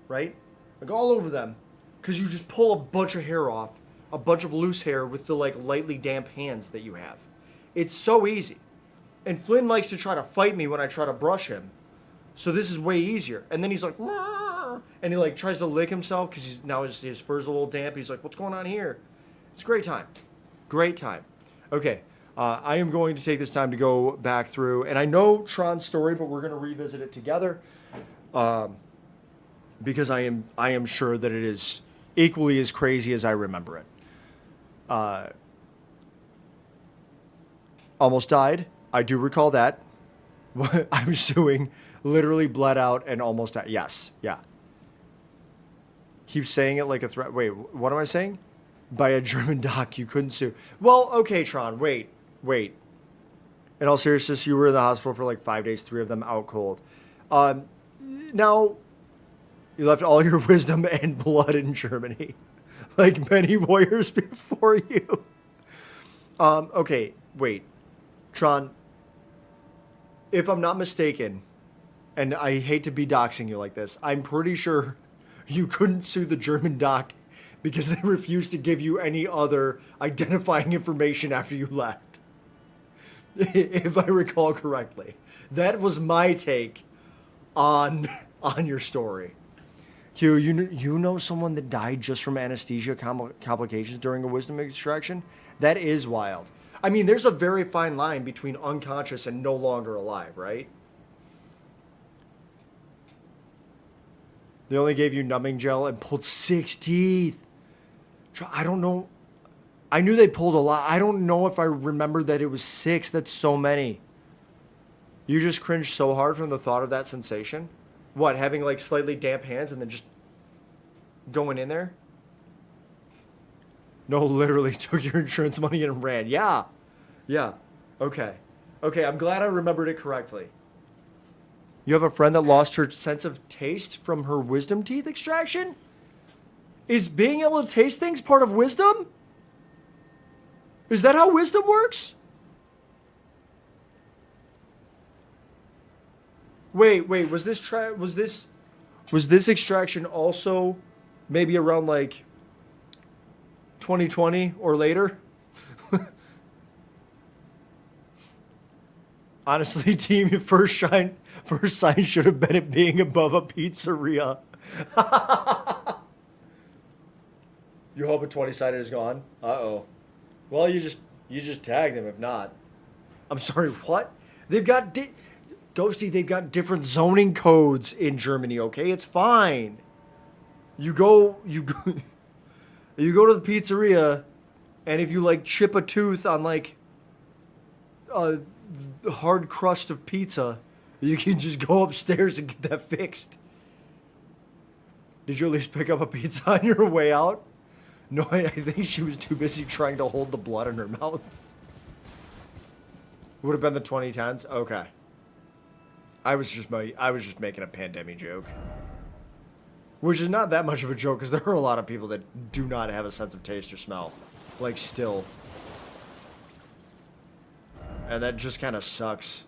right? Like all over them, because you just pull a bunch of hair off, a bunch of loose hair with the like lightly damp hands that you have. It's so easy. And Flynn likes to try to fight me when I try to brush him. So this is way easier. And then he's like, "Rrr," and he like tries to lick himself because now his fur's a little damp. He's like, what's going on here? It's a great time. Great time. Okay. I am going to take this time to go back through. And I know Tron's story, but we're going to revisit it together. Because I am sure that it is equally as crazy as I remember it. Almost died. I do recall that. I'm suing, literally bled out and almost died. Yes, yeah. Keep saying it like a threat. Wait, what am I saying? By a German doc, you couldn't sue. Well, okay, Tron, wait. In all seriousness, you were in the hospital for like 5 days, 3 of them out cold. Now, you left all your wisdom and blood in Germany, like many warriors before you. Okay, wait. Tron, if I'm not mistaken, and I hate to be doxing you like this, I'm pretty sure you couldn't sue the German doc because they refused to give you any other identifying information after you left. If I recall correctly. That was my take on your story. Q, you know someone that died just from anesthesia complications during a wisdom extraction? That is wild. I mean, there's a very fine line between unconscious and no longer alive, right? They only gave you numbing gel and pulled 6 teeth. I don't know. I knew they pulled a lot. I don't know if I remember that it was 6. That's so many. You just cringed so hard from the thought of that sensation? What, having like slightly damp hands and then just going in there? No, literally took your insurance money and ran. Yeah. Yeah. Okay. Okay, I'm glad I remembered it correctly. You have a friend that lost her sense of taste from her wisdom teeth extraction? Is being able to taste things part of wisdom? Is that how wisdom works? Wait, was this extraction also maybe around like 2020 or later? Honestly, team, your first sign should have been it being above a pizzeria. You hope a 20-sided is gone? Uh-oh. Well, you just tagged them if not. I'm sorry, what? They've got Ghosty, they've got different zoning codes in Germany, okay? It's fine. You go you go to the pizzeria, and if you like chip a tooth on like a hard crust of pizza, you can just go upstairs and get that fixed. Did you at least pick up a pizza on your way out? No, I think she was too busy trying to hold the blood in her mouth. Would have been the 2010s? Okay. I was just making a pandemic joke. Which is not that much of a joke, because there are a lot of people that do not have a sense of taste or smell. Like, still. And that just kind of sucks.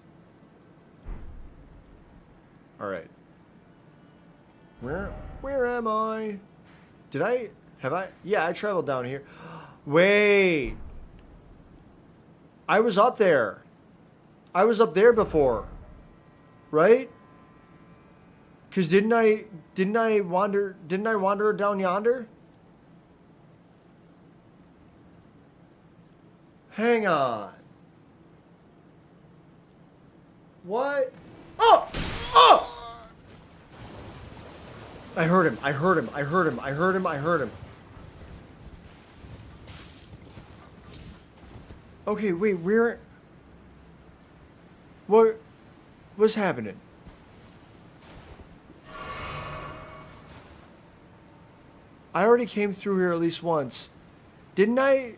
Alright. Where am I? Yeah, I traveled down here. Wait. I was up there. I was up there before. Right? Cause didn't I wander down yonder? Hang on. What? Oh! Oh! I heard him. Okay, wait, what's happening? I already came through here at least once. Didn't I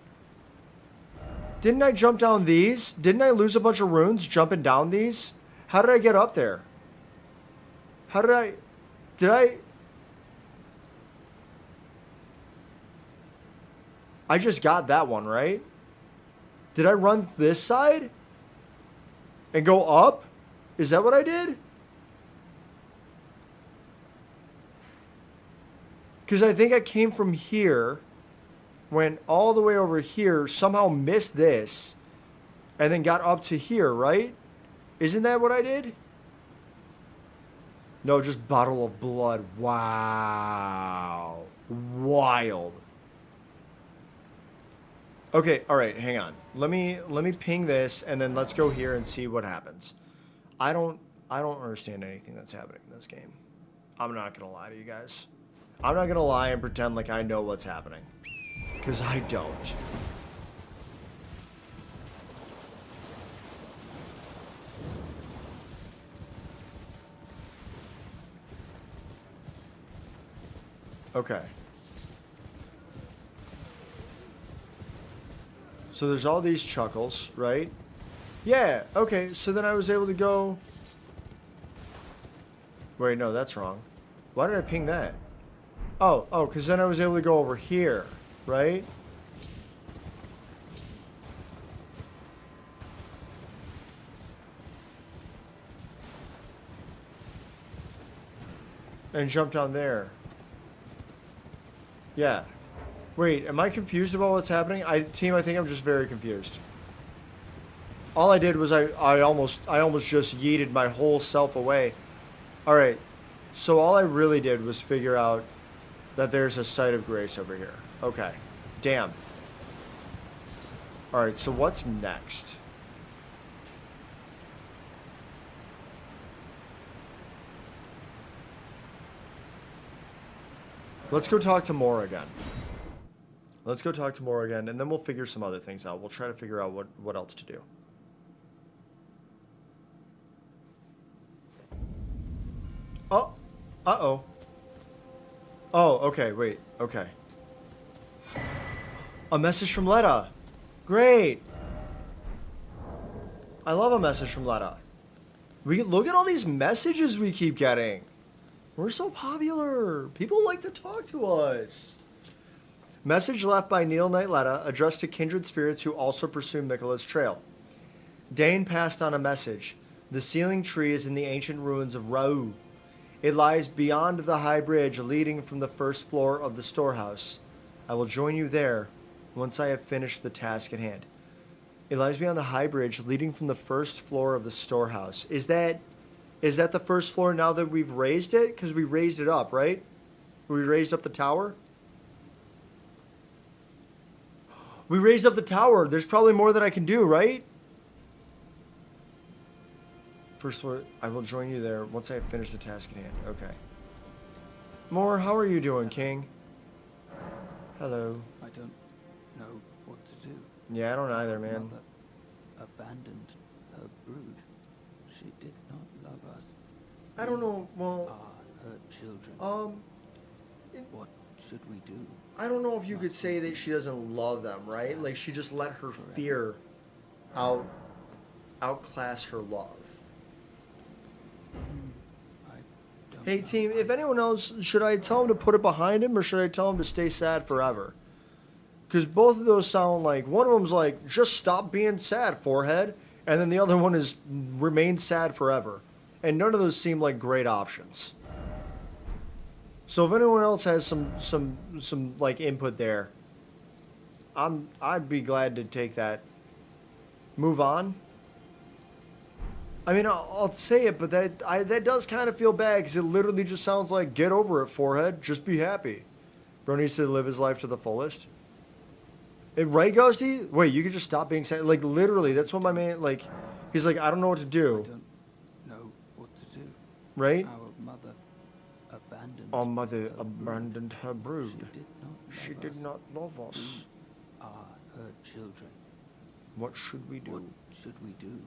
jump down these? Didn't I lose a bunch of runes jumping down these? How did I get up there? I just got that one, right? Did I run this side? And go up? Is that what I did? Because I think I came from here, went all the way over here, somehow missed this, and then got up to here, right? Isn't that what I did? No, just bottle of blood. Wow. Wild. Okay, alright, hang on. Let me ping this, and then let's go here and see what happens. I don't understand anything that's happening in this game. I'm not gonna lie to you guys. I'm not gonna lie and pretend like I know what's happening. Because I don't. Okay. So there's all these chuckles, right? Yeah, okay, so then I was able to go... Wait, no, that's wrong. Why did I ping that? Oh, because then I was able to go over here, right? and jump down there. Yeah. Wait, am I confused about what's happening? Team, I think I'm just very confused. All I did was I almost just yeeted my whole self away. Alright. So all I really did was figure out that there's a site of grace over here. Okay. Damn. Alright, so what's next? Let's go talk to Mora again. Let's go talk to Mora again, and then we'll figure some other things out. We'll try to figure out what else to do. Oh. Uh-oh. Oh, okay, wait. Okay. A message from Letta. Great. I love a message from Letta. Look at all these messages we keep getting. We're so popular. People like to talk to us. Message left by Needle Knight Letta, addressed to kindred spirits who also pursue Miquella's trail. Dane passed on a message. The sealing tree is in the ancient ruins of Rau. It lies beyond the high bridge leading from the first floor of the storehouse. I will join you there once I have finished the task at hand. It lies beyond the high bridge leading from the first floor of the storehouse. Is that the first floor now that we've raised it? Because we raised it up, right? We raised up the tower? We raised up the tower. There's probably more that I can do, right? First floor, I will join you there once I have finished the task at hand. Okay. Moore, how are you doing, King? Hello. I don't know what to do. Yeah, I don't either, man. Mother abandoned her brood. She did not love us. I don't know, We well, are her children. What should we do? I don't know if you could say that she doesn't love them, right? Like, she just let her fear outclass her love. I don't Hey, know. team, if anyone else, should I tell him to put it behind him or should I tell him to stay sad forever? Because both of those sound like, one of them's like, just stop being sad, forehead. And then the other one is remain sad forever. And none of those seem like great options. So if anyone else has some like input there, I'd be glad to take that. Move on. I mean, I'll say it, but that does kind of feel bad because it literally just sounds like, get over it, forehead. Just be happy. Bro needs to live his life to the fullest. Right, Ghosty? Wait, you could just stop being sad. Like, literally, that's what my man, like, he's like, I don't know what to I do. don't know what to do. Right? Our mother abandoned. Our mother her brood. abandoned her brood. She did She not did love not love us. us. We are her children. What should we What do? should we do?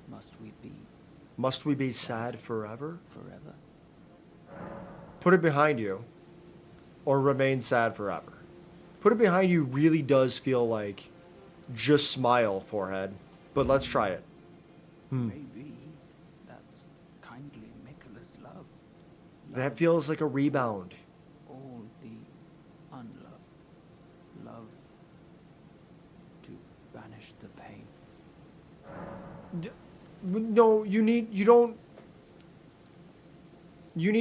Must we be Must we be sad forever? forever? Put it behind you. Or remain sad forever. Put it behind you really does feel like just smile, forehead. But let's try it. Maybe that's kindly Miquella's love. That feels like a rebound. All the unlove. Love to banish the pain. No, you need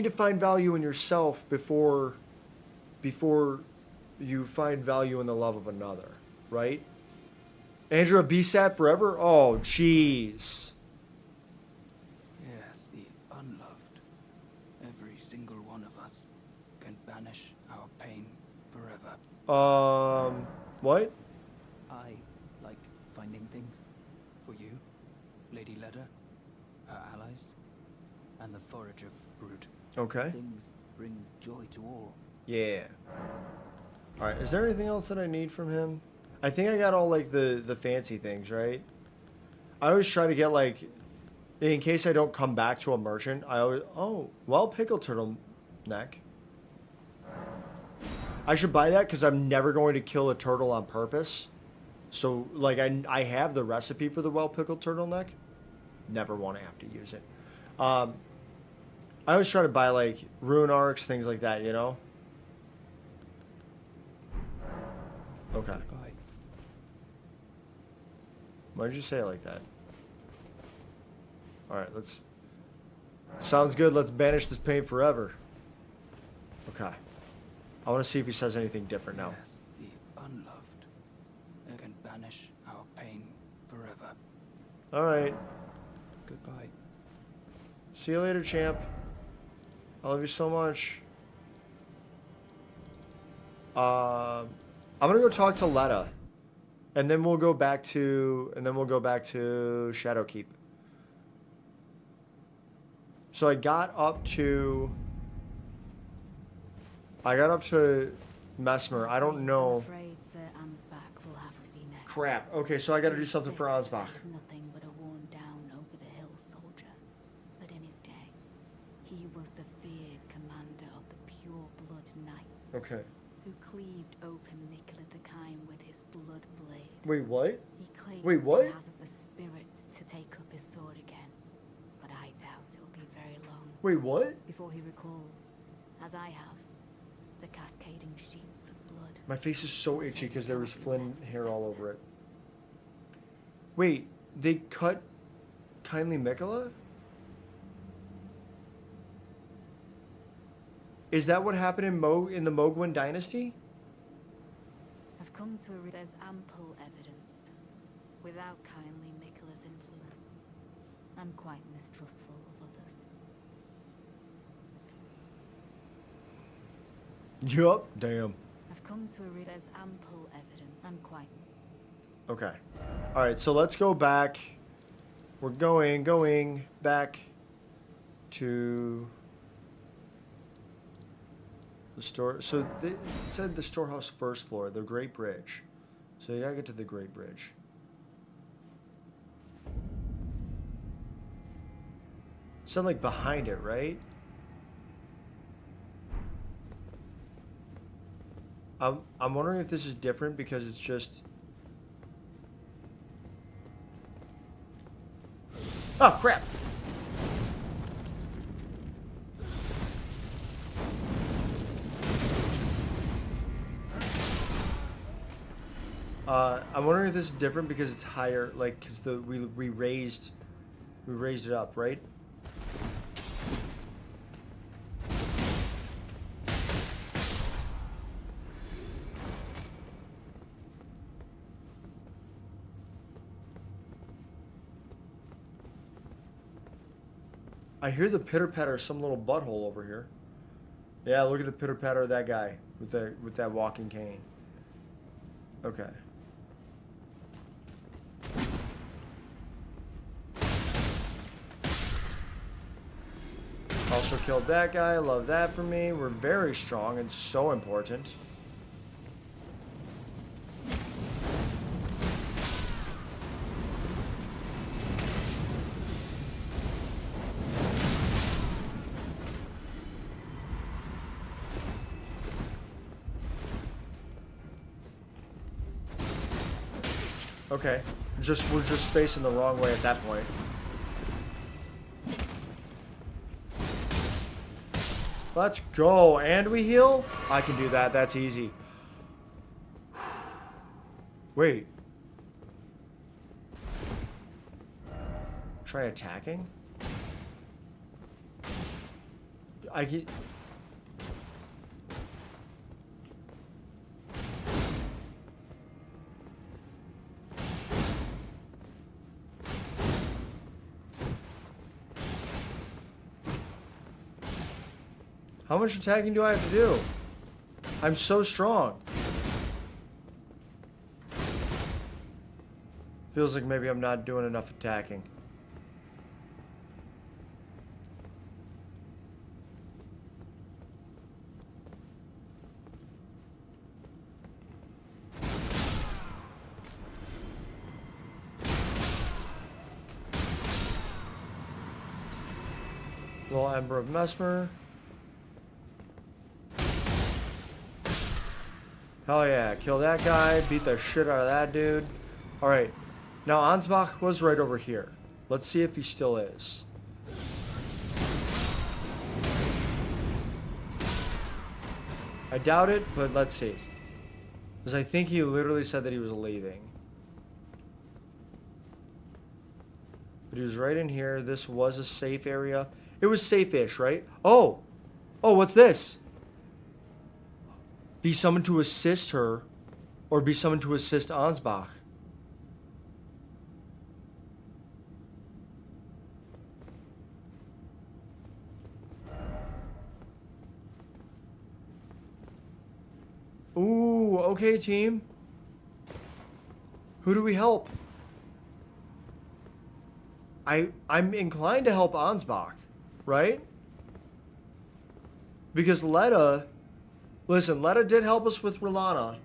to find value in yourself before you find value in the love of another, right? Andrea, be sad forever? Oh, jeez. Yes, the unloved. Every single one of us can banish our pain forever. What? I like finding things for you, Lady Leda, her allies, and the forager brood. Okay. Things bring joy to all. Yeah. Alright, is there anything else that I need from him? I think I got all, like, the fancy things, right? I always try to get, like, in case I don't come back to a merchant, I always... Oh, well, pickle turtleneck. I should buy that because I'm never going to kill a turtle on purpose. So, like, I have the recipe for the well-pickled turtleneck. Never want to have to use it. I always try to buy, like, rune arcs, things like that, you know? Okay. Goodbye. Why did you say it like that? Alright, let's... Sounds good. Let's banish this pain forever. Okay. I want to see if he says anything different now. Yes, the unloved. It can banish our pain forever. Alright. Goodbye. See you later, champ. I love you so much. I'm gonna go talk to Letta. And then we'll go back to Shadowkeep. So I got up to Mesmer. I don't know. I'm afraid Sir Ansbach will have to be next. Crap. Okay, so I gotta do something for He Ansbach. is nothing but a worn down over the hill soldier. But in his day, he was the feared commander of the pure blood knights. Okay. Who cleaved open Mikkel the Kine with his blood blade. Wait, what? He claims Wait, what? he hasn't the spirit to take up his sword again. But I doubt it'll be very long Wait, what? before he recalls, as I have, the cascading sheets of blood. My face is so itchy because there was Flynn hair all over it. Wait, they cut Kindly Mikola? Is that what happened in the Mogwin dynasty? I've come to a there's ample evidence. Without kindly Mikkela's influence, I'm quite mistrustful of others. Yup. Damn. I've come to a there's ample evidence. I'm quite. Okay. Alright, so let's go back. We're going back to the store. So they said the storehouse first floor, the Great Bridge. So you gotta get to the Great Bridge. Sound like behind it, right? I'm wondering if this is different because it's just. Oh crap! I'm wondering if this is different because it's higher, like, because we raised it up, right? I hear the pitter patter of some little butthole over here. Yeah, look at the pitter patter of that guy with that walking cane. Okay. Also killed that guy. Love that for me. We're very strong and so important. Okay. We're just facing the wrong way at that point. Let's go. And we heal? I can do that. That's easy. Wait. Try attacking? I get... How much attacking do I have to do? I'm so strong. Feels like maybe I'm not doing enough attacking. Little Ember of Mesmer. Hell yeah, kill that guy, beat the shit out of that dude. Alright, now Ansbach was right over here. Let's see if he still is. I doubt it, but let's see. Because I think he literally said that he was leaving. But he was right in here. This was a safe area. It was safe-ish, right? Oh! Oh, what's this? be someone to assist her or be someone to assist Ansbach. Ooh, okay, team. Who do we help? I'm inclined to help Ansbach, right? Because Letta, listen, Letta did help us with Rilana.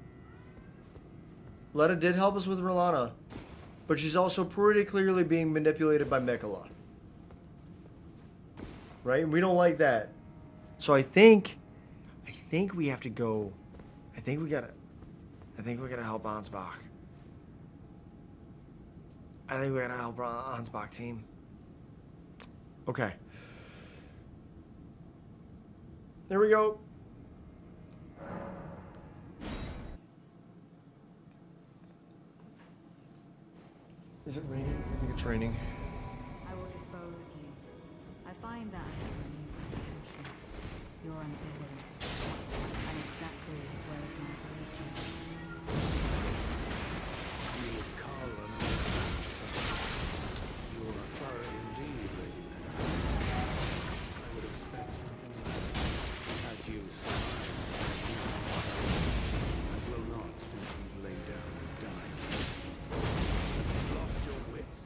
Letta did help us with Rilana, but she's also pretty clearly being manipulated by Mikola. Right? We don't like that. So I think we have to go. I think we gotta help Ansbach. I think we gotta help Ansbach, team. Okay. There we go. Is it raining? I think it's raining. I will dispose of you. I find that I have renewed apprehension. You're an villain. I'm exactly where it might lead you. You would call on me. You are a furry indeed, Lady Lena. I would expect something less. As you survive, I will not simply lay down and die. Lost your wits.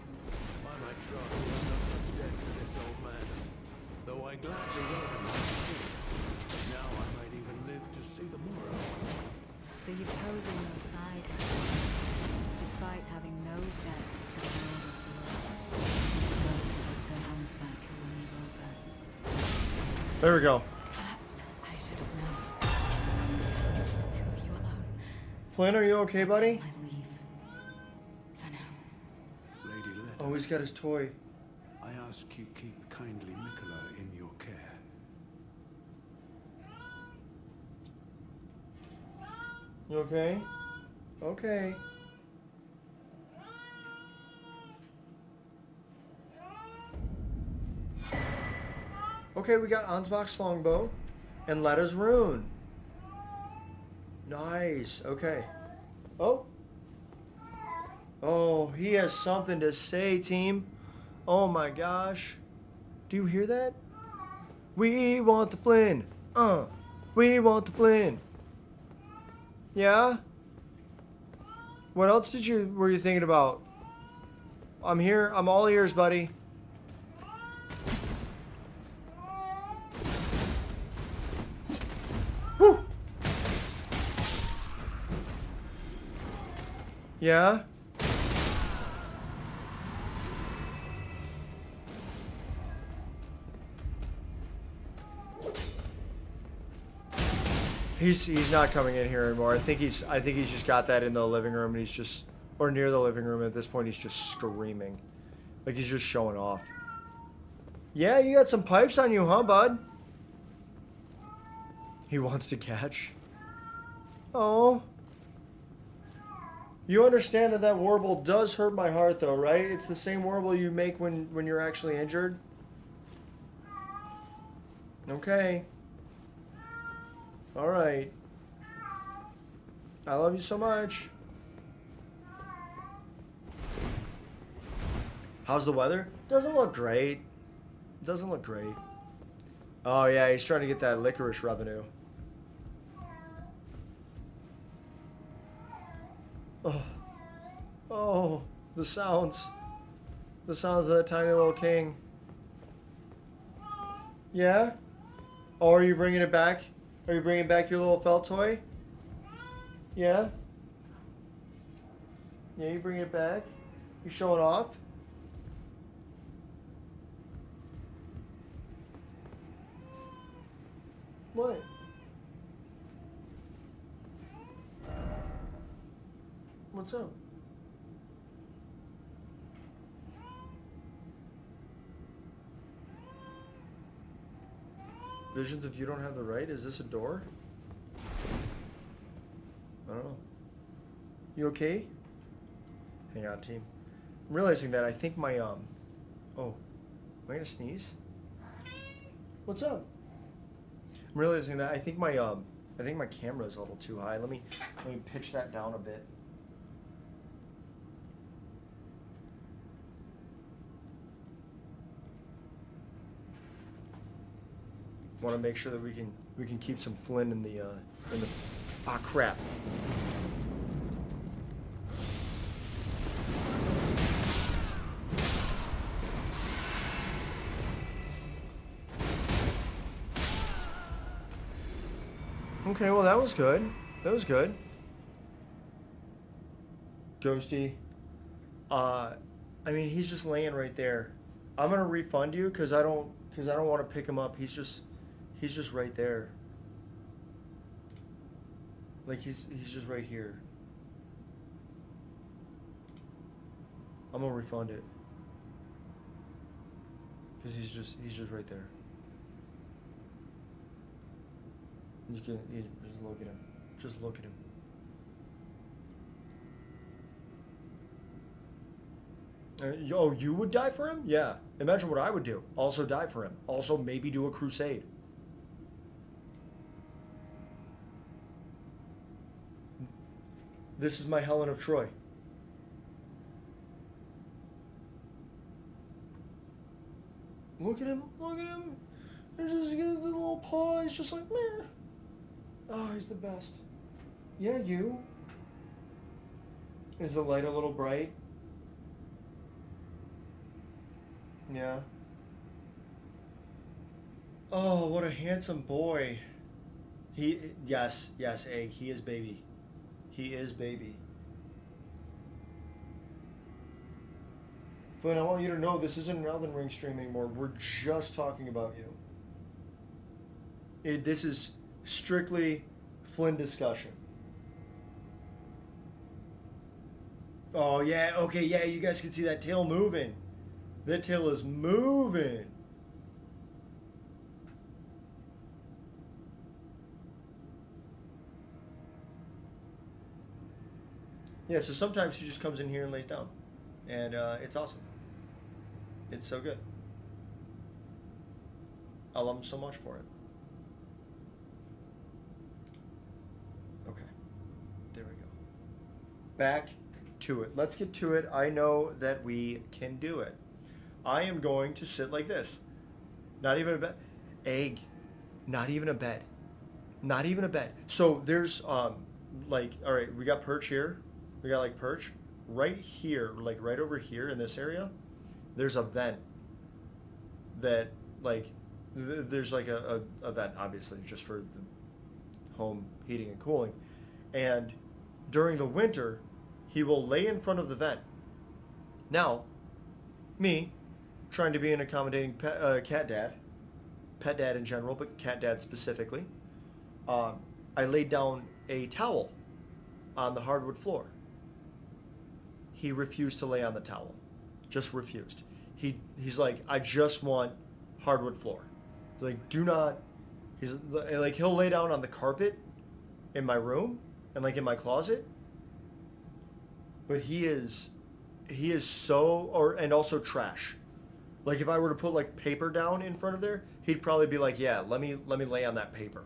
By my troth, you are not much dead to this old man. Though I gladly welcome my king. Now I might even live to see the morrow. So you've chosen your side, despite having no debt to the Lord of Blood. Those of the Sir Ansbach who will move over. There we go. Perhaps I should have known. I'm determined to the two of you alone. Flynn, are you okay, buddy? I leave. For now. Lady Lena, Oh, he's got his toy. I ask you keep kindly Mikola in your care. You okay? Okay. Okay, we got Ansbach's longbow and Letta's rune. Nice. Okay. Oh. Oh, he has something to say, team. Oh my gosh. Do you hear that? We want the Flynn. We want the Flynn. Yeah? What else were you thinking about? I'm here. I'm all ears, buddy. Woo! Yeah? He's not coming in here anymore. I think he's just got that in the living room and he's just, or near the living room at this point. He's just screaming, like he's just showing off. Yeah, you got some pipes on you, huh, bud? He wants to catch. Oh. You understand that warble does hurt my heart, though, right? It's the same warble you make when you're actually injured. Okay. All right. I love you so much. How's the weather? Doesn't look great. Doesn't look great. Oh yeah, he's trying to get that licorice revenue. Oh. Oh, the sounds. The sounds of that tiny little king. Yeah? Oh, are you bringing it back? Are you bringing back your little felt toy? Yeah? Yeah, you bringing it back? You showing off? What? What's up? Visions if you don't have the right? Is this a door? I don't know. You okay? Hang on, team. I'm realizing that I think my, oh. Am I gonna sneeze? What's up? I'm realizing that I think my I think my camera is a little too high. Let me pitch that down a bit. Want to make sure that we can keep some Flynn in the ah crap. Okay, well that was good. That was good. Ghosty. I mean he's just laying right there. I'm gonna refund you because I don't want to pick him up. He's just right there. Like he's just right here. I'm gonna refund it. Because he's just right there. You just look at him. Just look at him. Oh, you would die for him? Yeah. Imagine what I would do. Also die for him. Also maybe do a crusade. This is my Helen of Troy. Look at him. Look at him. There's just the little paw. He's just like, meh. Oh, he's the best. Yeah, you. Is the light a little bright? Yeah. Oh, what a handsome boy. Yes, Egg. He is baby. He is baby. Flynn, I want you to know this isn't an Elden Ring stream anymore. We're just talking about you. This is strictly Flynn discussion. Oh, yeah. Okay, yeah, you guys can see that tail moving. That tail is moving. Yeah, so sometimes he just comes in here and lays down. And it's awesome. It's so good. I love him so much for it. Okay. There we go. Back to it. Let's get to it. I know that we can do it. I am going to sit like this. Not even a bed. Egg. Not even a bed. Not even a bed. So there's like, all right, we got perch here. We got like perch right here, like right over here in this area. There's a vent that like there's like a vent obviously just for the home heating and cooling. And during the winter, he will lay in front of the vent. Now, me trying to be an accommodating pet dad in general, but cat dad specifically, I laid down a towel on the hardwood floor. He refused to lay on the towel. Just refused. He's like, I just want hardwood floor. He's like, do not. He's like, he'll lay down on the carpet in my room and like in my closet. But he is so, and also trash. Like if I were to put like paper down in front of there, he'd probably be like, yeah, let me lay on that paper.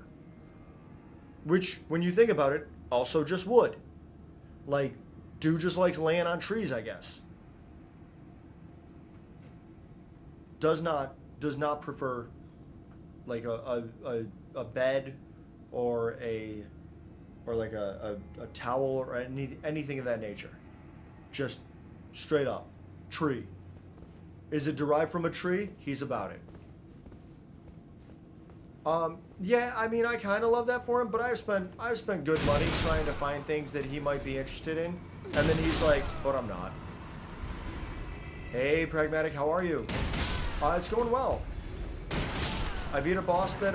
Which, when you think about it, also just would. Like, dude just likes laying on trees, I guess. Does not prefer like a bed or like a towel or anything of that nature. Just straight up tree. Is it derived from a tree? He's about it. Yeah, I mean, I kind of love that for him, but I've spent good money trying to find things that he might be interested in, and then he's like, but I'm not. Hey, Pragmatic, how are you? It's going well. I beat a boss that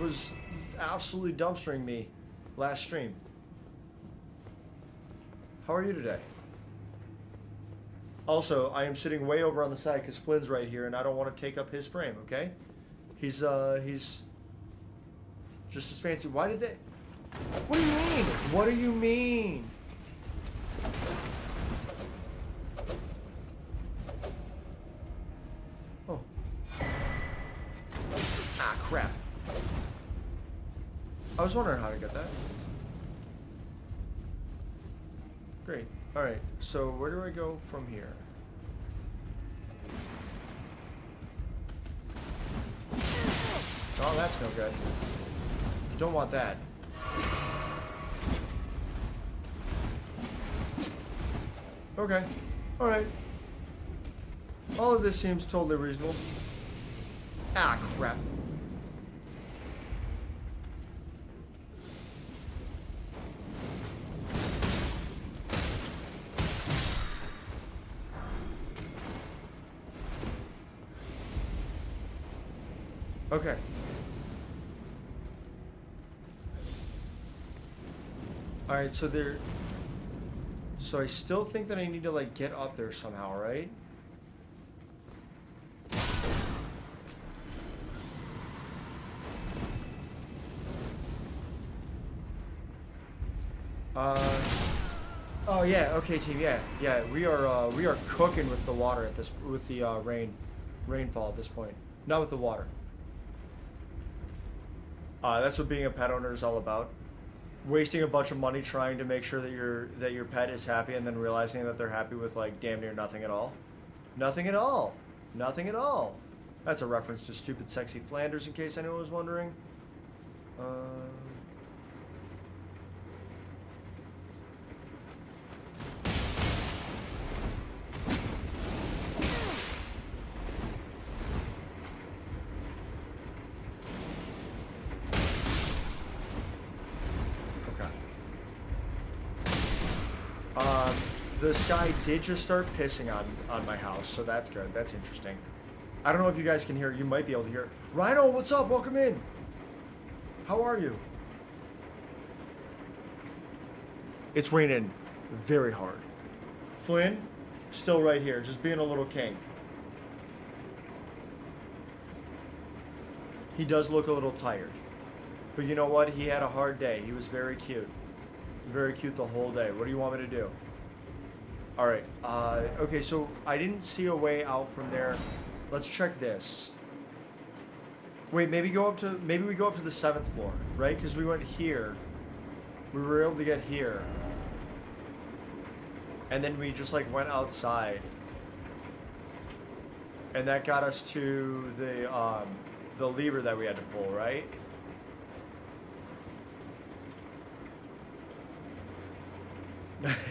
was absolutely dumpstering me last stream. How are you today? Also, I am sitting way over on the side because Flynn's right here, and I don't want to take up his frame, okay? He's just as fancy. Why did they... What do you mean? What do you mean? Oh. Ah, crap. I was wondering how to get that. Great. Alright, so where do I go from here? Oh, that's no good. Don't want that. Okay. Alright. All of this seems totally reasonable. Ah, crap. Okay. Alright, so there... So I still think that I need to, like, get up there somehow, right? Oh yeah, okay team, yeah, we are cooking with the water at this, with the, rainfall at this point. Not with the water. That's what being a pet owner is all about. Wasting a bunch of money trying to make sure that your pet is happy, and then realizing that they're happy with like damn near nothing at all. Nothing at all. Nothing at all. That's a reference to Stupid Sexy Flanders, in case anyone was wondering. The sky did just start pissing on my house, so that's good. That's interesting. I don't know if you guys can hear it. You might be able to hear it. Rhino, what's up? Welcome in. How are you? It's raining very hard. Flynn, still right here, just being a little king. He does look a little tired. But you know what? He had a hard day. He was very cute. Very cute the whole day. What do you want me to do? Alright, okay, so I didn't see a way out from there. Let's check this. Wait, maybe we go up to the 7th floor, right? Because we went here. We were able to get here. And then we just like went outside. And that got us to the lever that we had to pull, right?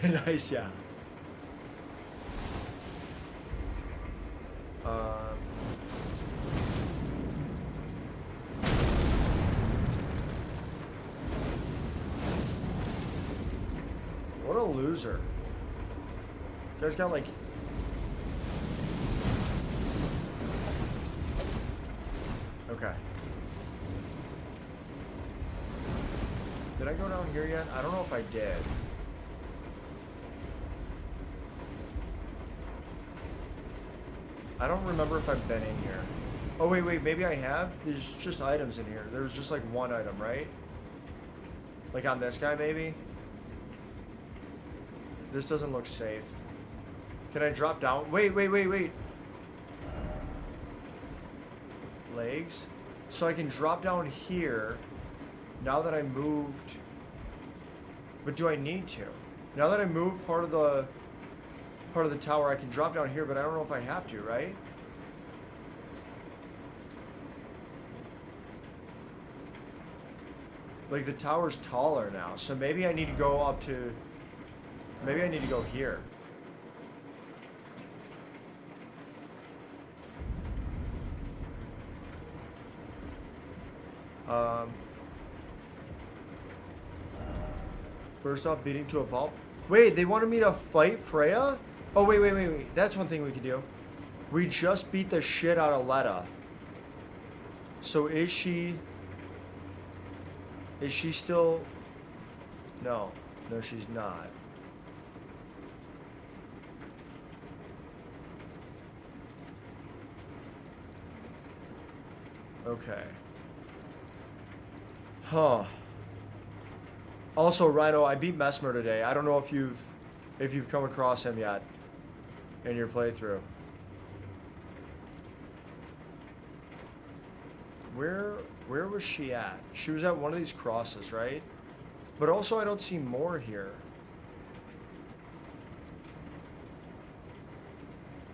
Nice, yeah. What a loser. You guys got like... Okay. Did I go down here yet? I don't know if I did. I don't remember if I've been in here. Oh, wait, maybe I have? There's just items in here. There's just like one item, right? Like on this guy, maybe? This doesn't look safe. Can I drop down? Wait. Legs? So I can drop down here now that I moved. But do I need to? Now that I moved part of the tower, I can drop down here, but I don't know if I have to, right? Like the tower's taller now, so maybe I need to go up to... Maybe I need to go here. First off, beating to a pulp. Wait, they wanted me to fight Freya? Oh, wait. That's one thing we could do. We just beat the shit out of Letta. So is she still... No, she's not. Okay. Huh. Also, Rhino, I beat Mesmer today. I don't know if you've come across him yet in your playthrough. Where was she at? She was at one of these crosses, right? But also I don't see more here.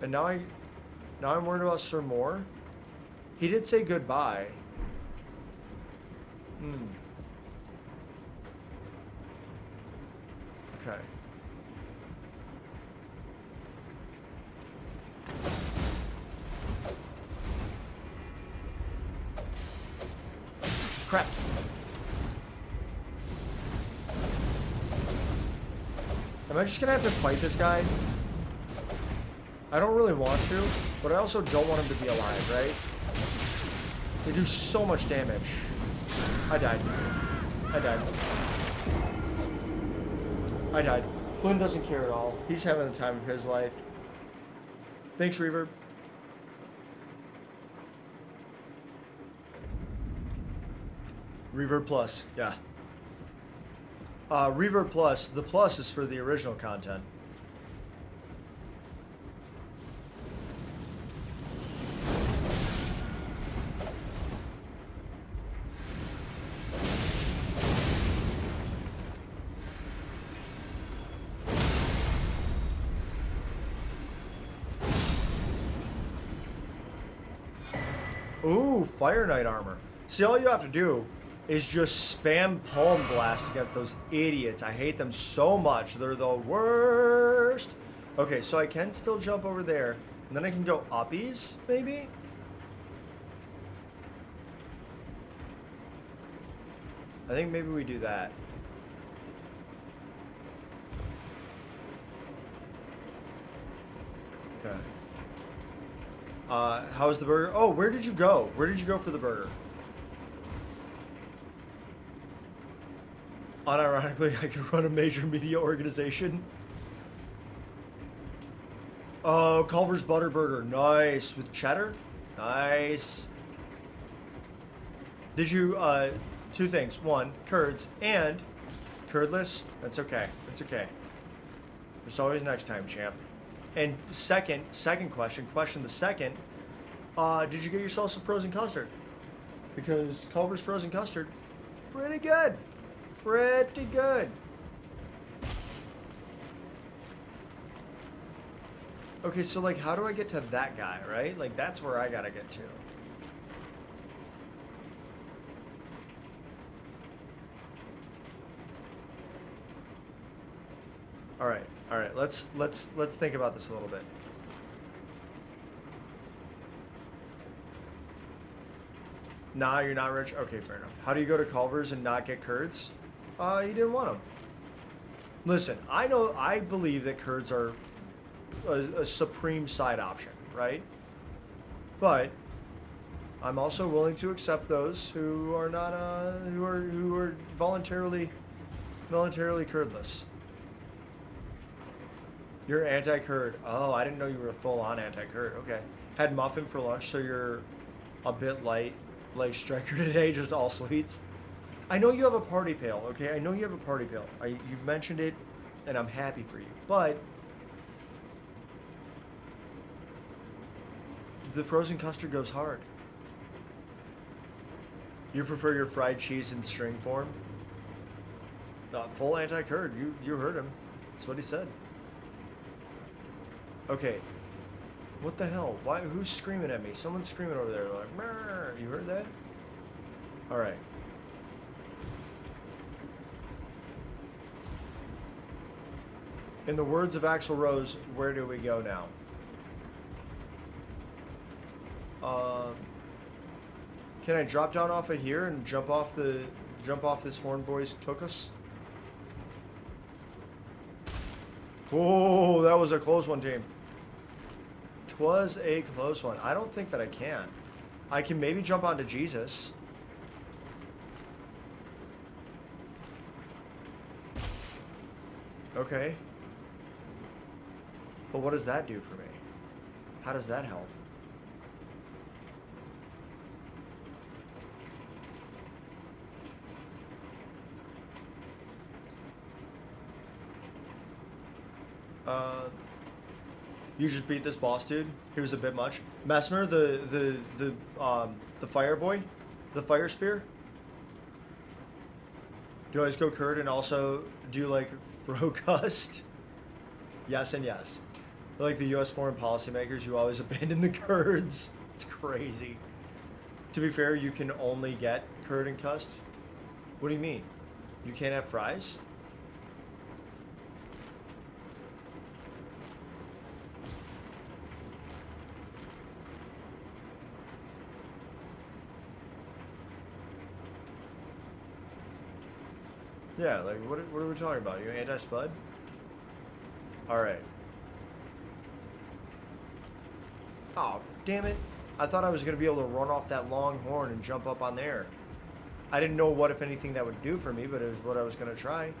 And now I'm worried about Sir Moore. He did say goodbye. Okay. Crap. Am I just gonna have to fight this guy? I don't really want to, but I also don't want him to be alive, right? They do so much damage. I died. I died. I died. Flynn doesn't care at all. He's having the time of his life. Thanks, Reverb. Reverb Plus, yeah. Reverb Plus, the plus is for the original content. Ooh, Fire Knight armor. See, all you have to do is just spam Palm Blast against those idiots. I hate them so much. They're the worst. Okay, so I can still jump over there. And then I can go uppies, maybe? I think maybe we do that. Okay. How's the burger? Oh, where did you go? Where did you go for the burger? Unironically, I could run a major media organization. Oh, Culver's Butter Burger. Nice. With cheddar? Nice. Did you, two things. One, curds, and curdless? That's okay. That's okay. There's always next time, champ. And second question the second, did you get yourself some frozen custard? Because Culver's frozen custard, pretty good. Pretty good. Okay, so like, how do I get to that guy, right? Like, that's where I gotta get to. All right. Let's think about this a little bit. Nah, you're not rich. Okay, fair enough. How do you go to Culver's and not get curds? You didn't want them. Listen, I believe that curds are a supreme side option, right? But I'm also willing to accept those who are not who are voluntarily curdless. You're anti-curd. Oh, I didn't know you were full-on anti-curd. Okay. Had muffin for lunch, so you're a bit light, like Striker today, just all sweets. I know you have a party pail, okay? I know you have a party pail. You've mentioned it, and I'm happy for you. But the frozen custard goes hard. You prefer your fried cheese in string form? Not full anti-curd. You heard him. That's what he said. Okay. What the hell? Why? Who's screaming at me? Someone's screaming over there. Like, Murr. You heard that? All right. In the words of Axl Rose, where do we go now? Can I drop down off of here and jump off this Horn Boys took us? Whoa, that was a close one, team. 'Twas a close one. I don't think that I can. I can maybe jump onto Jesus. Okay. But what does that do for me? How does that help? You just beat this boss dude. He was a bit much. Messmer, the fire boy. The fire spear? Do you always go Kurd and also do like Frocust? Yes and yes. They're like the U.S. foreign policymakers who always abandon the Kurds. It's crazy. To be fair, you can only get Kurd and Cust. What do you mean? You can't have fries? Yeah, like, what are we talking about? You anti-spud? Alright. Oh, damn it. I thought I was going to be able to run off that long horn and jump up on there. I didn't know what, if anything, that would do for me, but it was what I was going to try.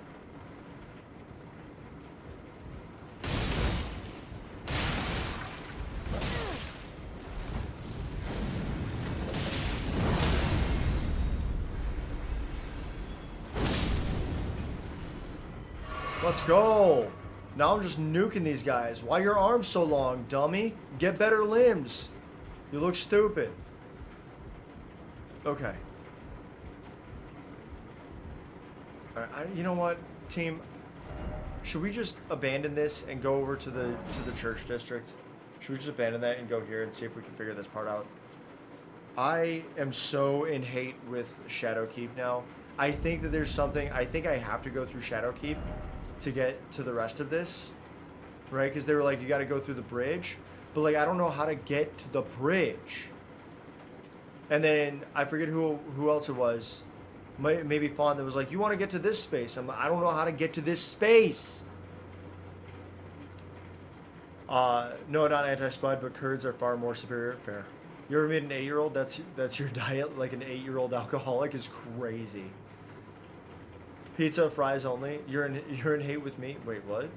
Let's go. Now I'm just nuking these guys. Why your arms so long, dummy? Get better limbs. You look stupid. Okay. Alright, you know what, team? Should we just abandon this and go over to the church district? Should we just abandon that and go here and see if we can figure this part out? I am so in hate with Shadowkeep now. I think that there's something. I think I have to go through Shadowkeep to get to the rest of this, right? Because they were like, you got to go through the bridge, but like I don't know how to get to the bridge. And then I forget who else it was, maybe Fawn, that was like, you want to get to this space? I'm like, I don't know how to get to this space. No, not anti-spud, but Kurds are far more superior. Fair. You ever made an 8-year-old? That's your diet. Like an 8-year-old alcoholic is crazy. Pizza, fries only. You're in hate with me. Wait, what?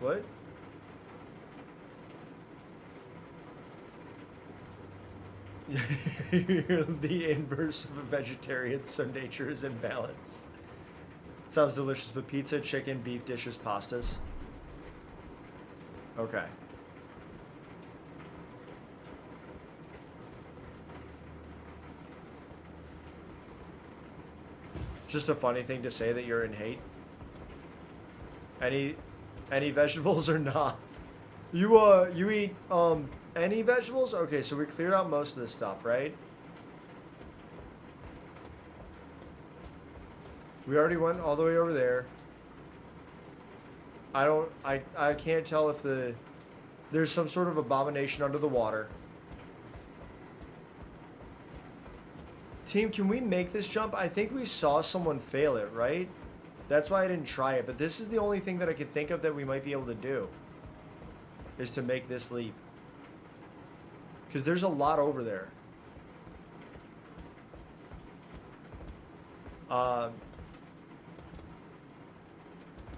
What? You're the inverse of a vegetarian, so nature is in balance. Sounds delicious, but pizza, chicken, beef dishes, pastas. Okay. Just a funny thing to say that you're in hate. Any vegetables or not? You eat any vegetables? Okay, so we cleared out most of this stuff, right? We already went all the way over there. I can't tell if there's some sort of abomination under the water. Team, can we make this jump? I think we saw someone fail it, right? That's why I didn't try it, but this is the only thing that I could think of that we might be able to do. Is to make this leap. Because there's a lot over there.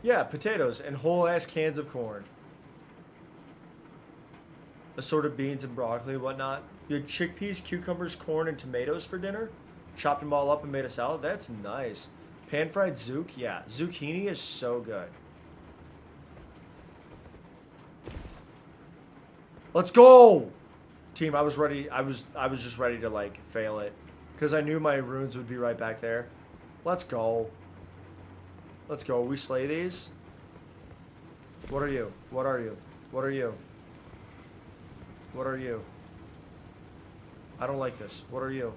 Yeah, potatoes and whole ass cans of corn. Assorted beans and broccoli and whatnot. You had chickpeas, cucumbers, corn, and tomatoes for dinner? Chopped them all up and made a salad? That's nice. Pan-fried zouk? Yeah, zucchini is so good. Let's go! Team, I was ready. I was just ready to, like, fail it. Because I knew my runes would be right back there. Let's go. Let's go. We slay these? What are you? What are you? What are you? What are you? I don't like this. What are you?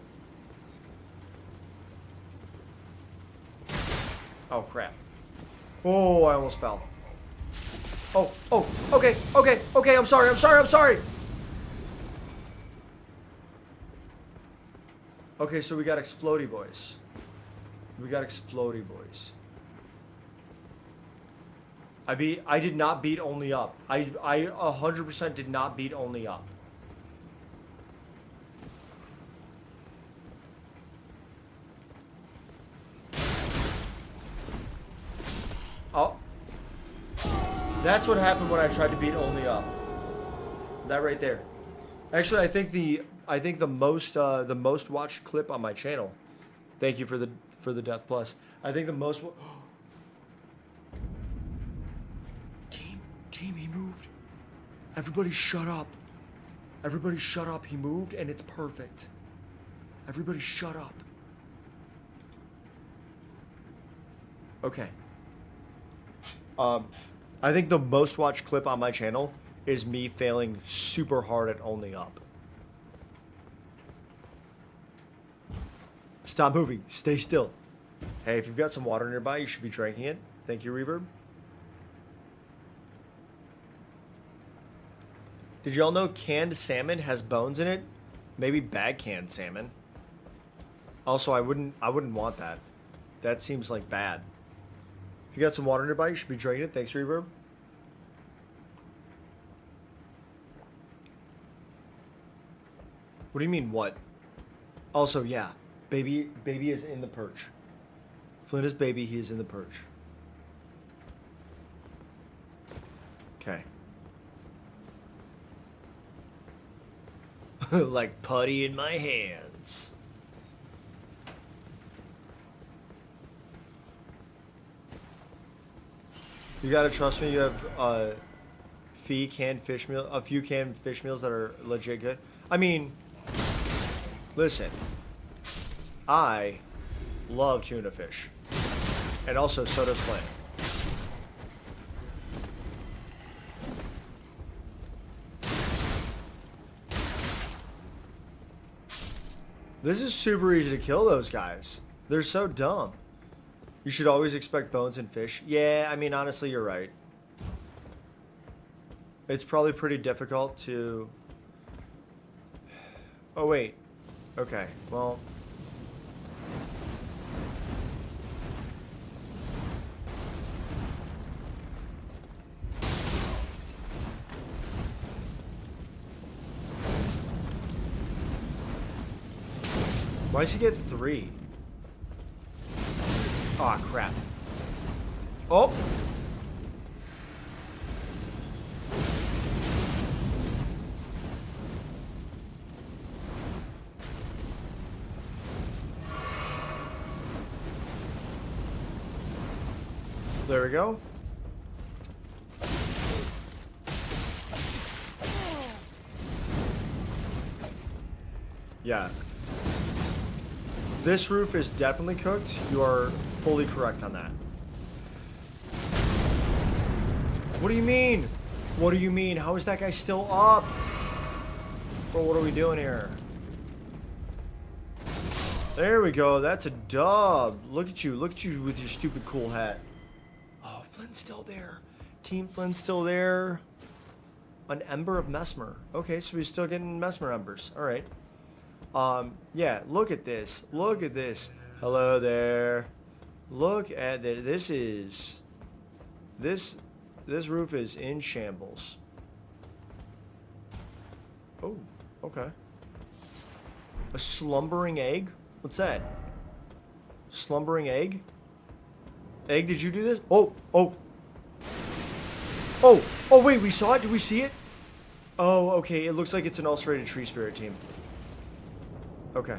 Oh, crap. Oh, I almost fell. Oh, okay, I'm sorry. Okay, so we got explodey boys. I did not beat only up. I 100% did not beat only up. Oh. That's what happened when I tried to beat only up. That right there. Actually, I think the most watched clip on my channel. Thank you for the Death Plus. I think the most Team, he moved. Everybody shut up. Everybody shut up. He moved and it's perfect. Everybody shut up. Okay. I think the most watched clip on my channel is me failing super hard at only up. Stop moving. Stay still. Hey, if you've got some water nearby, you should be drinking it. Thank you, Reverb. Did y'all know canned salmon has bones in it? Maybe bad canned salmon. Also, I wouldn't want that. That seems like bad. If you got some water nearby, you should be drinking it. Thanks, Reverb. What do you mean, what? Also, yeah. Baby is in the perch. Flynn is baby, he is in the perch. Okay. Like putty in my hands. You gotta trust me, you have a few canned fish meals that are legit good. I mean, listen, I love tuna fish. And also, so does Flynn. This is super easy to kill those guys. They're so dumb. You should always expect bones in fish. Yeah, I mean, honestly, you're right. It's probably pretty difficult to... Oh, wait. Okay, well... Why does he get 3? Aw, oh, crap. Oh! There we go. Yeah. This roof is definitely cooked. You are fully correct on that. What do you mean? What do you mean? How is that guy still up? Bro, what are we doing here? There we go. That's a dub. Look at you. Look at you with your stupid cool hat. Oh, Flynn's still there. Team Flynn's still there. An ember of Mesmer. Okay, so he's still getting Mesmer embers. All right. Yeah, look at this. Look at this. Hello there. Look at this. This roof is in shambles. Oh, okay. A slumbering egg? What's that? Slumbering egg? Egg, did you do this? Oh, oh. Oh, oh, wait, we saw it? Did we see it? Oh, okay, it looks like it's an ulcerated tree spirit team. Okay.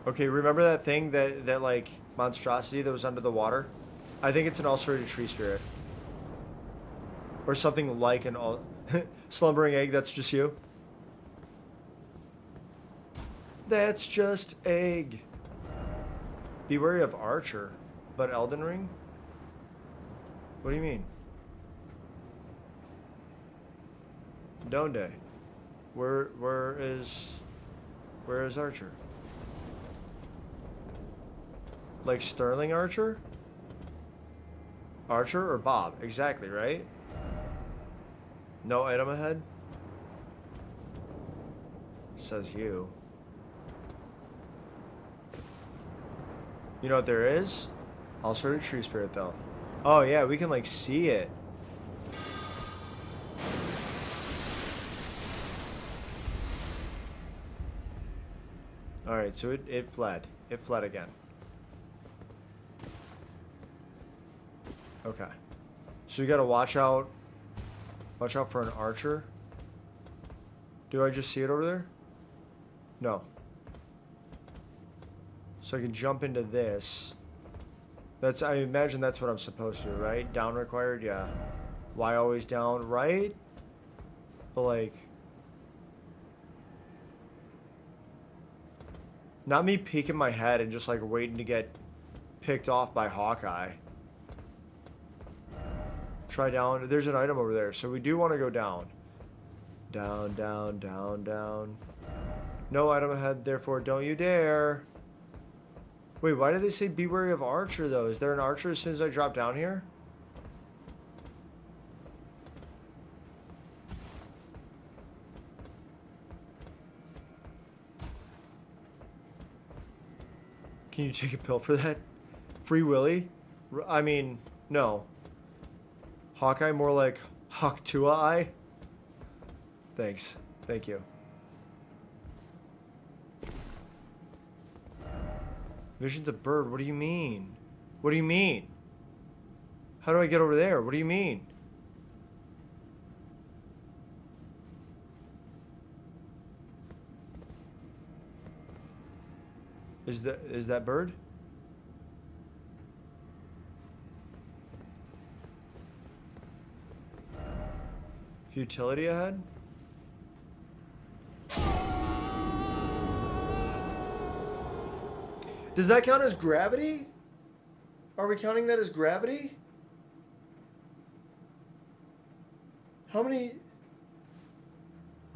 Okay, remember that thing that like monstrosity that was under the water? I think it's an ulcerated tree spirit. Or something like an slumbering egg, that's just you? That's just egg. Be wary of Archer, but Elden Ring? What do you mean? Donde? Where is Archer? Like Sterling Archer? Archer or Bob? Exactly, right? No item ahead? Says you. You know what there is? Ulcerated tree spirit though. Oh yeah, we can like see it. Alright, so it fled. It fled again. Okay. So you gotta watch out. Watch out for an archer. Do I just see it over there? No. So I can jump into this. That's, I imagine that's what I'm supposed to do, right? Down required, yeah. Why always down, right? But like... Not me peeking my head and just like waiting to get picked off by Hawkeye. Try down. There's an item over there. So we do want to go down. Down, down, down, down. No item ahead, therefore don't you dare. Wait, why did they say be wary of Archer though? Is there an Archer as soon as I drop down here? Can you take a pill for that? Free Willy? I mean, no. Hawkeye more like Hawk-Tua-Eye? Thanks. Thank you. Vision's a bird. What do you mean? What do you mean? How do I get over there? What do you mean? Is that bird? Futility ahead? Does that count as gravity? Are we counting that as gravity? How many?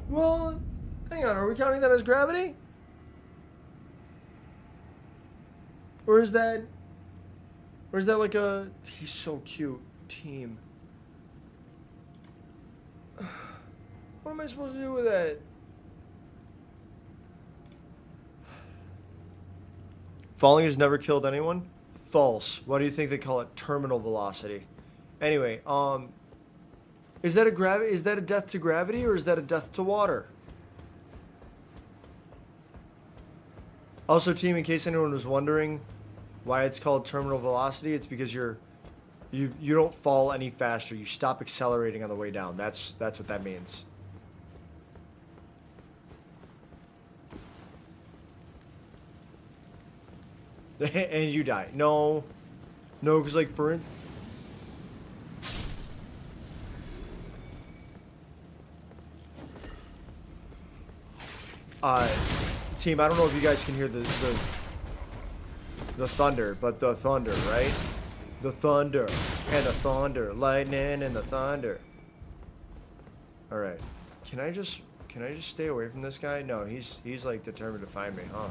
Well, hang on. Are we counting that as gravity? Or is that like a... He's so cute. Team. What am I supposed to do with that? Falling has never killed anyone? False. Why do you think they call it terminal velocity? Anyway, is that a death to gravity or is that a death to water? Also, team, in case anyone was wondering why it's called terminal velocity, it's because you don't fall any faster. You stop accelerating on the way down. That's what that means. And you die. No, because like for team, I don't know if you guys can hear the thunder, but the thunder, right? The thunder and the thunder, lightning and the thunder. All right, can I just stay away from this guy? No, he's like determined to find me, huh?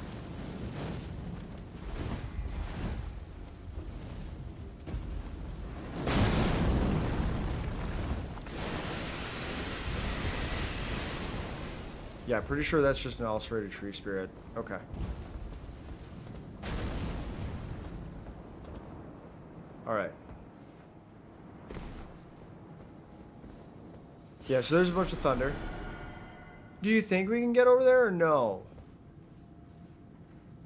Yeah, pretty sure that's just an ulcerated tree spirit. Okay. Alright. Yeah, so there's a bunch of thunder. Do you think we can get over there or no?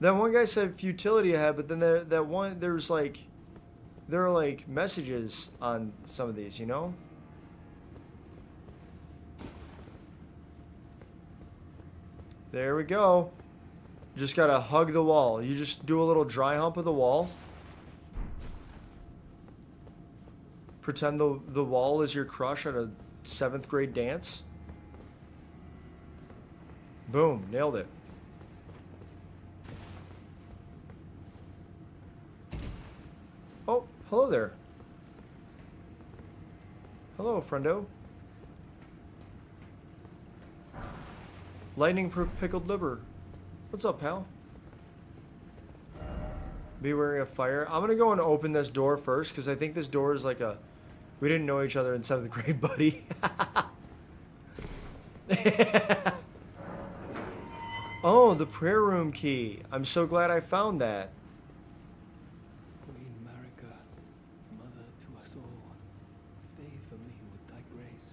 That one guy said futility ahead, but then there are like messages on some of these, you know? There we go. Just gotta hug the wall. You just do a little dry hump of the wall. Pretend the wall is your crush at a 7th grade dance. Boom, nailed it. Oh, hello there. Hello, friendo. Lightning-proof pickled liver. What's up, pal? Be wary of fire. I'm gonna go and open this door first, because I think this door is like a... We didn't know each other in 7th grade, buddy. Oh, the prayer room key. I'm so glad I found that. Queen Marika, mother to us all, favor me with thy grace.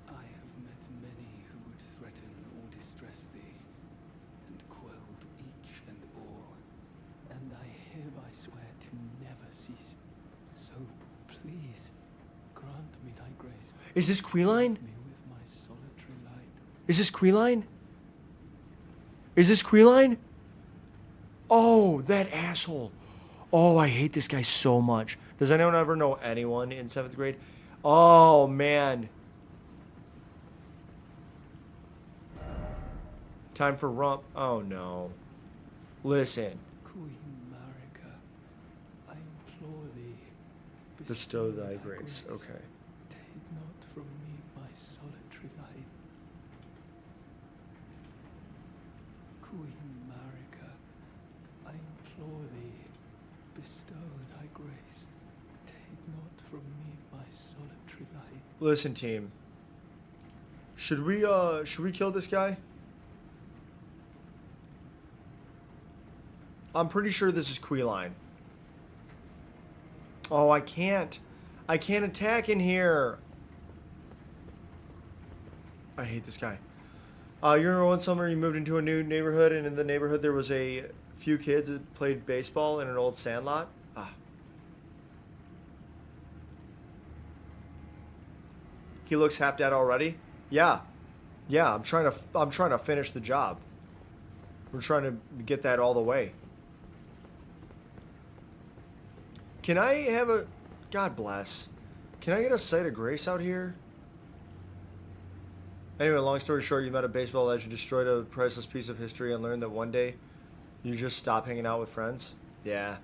I have met many who would threaten or distress thee, and quelled each and all. And I hereby swear to never cease. So please, grant me thy grace. Is this Queeline? Me with my solitary light. Is this Queeline? Is this Queeline? Oh, that asshole. Oh, I hate this guy so much. Does anyone ever know anyone in 7th grade? Oh, man. Time for rump. Oh, no. Listen. Queen Marika, I implore thee, Bestow thy grace. Okay. Take not from me my solitary life. Queen Marika, I implore thee, bestow thy grace. Take not from me my solitary life. Listen, team. Should we kill this guy? I'm pretty sure this is Queeline. Oh, I can't. I can't attack in here. I hate this guy. You remember one summer you moved into a new neighborhood, and in the neighborhood there was a few kids that played baseball in an old sandlot? Ah. He looks half dead already? Yeah. Yeah, I'm trying to finish the job. We're trying to get that all the way. Can I have a... God bless. Can I get a sight of grace out here? Anyway, long story short, you met a baseball legend, destroyed a priceless piece of history, and learned that one day you just stop hanging out with friends? Yeah.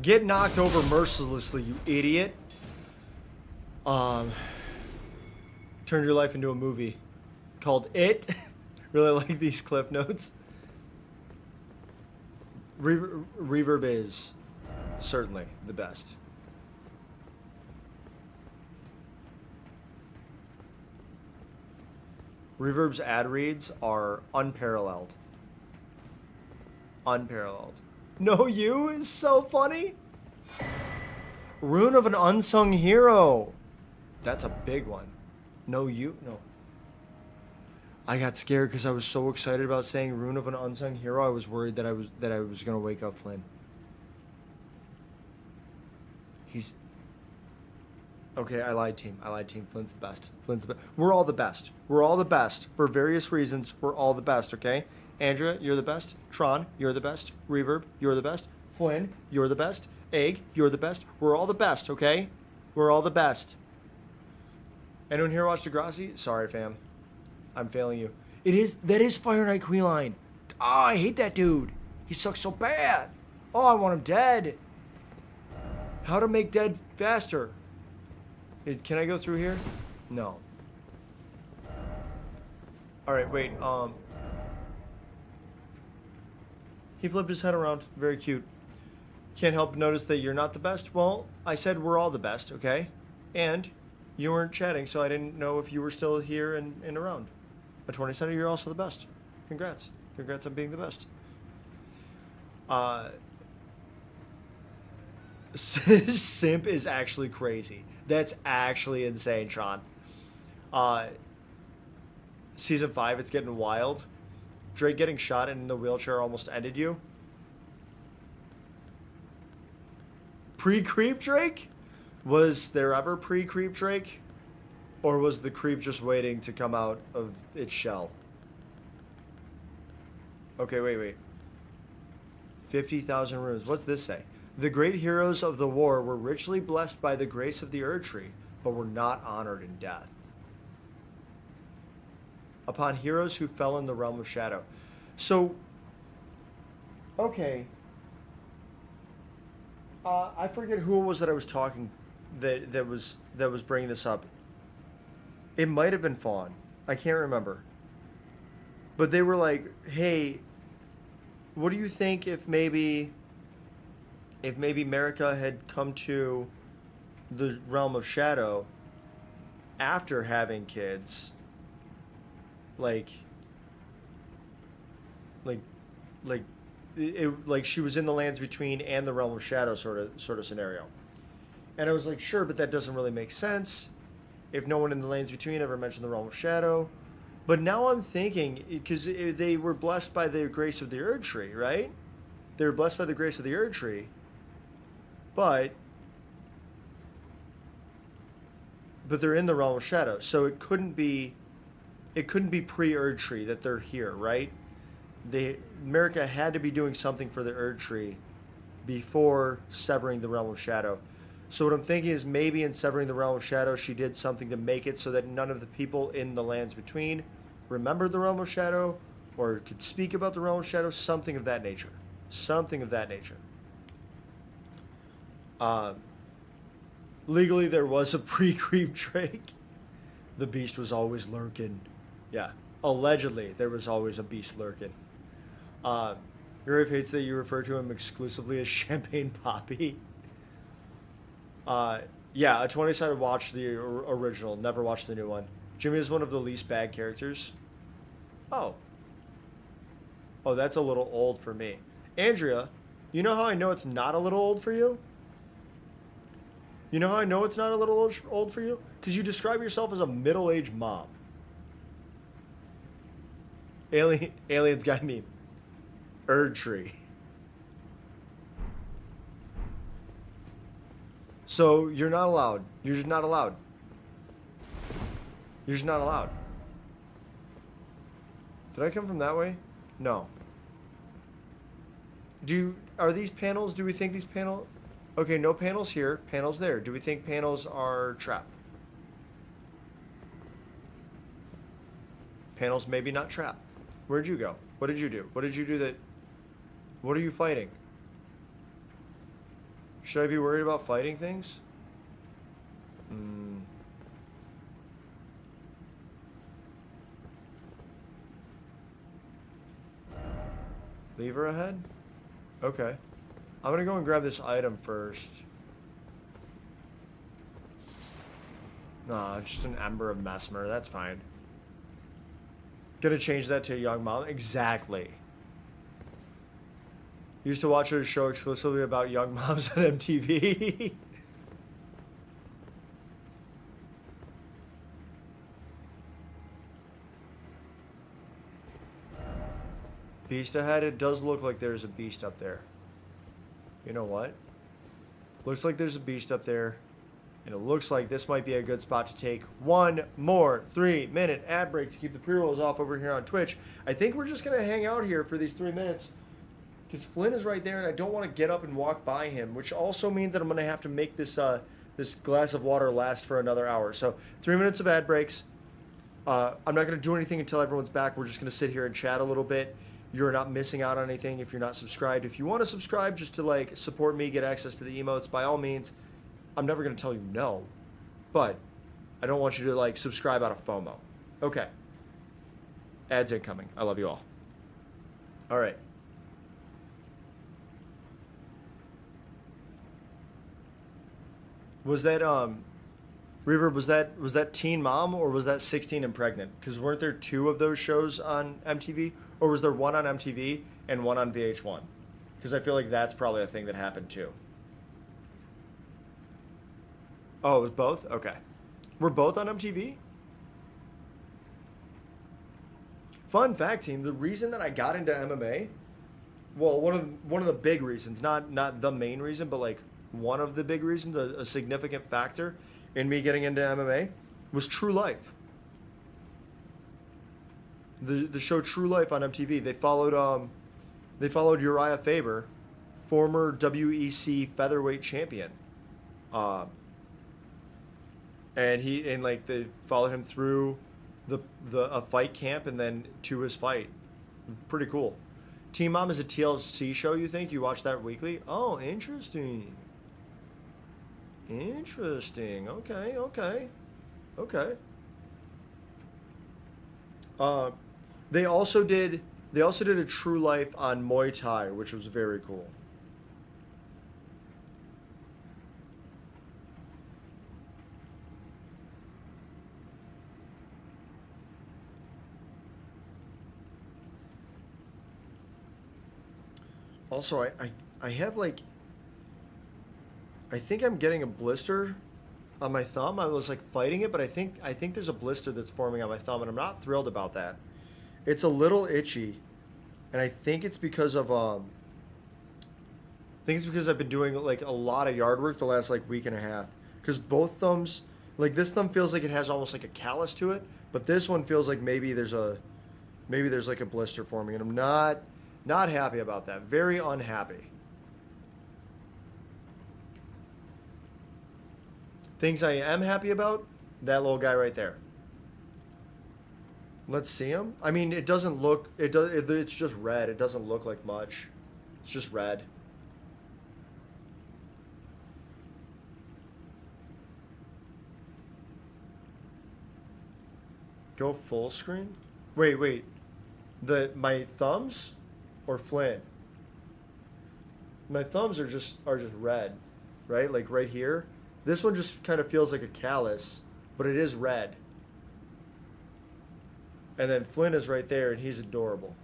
Get knocked over mercilessly, you idiot. Turned your life into a movie called It. Really like these clip notes. Reverb is certainly the best. Reverb's ad reads are unparalleled. Unparalleled. No, you is so funny. Rune of an unsung hero. That's a big one. No, you. No. I got scared because I was so excited about saying Rune of an unsung hero. I was worried that I was gonna wake up Flynn. He's. Okay, I lied, team. I lied, team. Flynn's the best. Flynn's the best. We're all the best. We're all the best for various reasons. We're all the best. Okay. Andrea, you're the best. Tron, you're the best. Reverb, you're the best. Flynn, you're the best. Egg, you're the best. We're all the best, okay? We're all the best. Anyone here watch Degrassi? Sorry, fam. I'm failing you. That is Fire Knight Queeline. Oh, I hate that dude. He sucks so bad. Oh, I want him dead. How to make dead faster. Can I go through here? No. Alright, wait, He flipped his head around. Very cute. Can't help but notice that you're not the best. Well, I said we're all the best, okay? And you weren't chatting, so I didn't know if you were still here and around. But 20 said you're also the best. Congrats. Congrats on being the best. Simp is actually crazy. That's actually insane, Sean. Season 5, it's getting wild. Drake getting shot in the wheelchair almost ended you. Pre-creep Drake? Was there ever pre-creep Drake? Or was the creep just waiting to come out of its shell? Okay, wait. 50,000 runes. What's this say? The great heroes of the war were richly blessed by the grace of the Erdtree, but were not honored in death. Upon heroes who fell in the realm of shadow. So, okay. I forget who it was that I was talking that was bringing this up. It might have been Fawn. I can't remember. But they were like, "Hey, what do you think if maybe Marika had come to the realm of shadow after having kids?" Like, like, like, like she was in the lands between and the realm of shadow sort of scenario. And I was like, sure, but that doesn't really make sense if no one in the lands between ever mentioned the realm of shadow. But now I'm thinking, because they were blessed by the grace of the Erdtree, right? They were blessed by the grace of the Erdtree, but they're in the realm of shadow, so it couldn't be pre-Erdtree that they're here, right? America had to be doing something for the Erdtree before severing the realm of shadow. So what I'm thinking is maybe in severing the realm of shadow, she did something to make it so that none of the people in the lands between remembered the realm of shadow or could speak about the realm of shadow, something of that nature. Something of that nature. Legally, there was a pre-creep Drake. The beast was always lurking. Yeah. Allegedly, there was always a beast lurking. Grave hates that you refer to him exclusively as Champagne Poppy. Yeah, a 20-sided watch the original, never watched the new one. Jimmy is one of the least bad characters. Oh. Oh, that's a little old for me. Andrea, you know how I know it's not a little old for you? You know how I know it's not a little old for you? Because you describe yourself as a middle-aged mom. Aliens got me. Erdtree. So you're not allowed. You're just not allowed. You're just not allowed. Did I come from that way? No. Are these panels? Do we think these panels? Okay, no panels here. Panels there. Do we think panels are trap? Panels maybe not trap. Where'd you go? What did you do? What did you do that? What are you fighting? Should I be worried about fighting things? Lever ahead? Okay. I'm gonna go and grab this item first. Nah, just an Ember of Mesmer. That's fine. Gonna change that to a young mom. Exactly. Used to watch a show exclusively about young moms on MTV. Beast ahead? It does look like there's a beast up there. You know what? Looks like there's a beast up there. And it looks like this might be a good spot to take one more 3-minute ad break to keep the pre-rolls off over here on Twitch. I think we're just going to hang out here for these 3 minutes. Because Flynn is right there and I don't want to get up and walk by him. Which also means that I'm going to have to make this this glass of water last for another hour. So 3 minutes of ad breaks. I'm not going to do anything until everyone's back. We're just going to sit here and chat a little bit. You're not missing out on anything if you're not subscribed. If you want to subscribe just to like support me, get access to the emotes, by all means. I'm never going to tell you no, but I don't want you to like subscribe out of FOMO. Okay. Ads incoming. I love you all. All right. Was that Reverb, was that Teen Mom or was that 16 and Pregnant? Because weren't there 2 of those shows on MTV? Or was there one on MTV and one on VH1? Because I feel like that's probably a thing that happened too. Oh, it was both? Okay. We're both on MTV? Fun fact, team, the reason that I got into MMA, well, one of the big reasons, not the main reason, but like one of the big reasons, a significant factor in me getting into MMA was True Life. The show True Life on MTV. They followed Uriah Faber, former WEC featherweight champion. And they followed him through a fight camp and then to his fight. Pretty cool. Teen Mom is a TLC show, you think? You watch that weekly? Oh, interesting. Interesting. Okay. They also did a True Life on Muay Thai, which was very cool. Also, I have like, I think I'm getting a blister on my thumb. I was like fighting it, but I think there's a blister that's forming on my thumb, and I'm not thrilled about that. It's a little itchy, and I think it's because of I think it's because I've been doing like a lot of yard work the last like week and a half. Because both thumbs, like this thumb feels like it has almost like a callus to it, but this one feels like maybe there's like a blister forming, and I'm not happy about that. Very unhappy. Things I am happy about, that little guy right there. Let's see him. I mean, it doesn't look, it's just red. It doesn't look like much. It's just red. Go full screen? Wait. My thumbs or Flynn? My thumbs are just red, right? Like right here. This one just kind of feels like a callus, but it is red. And then Flynn is right there, and he's adorable.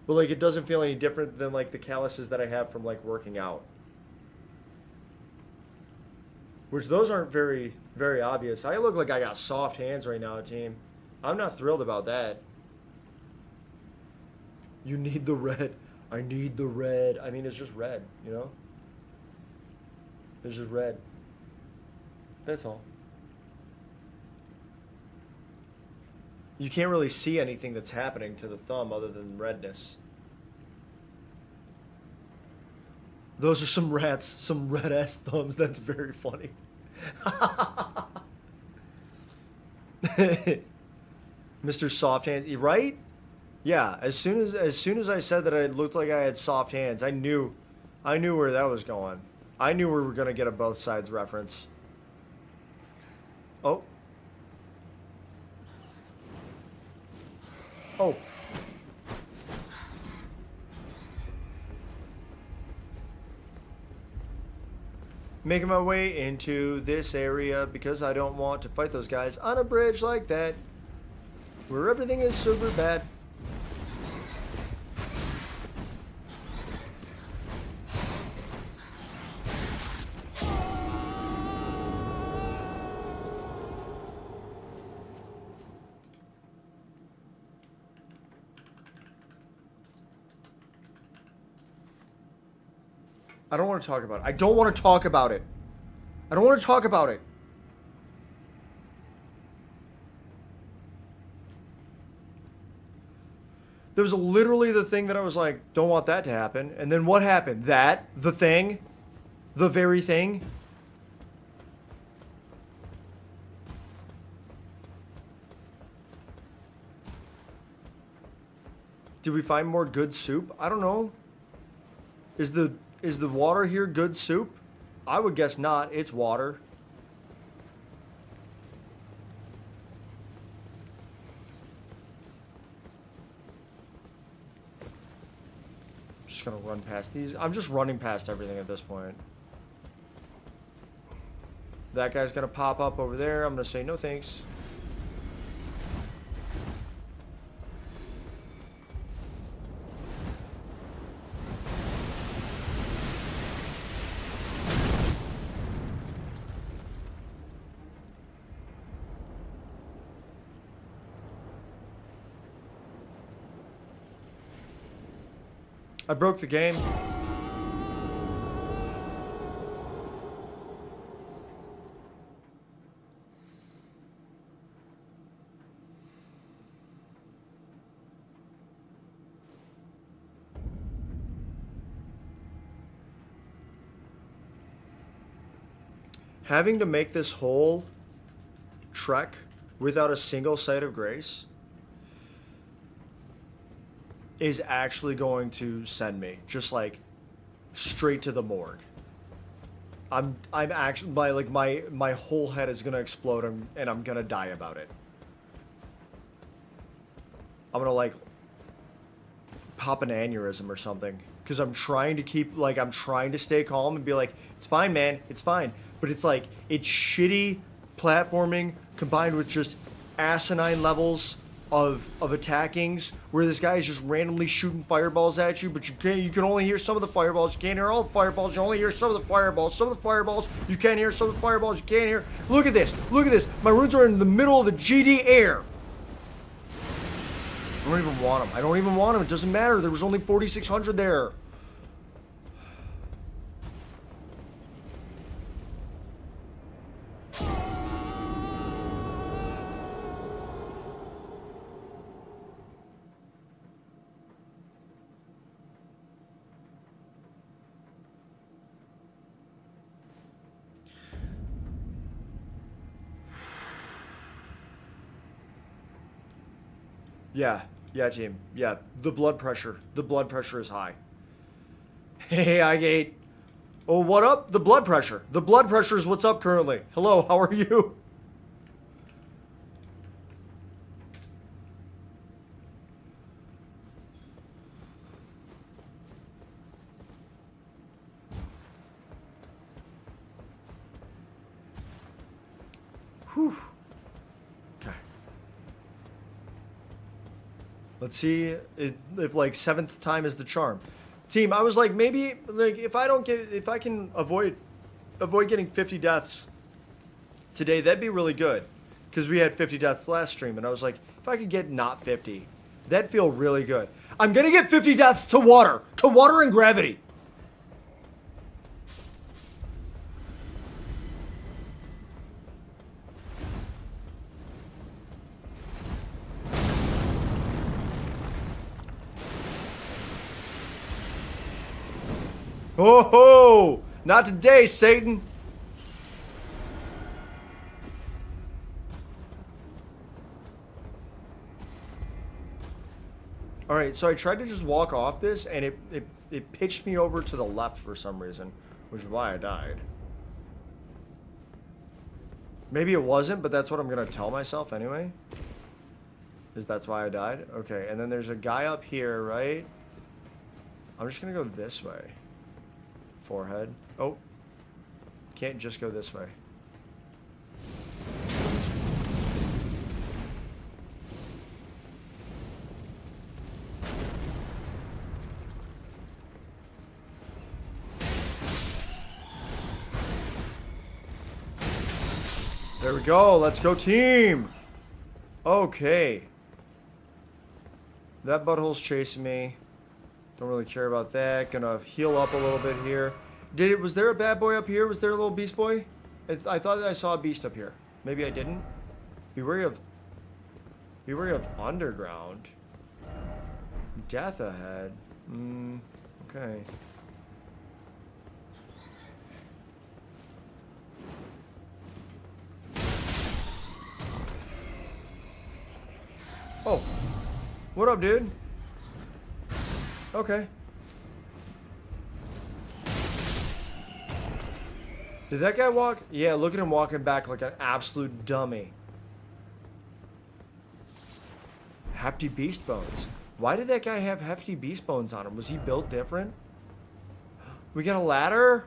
But like it doesn't feel any different than like the calluses that I have from like working out. Which those aren't very, very obvious. I look like I got soft hands right now, team. I'm not thrilled about that. You need the red. I need the red. I mean, it's just red, you know? It's just red. That's all. You can't really see anything that's happening to the thumb other than redness. Those are some rats, some red-ass thumbs. That's very funny. Mr. Soft Hands, right? Yeah, as soon as I said that it looked like I had soft hands, I knew where that was going. I knew we were gonna get a both sides reference. Oh. Oh. Making my way into this area because I don't want to fight those guys on a bridge like that, where everything is super bad. I don't want to talk about it. I don't want to talk about it. I don't want to talk about it. There was literally the thing that I was like, don't want that to happen. And then what happened? That, the thing, the very thing. Did we find more good soup? I don't know. Is the water here good soup? I would guess not. It's water. Just gonna run past these. I'm just running past everything at this point. That guy's gonna pop up over there. I'm gonna say no thanks. I broke the game. Having to make this whole trek without a single site of grace is actually going to send me just like straight to the morgue. I'm actually my whole head is gonna explode and I'm gonna die about it. I'm gonna like pop an aneurysm or something because I'm trying to stay calm and be like, it's fine, man, it's fine. But it's like it's shitty platforming combined with just asinine levels of attackings where this guy is just randomly shooting fireballs at you, but you can only hear some of the fireballs. You can't hear all the fireballs. You only hear some of the fireballs. Some of the fireballs you can't hear. Some of the fireballs you can't hear. Look at this. Look at this. My runes are in the middle of the GD air. I don't even want them. I don't even want them. It doesn't matter. There was only 4,600 there. Yeah, team. Yeah, the blood pressure. The blood pressure is high. Hey, Igate. Oh, what up? The blood pressure. The blood pressure is what's up currently. Hello, how are you? Whew. Okay. Let's see if like 7th time is the charm. Team, I was like, maybe like if I can avoid getting 50 deaths today, that'd be really good. Because we had 50 deaths last stream, and I was like, if I could get not 50, that'd feel really good. I'm gonna get 50 deaths to water and gravity. Oh ho! Not today, Satan! Alright, so I tried to just walk off this, and it pitched me over to the left for some reason, which is why I died. Maybe it wasn't, but that's what I'm gonna tell myself anyway. Is that's why I died? Okay, and then there's a guy up here, right? I'm just gonna go this way. Forehead. Oh. Can't just go this way. There we go. Let's go, team. Okay. That butthole's chasing me. Don't really care about that. Gonna heal up a little bit here. Was there a bad boy up here? Was there a little beast boy? I thought that I saw a beast up here. Maybe I didn't. Be wary of underground. Death ahead. Okay. Oh. What up, dude? Okay. Did that guy walk? Yeah, look at him walking back like an absolute dummy. Hefty beast bones. Why did that guy have hefty beast bones on him? Was he built different? We got a ladder?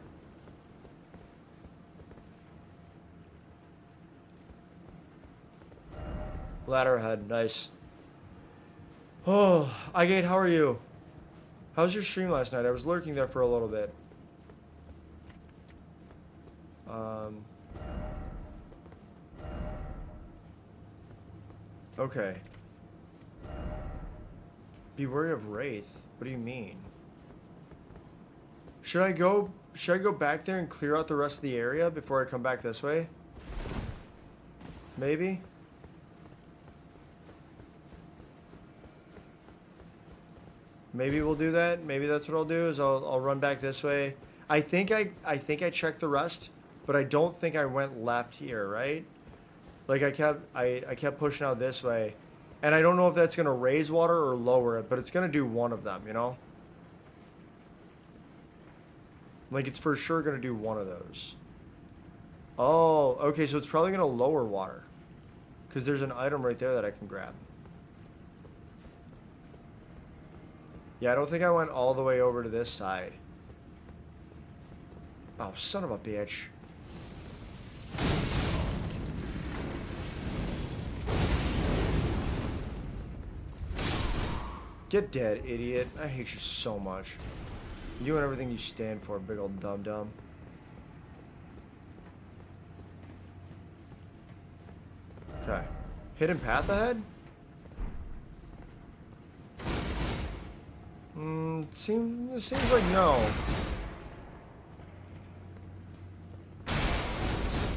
Ladder ahead. Nice. Oh, Igate, how are you? How was your stream last night? I was lurking there for a little bit. Okay. Be wary of Wraith. What do you mean? Should I go back there and clear out the rest of the area before I come back this way? Maybe? Maybe we'll do that. Maybe that's what I'll do is I'll run back this way. I think I checked the rest, but I don't think I went left here, right? Like I kept pushing out this way. And I don't know if that's gonna raise water or lower it, but it's gonna do one of them, you know? Like it's for sure gonna do one of those. Oh, okay, so it's probably gonna lower water. Because there's an item right there that I can grab. Yeah, I don't think I went all the way over to this side. Oh, son of a bitch. Get dead, idiot. I hate you so much. You and everything you stand for, big old dum-dum. Okay. Hidden path ahead? Seems like no.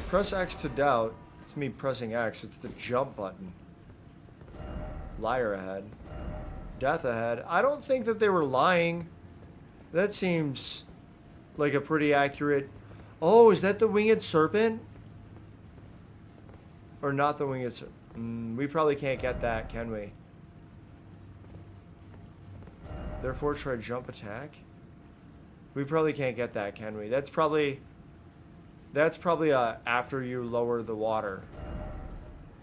Press X to doubt. It's me pressing X. It's the jump button. Liar ahead. Death ahead. I don't think that they were lying. That seems like a pretty accurate... Oh, is that the winged serpent? Or not the winged serpent? We probably can't get that, can we? Therefore, try jump attack. We probably can't get that, can we? That's probably after you lower the water.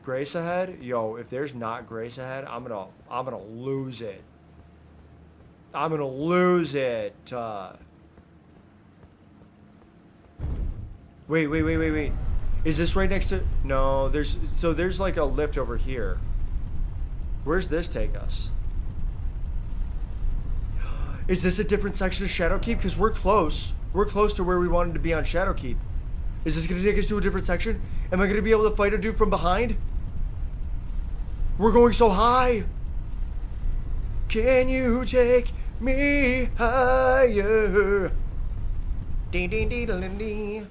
Grace ahead? Yo, if there's not grace ahead, I'm gonna lose it. I'm gonna lose it. Wait. Is this right next to... No, there's like a lift over here. Where's this take us? Is this a different section of Shadowkeep? Because we're close. We're close to where we wanted to be on Shadowkeep. Is this going to take us to a different section? Am I going to be able to fight a dude from behind? We're going so high. Can you take me higher? Ding ding ding ding ding.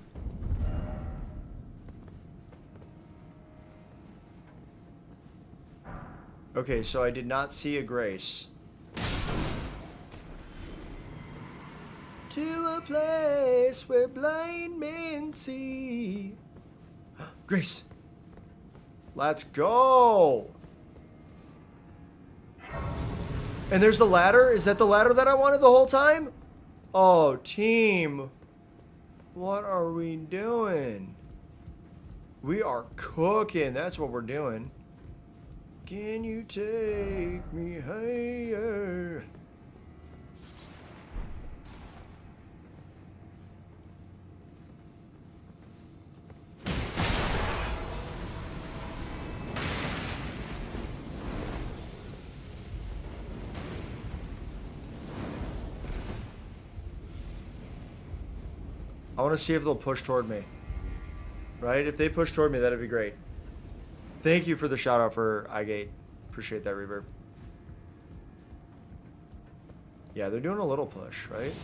Okay, so I did not see a grace. To a place where blind men see. Grace. Let's go. And there's the ladder. Is that the ladder that I wanted the whole time? Oh, team. What are we doing? We are cooking. That's what we're doing. Can you take me higher? I want to see if they'll push toward me. Right? If they push toward me, that'd be great. Thank you for the shout out for iGate. Appreciate that, Reverb. Yeah, they're doing a little push, right?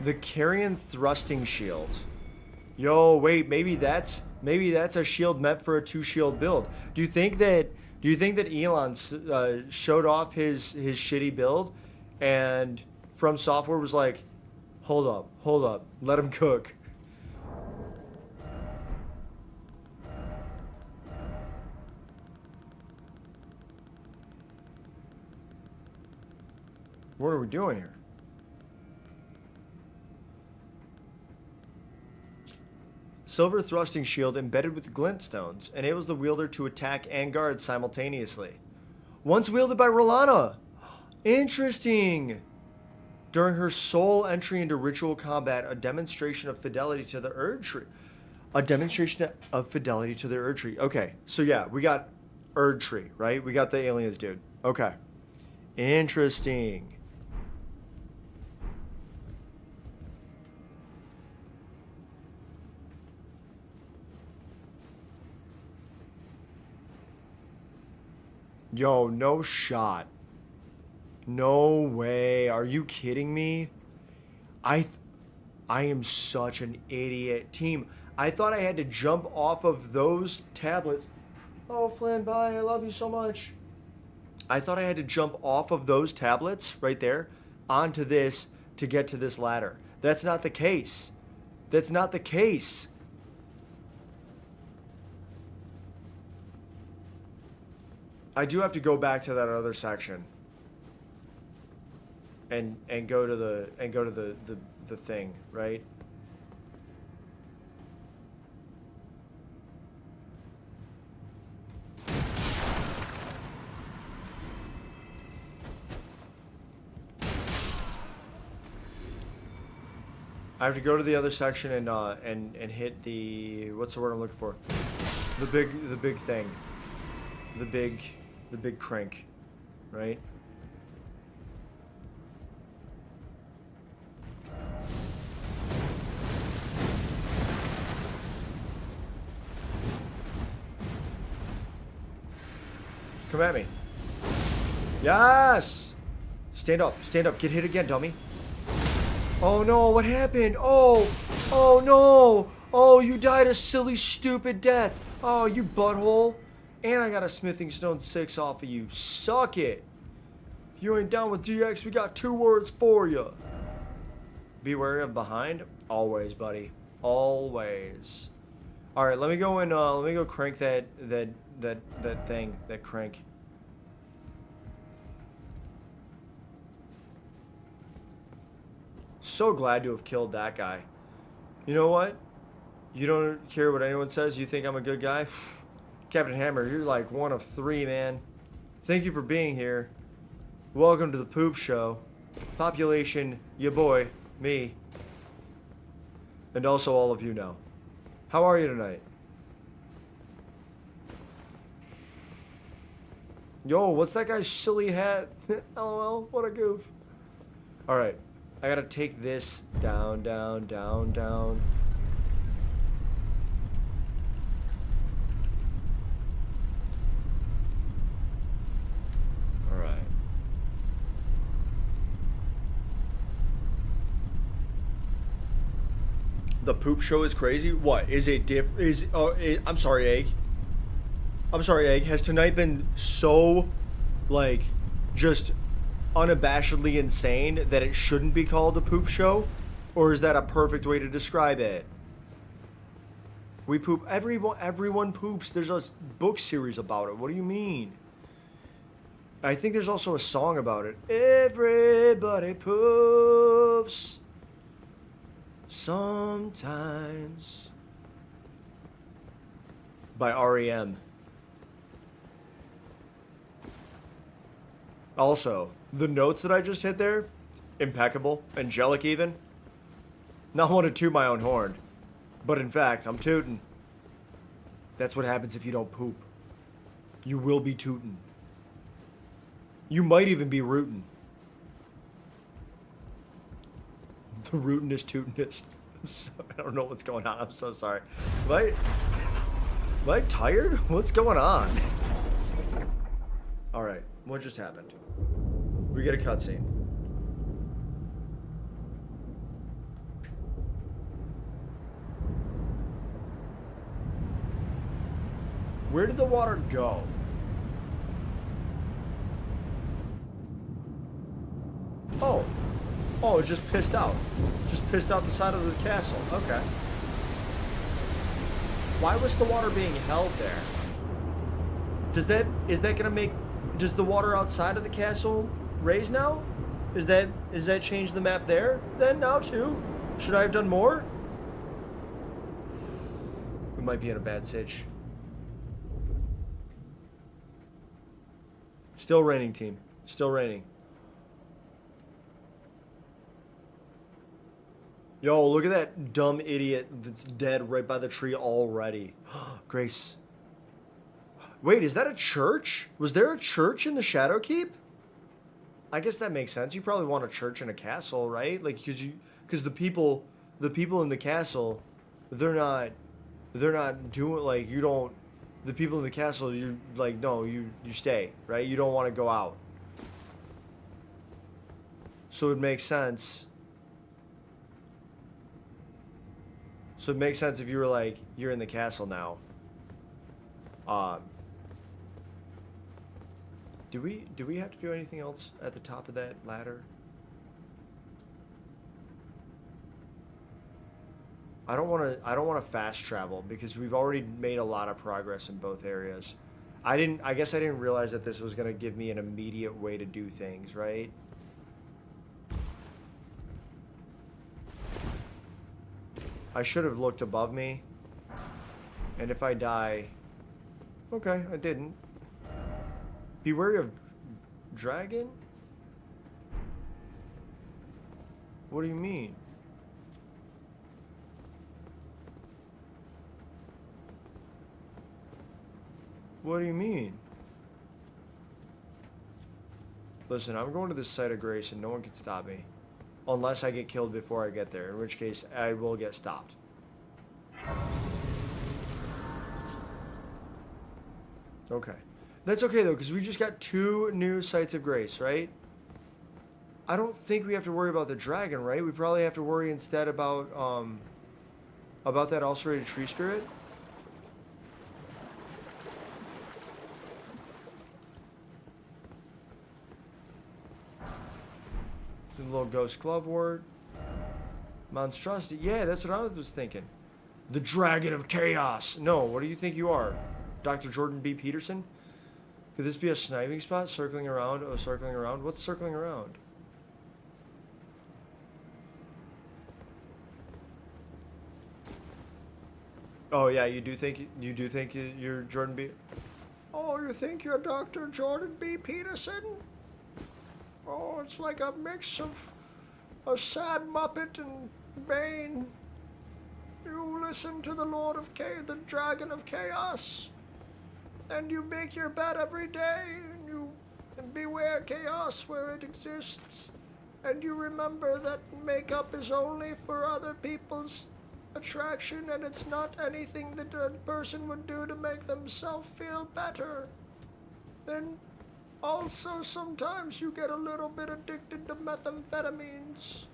The Carrion Thrusting Shield. Yo, wait, maybe that's a shield meant for a 2-shield build. Do you think that Elon showed off his shitty build, and From Software was like, hold up, let him cook. What are we doing here? Silver thrusting shield embedded with glintstones enables the wielder to attack and guard simultaneously. Once wielded by Rolana. Interesting. During her sole entry into ritual combat, a demonstration of fidelity to the Erdtree. Okay, so yeah, we got Erdtree, right? We got the aliens, dude. Okay. Interesting. Yo, no shot. No way. Are you kidding me? I am such an idiot. Team, I thought I had to jump off of those tablets. Oh, Flan, bye. I love you so much. I thought I had to jump off of those tablets right there onto this to get to this ladder. That's not the case. That's not the case. I do have to go back to that other section and go to the thing, right? I have to go to the other section and hit the, what's the word I'm looking for? The big thing. The big crank, right? Come at me. Yes! Stand up, get hit again, dummy. Oh no, what happened? Oh no! Oh, you died a silly, stupid death. Oh, you butthole. And I got a smithing stone 6 off of you. Suck it. You ain't down with DX, we got 2 words for you. Be wary of behind? Always, buddy. Always. Alright, let me go crank that thing, that crank. So glad to have killed that guy. You know what? You don't care what anyone says? You think I'm a good guy? Captain Hammer, you're like one of 3, man. Thank you for being here. Welcome to the poop show. Population, ya boy, me. And also all of you know. How are you tonight? Yo, what's that guy's silly hat? LOL, what a goof. Alright, I gotta take this down. Alright. The poop show is crazy? What? Is it I'm sorry, Egg. I'm sorry, Egg. Has tonight been so, like, just unabashedly insane that it shouldn't be called a poop show? Or is that a perfect way to describe it? We poop. Everyone poops. There's a book series about it. What do you mean? I think there's also a song about it. Everybody poops. Sometimes. By REM. Also, the notes that I just hit there, impeccable, angelic even. Not one to toot my own horn, but in fact, I'm tootin'. That's what happens if you don't poop. You will be tootin'. You might even be rootin'. The rootinest tootinest. I don't know what's going on. I'm so sorry. Am I tired? What's going on? Alright, what just happened? We get a cutscene. Where did the water go? Oh, it just pissed out. Just pissed out the side of the castle. Okay. Why was the water being held there? Is that gonna make, does the water outside of the castle raise now? Is that change the map there then now too? Should I have done more? We might be in a bad sitch. Still raining, team. Still raining. Yo, look at that dumb idiot that's dead right by the tree already. Grace. Wait, is that a church? Was there a church in the Shadow Keep? I guess that makes sense. You probably want a church in a castle, right? Like, because the people in the castle, they're not doing, like, you don't, the people in the castle, you're like, no, you stay, right? You don't want to go out. So it makes sense. So it makes sense if you were like, you're in the castle now. Do we have to do anything else at the top of that ladder? I don't want to fast travel because we've already made a lot of progress in both areas. I guess I didn't realize that this was going to give me an immediate way to do things, right? I should have looked above me. And if I die... Okay, I didn't. Be wary of dragon? What do you mean? What do you mean? Listen, I'm going to the site of grace and no one can stop me. Unless I get killed before I get there, in which case I will get stopped. Okay. That's okay though, because we just got 2 new sites of grace, right? I don't think we have to worry about the dragon, right? We probably have to worry instead about that ulcerated tree spirit. The little ghost glovewort. Monstrosity. Yeah, that's what I was thinking. The Dragon of Chaos. No, what do you think you are? Dr. Jordan B. Peterson? Could this be a sniping spot? Circling around? Oh, circling around? What's circling around? Oh yeah, you do think you're Jordan B. Oh, you think you're Dr. Jordan B. Peterson? Oh, it's like a mix of a sad Muppet and Bane. You listen to the the Dragon of Chaos, and you make your bed every day, and beware chaos where it exists, and you remember that makeup is only for other people's attraction, and it's not anything that a person would do to make themselves feel better. Then also sometimes you get a little bit addicted to methamphetamines.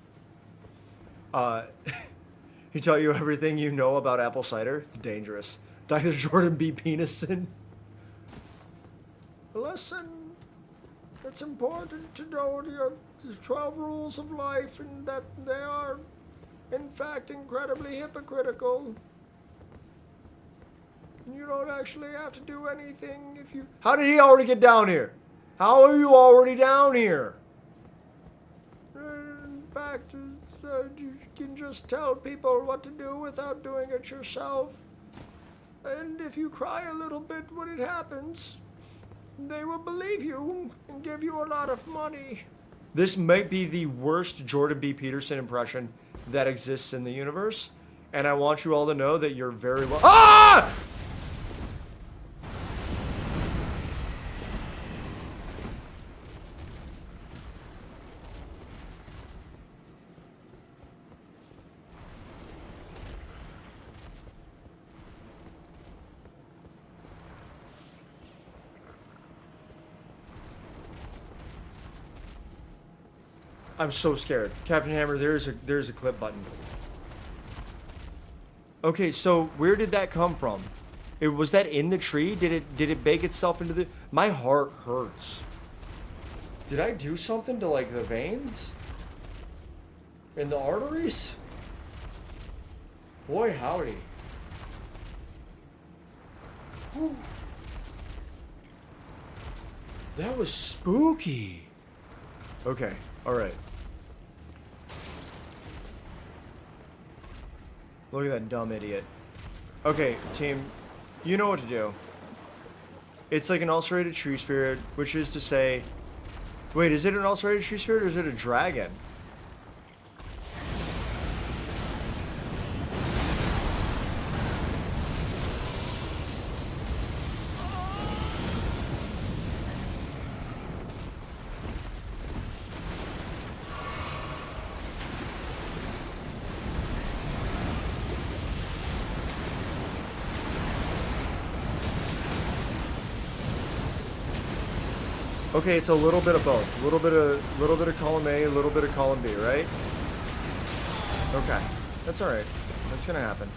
He taught you everything you know about apple cider? It's dangerous. Dr. Jordan B. Peterson. Listen, it's important to know the 12 rules of life and that they are, in fact, incredibly hypocritical. You don't actually have to do anything if you... How did he already get down here? How are you already down here? In fact, you can just tell people what to do without doing it yourself. And if you cry a little bit when it happens, they will believe you and give you a lot of money. This might be the worst Jordan B. Peterson impression that exists in the universe. And I want you all to know that you're very well... Ah! I'm so scared. Captain Hammer, there's a clip button. Okay, so where did that come from? Was that in the tree? Did it bake itself into the... My heart hurts. Did I do something to like the veins? In the arteries? Boy howdy. Whew. That was spooky. Okay, alright. Look at that dumb idiot. Okay, team, you know what to do. It's like an ulcerated tree spirit, which is to say... Wait, is it an ulcerated tree spirit or is it a dragon? Okay, it's a little bit of both. A little bit of column A, a little bit of column B, right? Okay. That's alright. That's gonna happen.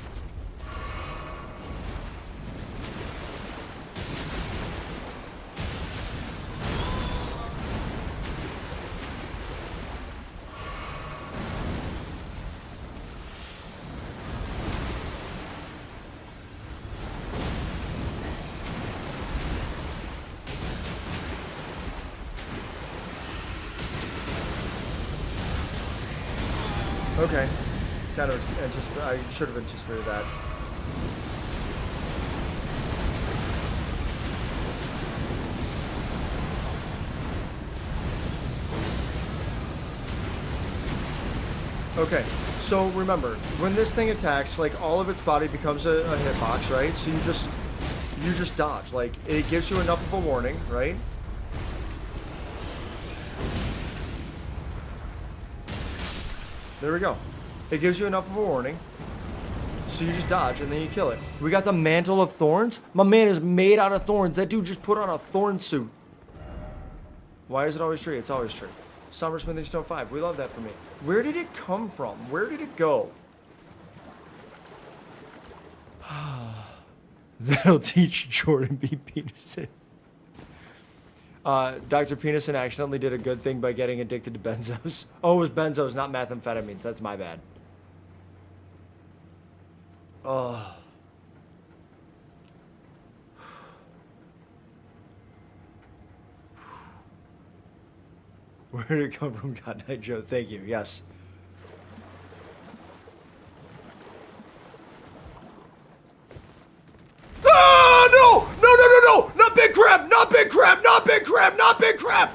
Okay. Kind of I should have anticipated that. Okay, so remember, when this thing attacks, like all of its body becomes a hitbox, right? So you just dodge. Like, it gives you enough of a warning, right? There we go. It gives you enough of a warning. So you just dodge and then you kill it. We got the Mantle of Thorns. My man is made out of thorns. That dude just put on a thorn suit. Why is it always tree? It's always tree. Summer Smithing Stone 5. We love that for me. Where did it come from? Where did it go? That'll teach Jordan B. Peterson. Dr. Peterson accidentally did a good thing by getting addicted to benzos. Oh, it was benzos, not methamphetamines. That's my bad. Oh. Where did it come from, God Night Joe? Thank you. Yes. Ah, no! No, no, no, no! Not big crab! Not big crab! Not big crab! Not big crab!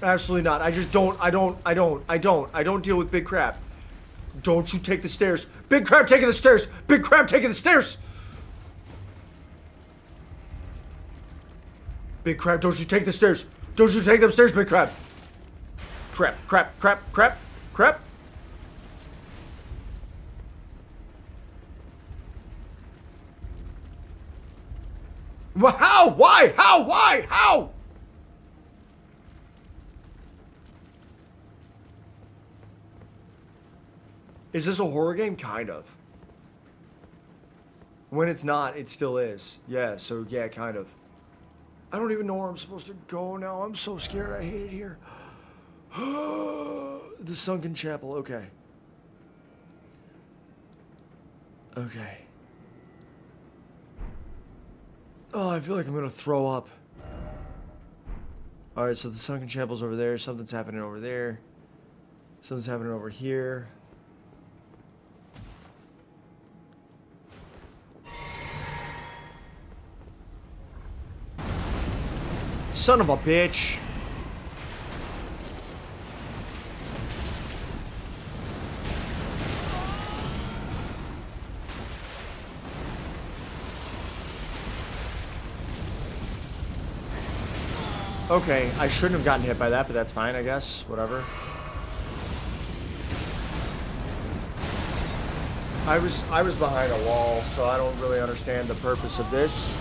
Absolutely not. I just don't. I don't deal with big crab. Don't you take the stairs. Big crab taking the stairs. Big crab taking the stairs. Big crab, don't you take the stairs. Don't you take them stairs, big crab. Crap, crap, crap, crap, crap. Well, how? Why? How? Why? How? Is this a horror game? Kind of. When it's not, it still is. Yeah, so yeah, kind of. I don't even know where I'm supposed to go now. I'm so scared. I hate it here. The Sunken Chapel. Okay. Okay. Oh, I feel like I'm going to throw up. Alright, so the Sunken Chapel's over there. Something's happening over there. Something's happening over here. Son of a bitch. Okay, I shouldn't have gotten hit by that, but that's fine, I guess. Whatever. I was behind a wall, so I don't really understand the purpose of this.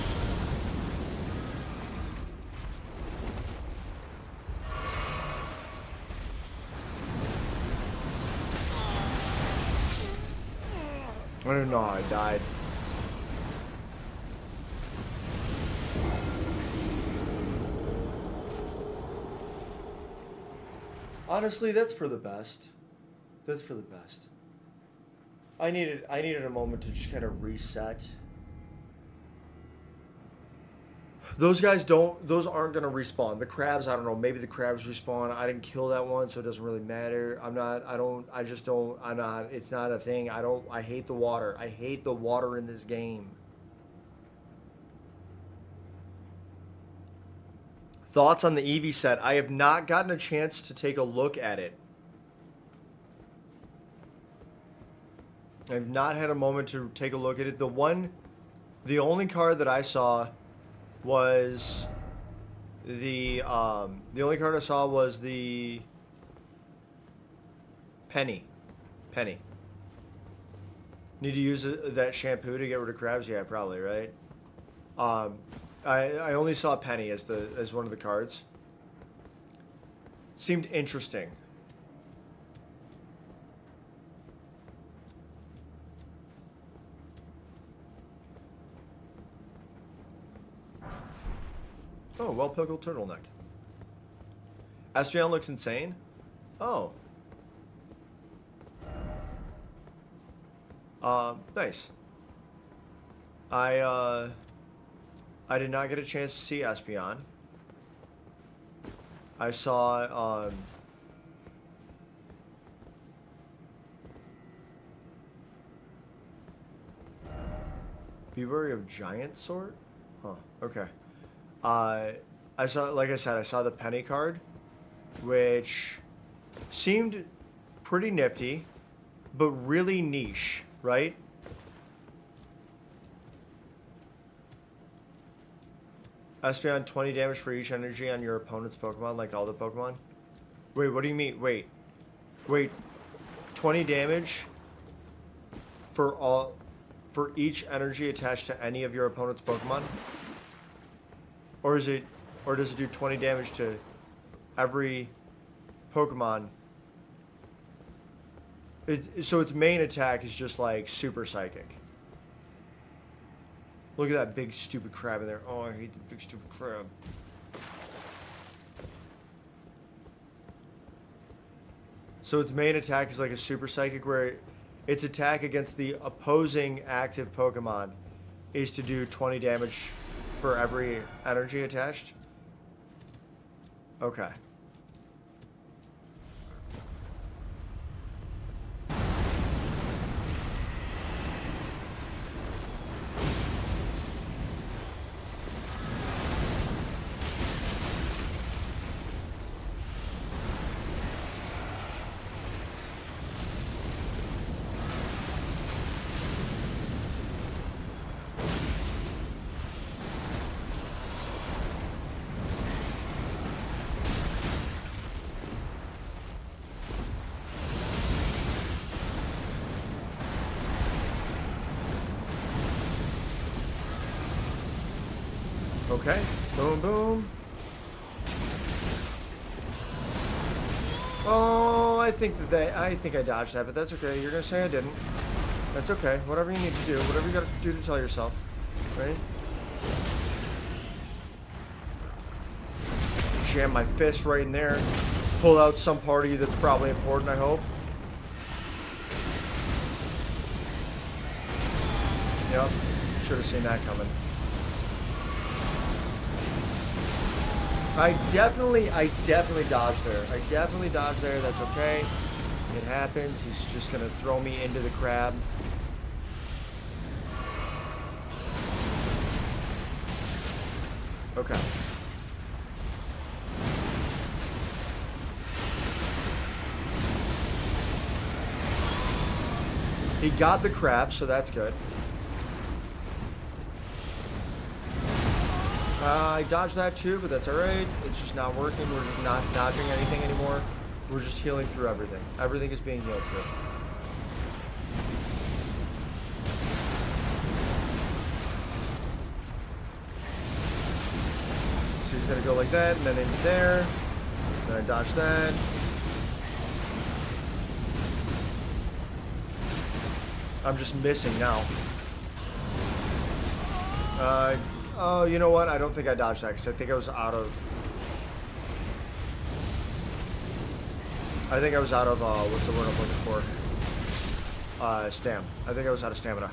I don't know how I died. Honestly, that's for the best. That's for the best. I needed a moment to just kind of reset. Those guys those aren't gonna respawn. The crabs, I don't know, maybe the crabs respawn. I didn't kill that one, so it doesn't really matter. I'm not, it's not a thing. I hate the water. I hate the water in this game. Thoughts on the Eevee set? I have not gotten a chance to take a look at it. I've not had a moment to take a look at it. The only card that I saw was the only card I saw was the Penny. Need to use that shampoo to get rid of crabs? Yeah, probably, right? I only saw Penny as one of the cards. Seemed interesting. Oh, well-pickled turtleneck. Espeon looks insane? Oh. Nice. I did not get a chance to see Espeon. I saw, Be wary of giant sort? Huh, okay. I saw, like I said, I saw the Penny card, which seemed pretty nifty, but really niche, right? Espeon 20 damage for each energy on your opponent's Pokemon, like all the Pokemon. Wait, what do you mean? Wait. 20 damage for each energy attached to any of your opponent's Pokemon? Or does it do 20 damage to every Pokemon? So its main attack is just like super psychic. Look at that big stupid crab in there. Oh, I hate the big stupid crab. So its main attack is like a super psychic, where its attack against the opposing active Pokemon is to do 20 damage for every energy attached. Okay. Okay. Boom, boom. Oh, I think I dodged that, but that's okay. You're gonna say I didn't. That's okay. Whatever you need to do, whatever you gotta do to tell yourself. Right? Jam my fist right in there. Pull out some part of you that's probably important, I hope. Yep. Should have seen that coming. I definitely dodged there. I definitely dodged there. That's okay. It happens. He's just gonna throw me into the crab. Okay. He got the crab, so that's good. I dodged that too, but that's alright. It's just not working. We're just not dodging anything anymore. We're just healing through everything. Everything is being healed through. So he's going to go like that, and then into there. Then I dodge that. I'm just missing now. Oh, you know what? I don't think I dodged that because I think I was out of... what's the word I'm looking for? Stam. I think I was out of stamina.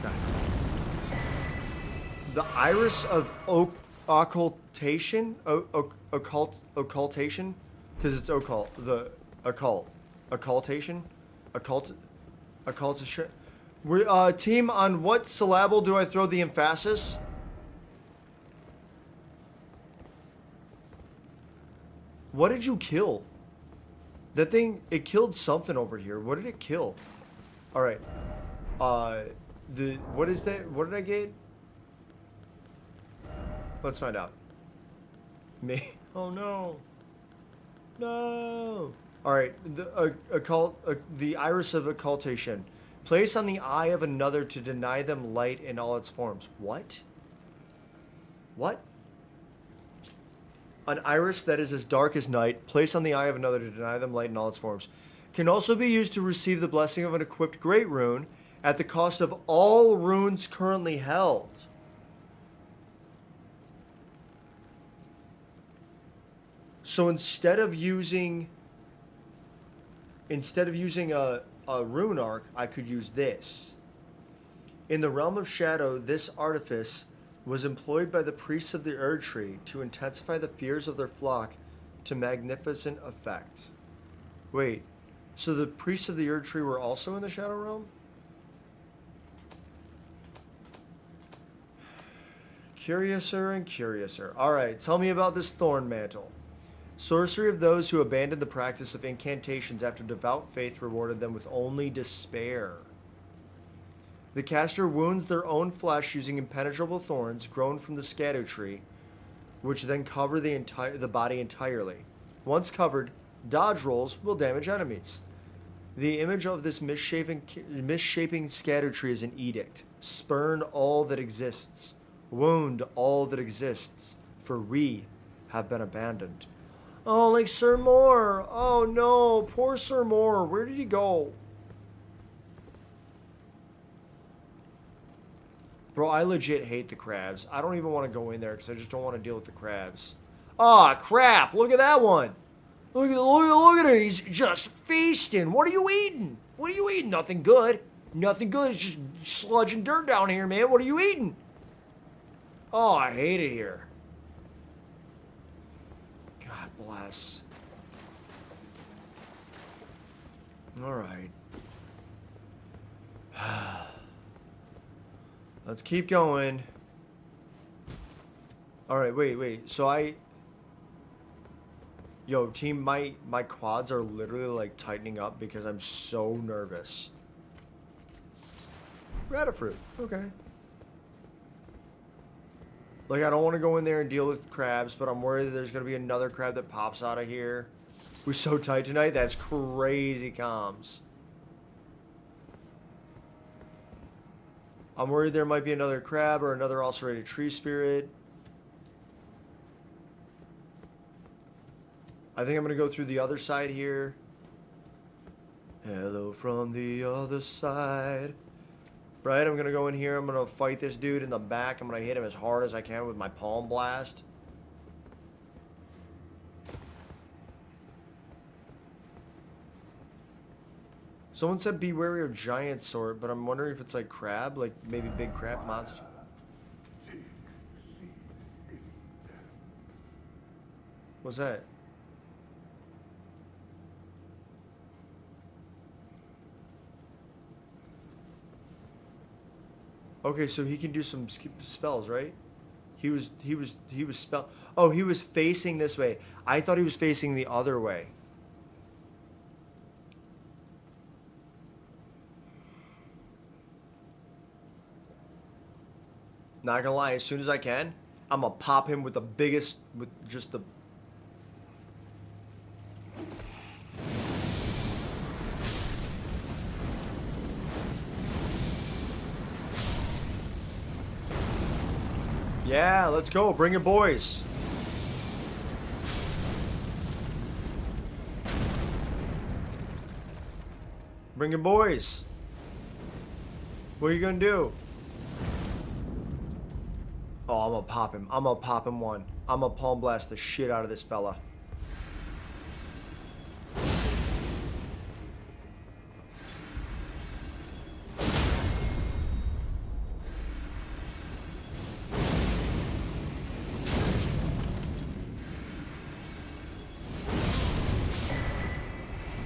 Okay. The Iris of Occultation? Occultation? Because it's occult. The occult. Occultation? Occultation? Team, on what syllable do I throw the emphasis? What did you kill? That thing, it killed something over here. What did it kill? Alright. What is that? What did I get? Let's find out. Me? Oh no. No. Alright, the Iris of Occultation. Place on the eye of another to deny them light in all its forms. What? What? An iris that is as dark as night, placed on the eye of another to deny them light in all its forms, can also be used to receive the blessing of an equipped great rune at the cost of all runes currently held. So instead of using a rune arc, I could use this. In the realm of shadow, this artifice was employed by the priests of the Erdtree to intensify the fears of their flock to magnificent effect. Wait, so the priests of the Erdtree were also in the Shadow Realm? Curiouser and curiouser. Alright, tell me about this Thorn Mantle. Sorcery of those who abandoned the practice of incantations after devout faith rewarded them with only despair. The caster wounds their own flesh using impenetrable thorns grown from the Scatto tree, which then cover the body entirely. Once covered, dodge rolls will damage enemies. The image of this misshaping scatter tree is an edict. Spurn all that exists. Wound all that exists, for we have been abandoned. Oh, like Sir Moore. Oh no, poor Sir Moore. Where did he go? Bro, I legit hate the crabs. I don't even want to go in there because I just don't want to deal with the crabs. Ah, crap. Look at that one. Look at it. He's just feasting. What are you eating? What are you eating? Nothing good. Nothing good. It's just sludge and dirt down here, man. What are you eating? Oh, I hate it here. God bless. All right. Let's keep going. All right, wait. So Yo, team, my quads are literally like tightening up because I'm so nervous. Radifruit. Okay. Like, I don't want to go in there and deal with crabs, but I'm worried that there's going to be another crab that pops out of here. We're so tight tonight. That's crazy comms. I'm worried there might be another crab or another ulcerated tree spirit. I think I'm going to go through the other side here. Hello from the other side. Right, I'm going to go in here. I'm going to fight this dude in the back. I'm going to hit him as hard as I can with my palm blast. Someone said be wary of giant sword, but I'm wondering if it's like crab, like maybe big crab monster. What's that? Okay, so he can do some spells, right? He was spell. Oh, he was facing this way. I thought he was facing the other way. Not gonna lie, as soon as I can, I'm gonna pop him with the biggest, with just the. Yeah, let's go. Bring it, boys. Bring it, boys. What are you gonna do? Oh, I'm gonna pop him. I'm gonna pop him one. I'm gonna palm blast the shit out of this fella.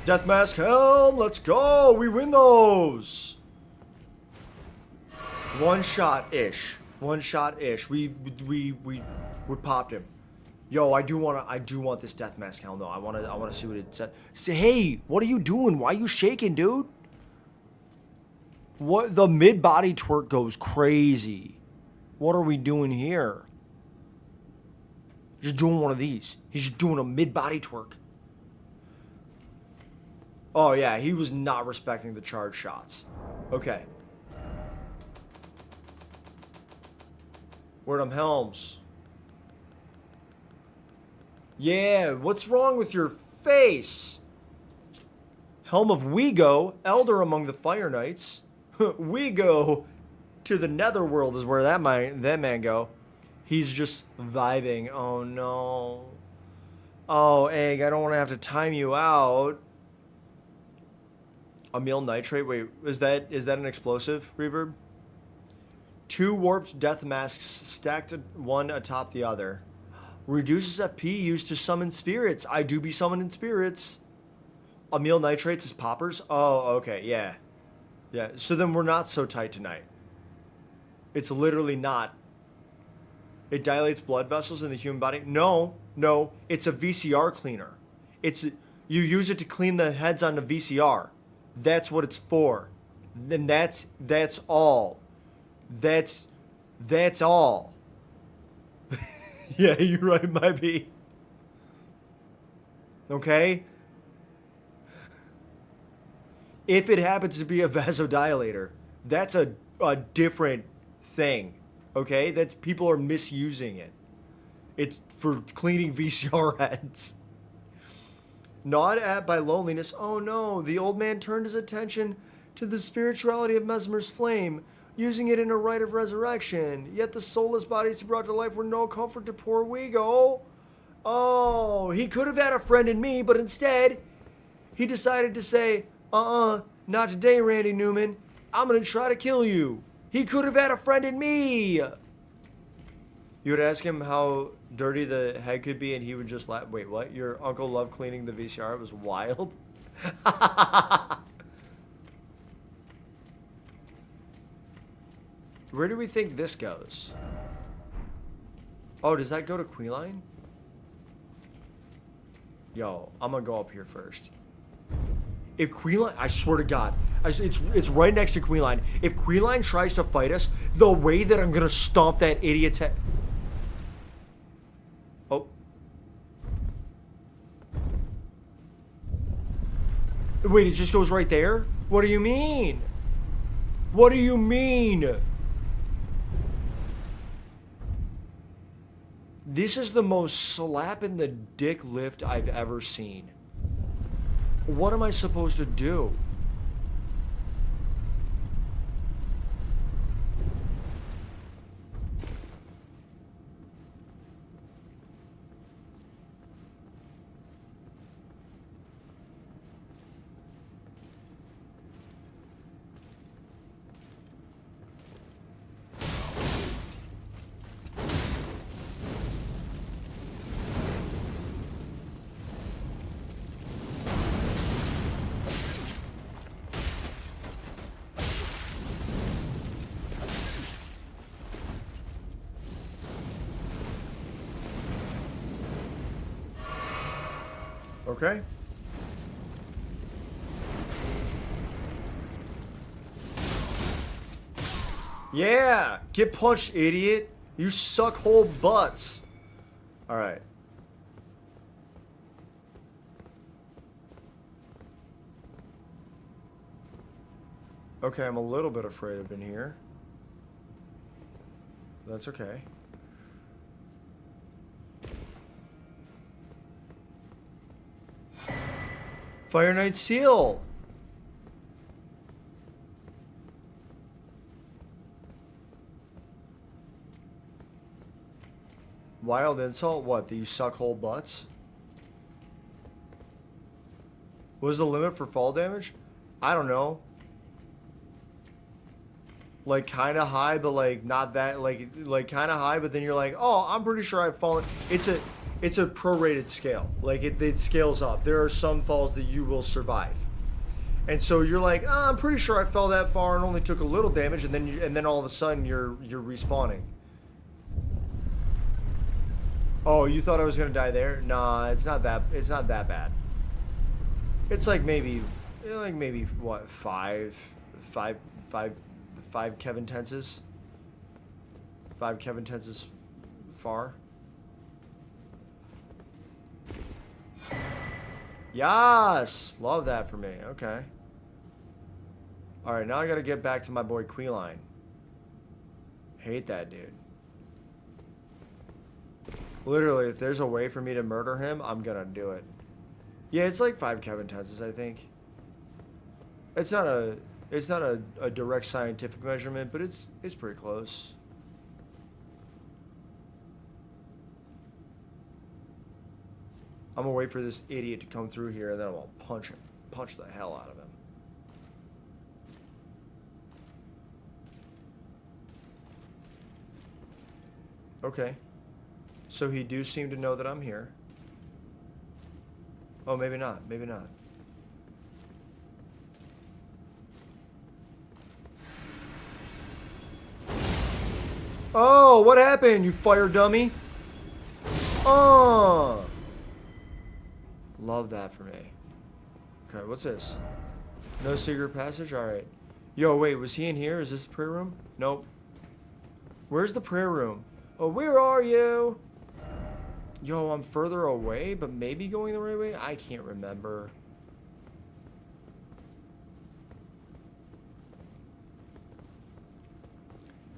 Death Mask Helm, let's go! We win those! One shot-ish. One shot-ish. We popped him. Yo, I do want this Death Mask Helm though. I wanna see what it says. Say, hey, what are you doing? Why are you shaking, dude? What, the mid-body twerk goes crazy. What are we doing here? Just doing one of these. He's just doing a mid-body twerk. Oh, yeah, he was not respecting the charge shots. Okay. Where them helms? Yeah, what's wrong with your face? Helm of Wego, elder among the Fire Knights. We go to the Netherworld is where that man go. He's just vibing. Oh, no. Oh, Egg, I don't want to have to time you out. Amyl nitrate. Wait, is that an explosive, Reverb? 2 warped death masks stacked one atop the other. Reduces FP used to summon spirits. I do be summoning spirits. Amyl nitrates is poppers? Oh, okay, yeah. Yeah, so then we're not so tight tonight. It's literally not. It dilates blood vessels in the human body? No, it's a VCR cleaner. You use it to clean the heads on the VCR. That's what it's for. Then that's all. That's all. Yeah, you're right, it might be. Okay? If it happens to be a vasodilator, that's a different thing. Okay? That's people are misusing it. It's for cleaning VCR heads. Gnawed at by loneliness, oh no, the old man turned his attention to the spirituality of Mesmer's flame, using it in a rite of resurrection. Yet the soulless bodies he brought to life were no comfort to poor Wigo. Oh, he could have had a friend in me, but instead, he decided to say, not today, Randy Newman. I'm gonna try to kill you. He could have had a friend in me. You would ask him how dirty the head could be, and he would just laugh. Wait, what? Your uncle loved cleaning the VCR? It was wild. Where do we think this goes? Oh, does that go to Queenline? Yo, I'm gonna go up here first. If Queenline, I swear to God, it's right next to Queenline. If Queenline tries to fight us, the way that I'm gonna stomp that idiot's head. Oh. Wait, it just goes right there? What do you mean? What do you mean? This is the most slap in the dick lift I've ever seen. What am I supposed to do? Okay. Yeah! Get punched, idiot! You suck whole butts! Alright. Okay, I'm a little bit afraid of in here. That's okay. Fire Knight Seal! Wild insult? What, that you suck whole butts? What was the limit for fall damage? I don't know. Like, kinda high, but like, not that, like kinda high, but then you're like, oh, I'm pretty sure I've fallen. It's a prorated scale. Like, it scales up. There are some falls that you will survive. And so you're like, oh, I'm pretty sure I fell that far and only took a little damage, and then all of a sudden you're respawning. Oh, you thought I was gonna die there? Nah, it's not that bad. It's like maybe what, five Kevin tenses? 5 Kevin tenses far. Yes! Love that for me. Okay. Alright, now I gotta get back to my boy Queenline. Hate that dude. Literally, if there's a way for me to murder him, I'm gonna do it. Yeah, it's like 5 Kevin tenses, I think. It's not a direct scientific measurement, but it's pretty close. I'm gonna wait for this idiot to come through here, and then I'm gonna punch the hell out of him. Okay. So he do seem to know that I'm here. Oh, maybe not. Maybe not. Oh, what happened, you fire dummy? Oh. Love that for me. Okay, what's this? No secret passage? Alright. Yo, wait, was he in here? Is this the prayer room? Nope. Where's the prayer room? Oh, where are you? Yo, I'm further away, but maybe going the right way? I can't remember.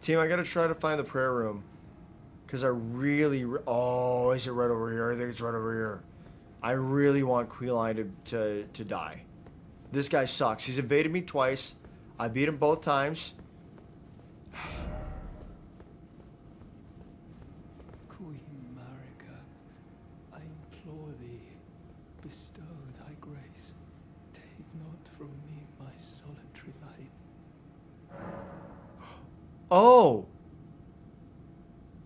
Team, I gotta try to find the prayer room. Because I really... oh, is it right over here? I think it's right over here. I really want Queeline to die. This guy sucks. He's invaded me twice. I beat him both times. Queen Marika, I implore thee, bestow thy grace. Take not from me my solitary light. Oh!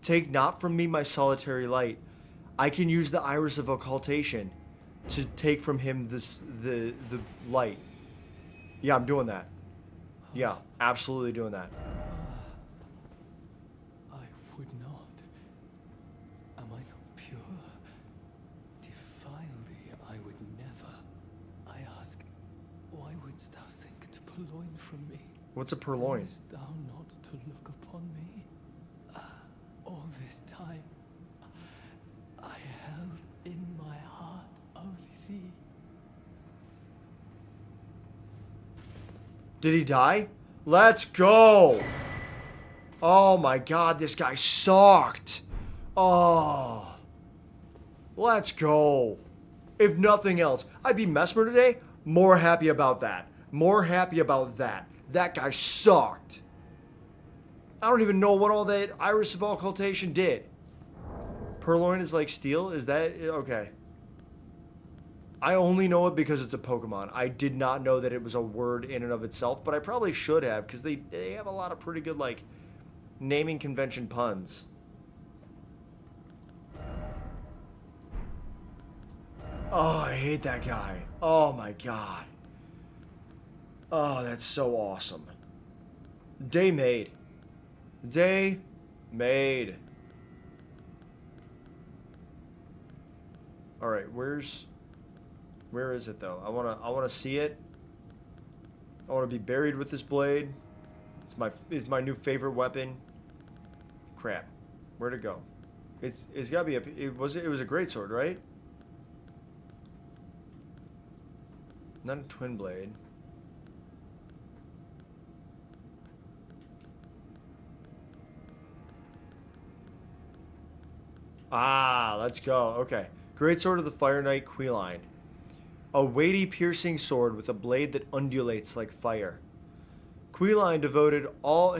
Take not from me my solitary light. I can use the Iris of Occultation to take from him the light. Yeah, I'm doing that. Yeah, absolutely doing that. I would not. Am I not pure? Defile thee, I would never. I ask, why wouldst thou think to purloin from me? What's a purloin? Knowest thou not to look upon me? All this time, I held in my heart only thee. Did he die? Let's go! Oh my god, this guy sucked! Oh. Let's go. If nothing else, I'd be Mesmer today. More happy about that. More happy about that. That guy sucked. I don't even know what all that Iris of Occultation did. Purloin is like steel? Is that... okay. I only know it because it's a Pokemon. I did not know that it was a word in and of itself, but I probably should have, because they have a lot of pretty good, like, naming convention puns. Oh, I hate that guy. Oh my god. Oh, that's so awesome. Day made. Day made. Alright, where is it though? I wanna see it. I wanna be buried with this blade. It's my new favorite weapon. Crap. Where'd it go? It's gotta be it was a great sword, right? Not a twin blade. Ah, let's go. Okay. Great Sword of the Fire Knight Queeline. A weighty, piercing sword with a blade that undulates like fire. Queeline devoted all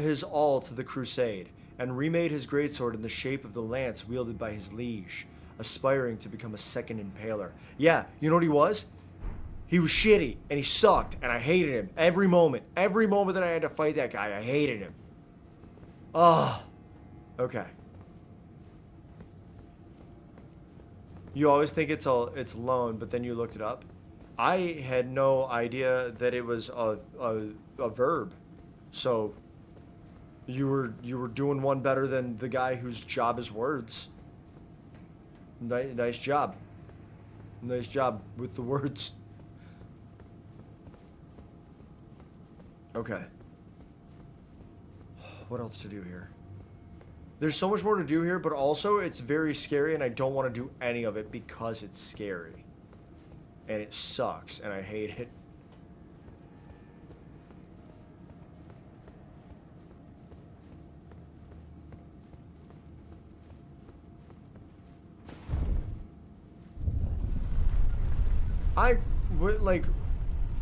to the crusade, and remade his greatsword in the shape of the lance wielded by his liege, aspiring to become a second impaler. Yeah, you know what he was? He was shitty, and he sucked, and I hated him. Every moment that I had to fight that guy, I hated him. Ugh. Okay. You always think it's loan, but then you looked it up. I had no idea that it was a verb. So you were doing one better than the guy whose job is words. Nice job. Nice job with the words. Okay. What else to do here? There's so much more to do here, but also it's very scary, and I don't want to do any of it because it's scary. And it sucks, and I hate it. Like,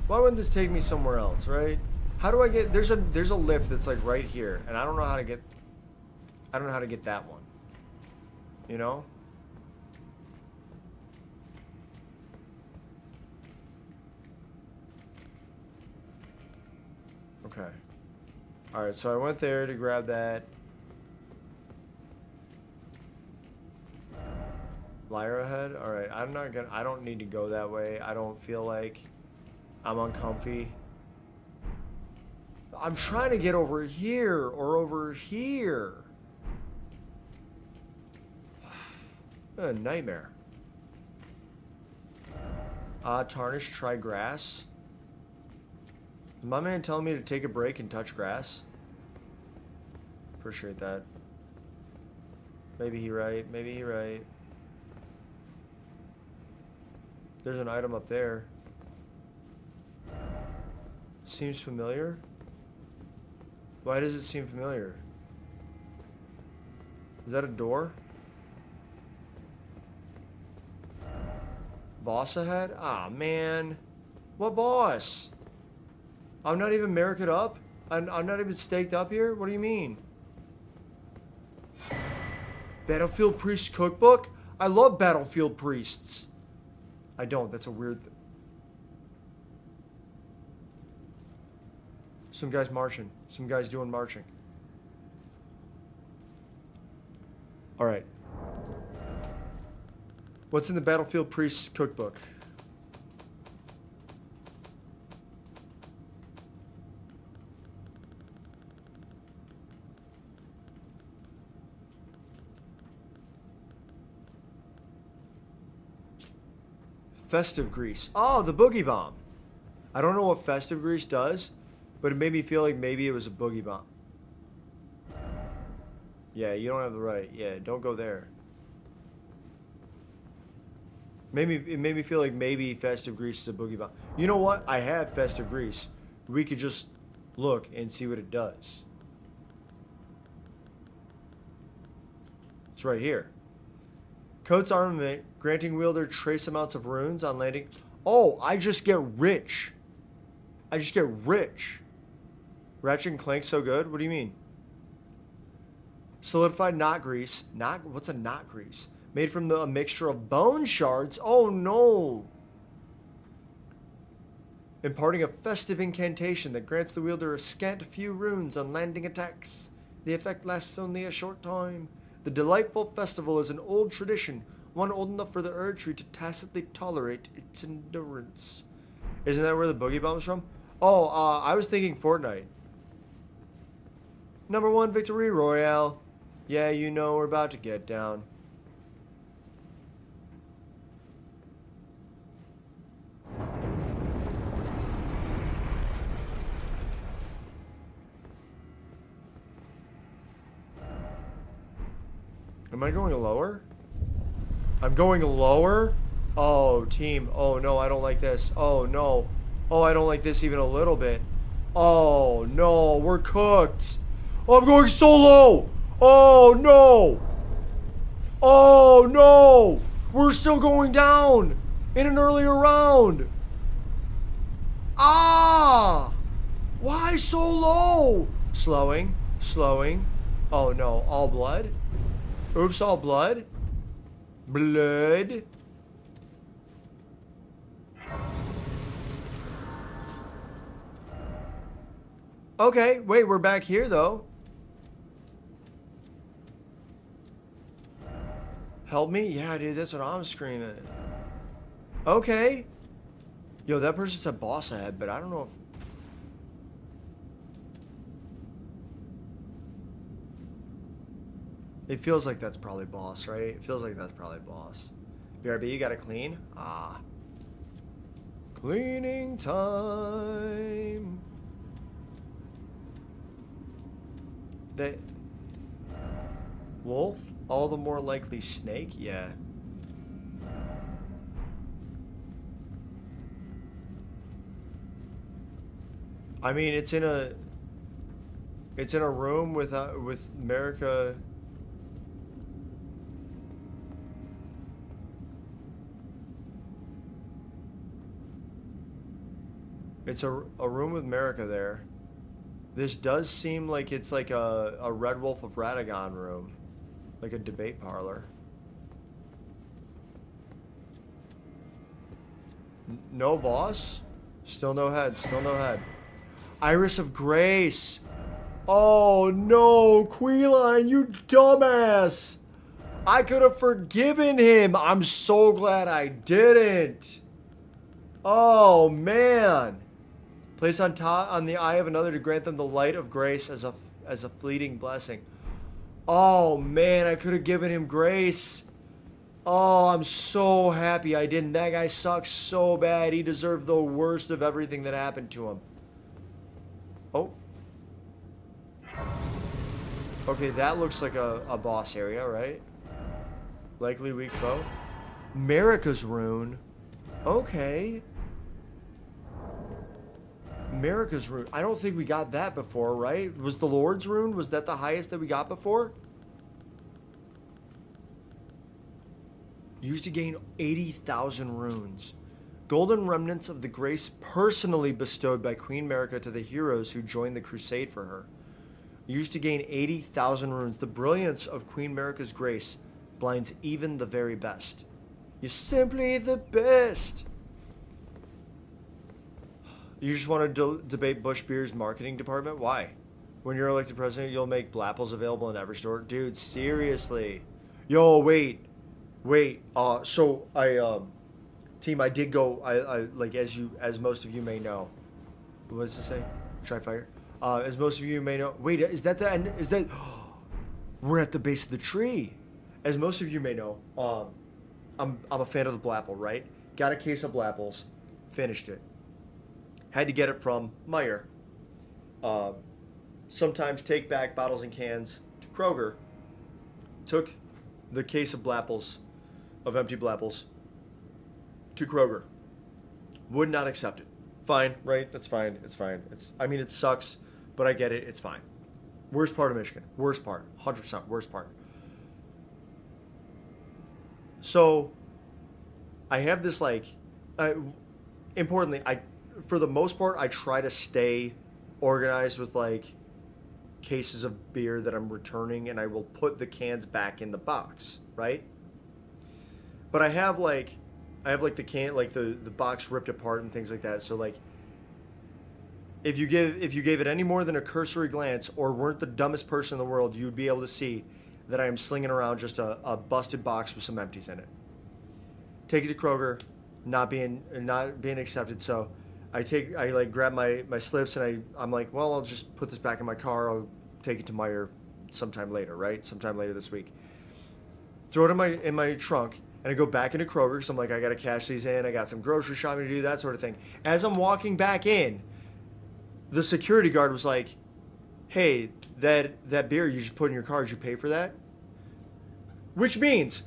why wouldn't this take me somewhere else, right? How do I get, there's a lift that's like right here, and I don't know how to get that one. You know? Okay. Alright, so I went there to grab that. Lyra head? Alright, I don't need to go that way. I don't feel like I'm uncomfy. I'm trying to get over here or over here. A nightmare. Tarnish, try grass. Is my man telling me to take a break and touch grass? Appreciate that. Maybe he right. Maybe he right. There's an item up there. Seems familiar. Why does it seem familiar? Is that a door? Boss ahead? Ah, man. What boss? I'm not even marked up? I'm not even staked up here? What do you mean? Battlefield Priest Cookbook? I love Battlefield Priests. I don't. That's a weird thing. Some guy's marching. Some guy's doing marching. Alright. What's in the Battlefield Priest Cookbook? Festive grease. Oh, the boogie bomb. I don't know what festive grease does, but it made me feel like maybe it was a boogie bomb. Yeah, you don't have the right. Yeah, don't go there. It made me feel like maybe festive grease is a boogie bomb. You know what? I have festive grease. We could just look and see what it does. It's right here. Coat's armament, granting wielder trace amounts of runes on landing. Oh, I just get rich. I just get rich. Ratchet and Clank so good? What do you mean? Solidified knot grease. What's a knot grease? Made from a mixture of bone shards. Oh no. Imparting a festive incantation that grants the wielder a scant few runes on landing attacks. The effect lasts only a short time. The delightful festival is an old tradition, one old enough for the Erdtree to tacitly tolerate its endurance. Isn't that where the boogie bomb's from? Oh, I was thinking Fortnite. Number 1 victory royale. Yeah, you know we're about to get down. Am I going lower? I'm going lower? Oh, team. Oh, no, I don't like this. Oh, no. Oh, I don't like this even a little bit. Oh, no, we're cooked. Oh, I'm going so low. Oh, no. Oh, no. We're still going down in an earlier round. Ah. Why so low? Slowing. Oh, no. All blood? Oops, all blood? Blood? Okay, wait, we're back here, though. Help me? Yeah, dude, that's what I'm screaming. Okay. Yo, that person said boss ahead, but I don't know if... It feels like that's probably boss, right? It feels like that's probably boss. BRB, you gotta clean? Ah. Cleaning time. They... Wolf? All the more likely snake? Yeah. I mean, it's in a room with America. It's a room with America there. This does seem like it's like a Red Wolf of Radagon room. Like a debate parlor. No boss? Still no head, still no head. Iris of Grace. Oh no, Queeline, you dumbass. I could have forgiven him. I'm so glad I didn't. Oh man. Place on top on the eye of another to grant them the light of grace as a fleeting blessing. Oh man, I could have given him grace. Oh, I'm so happy I didn't. That guy sucks so bad. He deserved the worst of everything that happened to him. Oh. Okay, that looks like a boss area, right? Likely weak foe. Marika's rune. Okay. America's rune. I don't think we got that before, right? Was the Lord's rune? Was that the highest that we got before? Used to gain 80,000 runes. Golden remnants of the grace personally bestowed by Queen America to the heroes who joined the crusade for her. Used to gain 80,000 runes. The brilliance of Queen America's grace blinds even the very best. You're simply the best. You just want to debate Bush Beer's marketing department? Why? When you're elected president, you'll make Blapples available in every store? Dude, seriously. Yo, wait. So team, I did go, I like, as most of you may know. What does it say? Try fire. As most of you may know. Wait, is that the end? Is that, we're at the base of the tree. As most of you may know, I'm a fan of the Blapple, right? Got a case of Blapples, finished it. Had to get it from Meijer. Sometimes take back bottles and cans to Kroger. Took the case of Blapples, of empty Blapples, to Kroger. Would not accept it. Fine, right? That's fine. It's fine. I mean, it sucks, but I get it. It's fine. Worst part of Michigan. Worst part. 100% worst part. So, I have this, like, importantly, for the most part, I try to stay organized with, like, cases of beer that I'm returning, and I will put the cans back in the box, right? But I have the can, like the box ripped apart and things like that. So like, if you gave it any more than a cursory glance or weren't the dumbest person in the world, you'd be able to see that I am slinging around just a busted box with some empties in it. Take it to Kroger, not being accepted. So I grab my slips and I'm like, well, I'll just put this back in my car. I'll take it to Meijer sometime later, right? Sometime later this week. Throw it in my trunk. And I go back into Kroger because I'm like, I got to cash these in. I got some grocery shopping to do, that sort of thing. As I'm walking back in, the security guard was like, hey, that beer you just put in your car, did you pay for that? Which means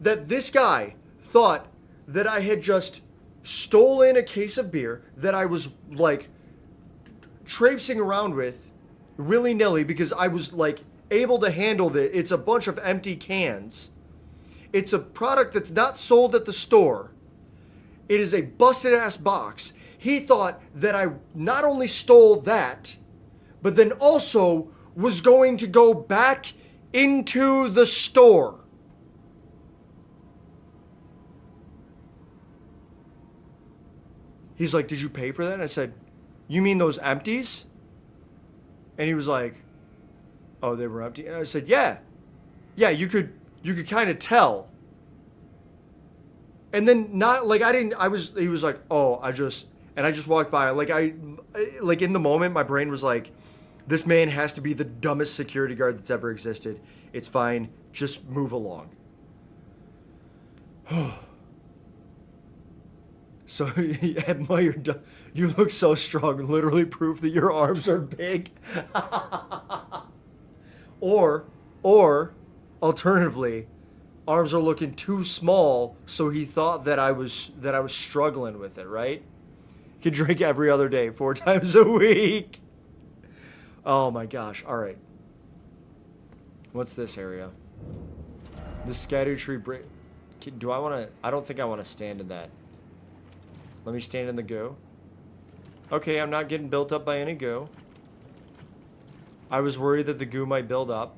that this guy thought that I had just stolen a case of beer that I was like traipsing around with willy-nilly because I was like able to handle it. It's a bunch of empty cans. It's a product that's not sold at the store. It is a busted-ass box. He thought that I not only stole that, but then also was going to go back into the store. He's like, did you pay for that? And I said, you mean those empties? And he was like, oh, they were empty? And I said, yeah. Yeah, you could kind of tell. And then he was like, oh, I just walked by. Like in the moment, my brain was like, this man has to be the dumbest security guard that's ever existed. It's fine. Just move along. So at Meijer, you look so strong. Literally proof that your arms are big. Or alternatively, arms are looking too small, so he thought that I was struggling with it, right? Could drink every other day, 4 times a week. Oh my gosh. All right. What's this area? The scatter tree break. Do I want to? I don't think I want to stand in that. Let me stand in the goo. Okay, I'm not getting built up by any goo. I was worried that the goo might build up.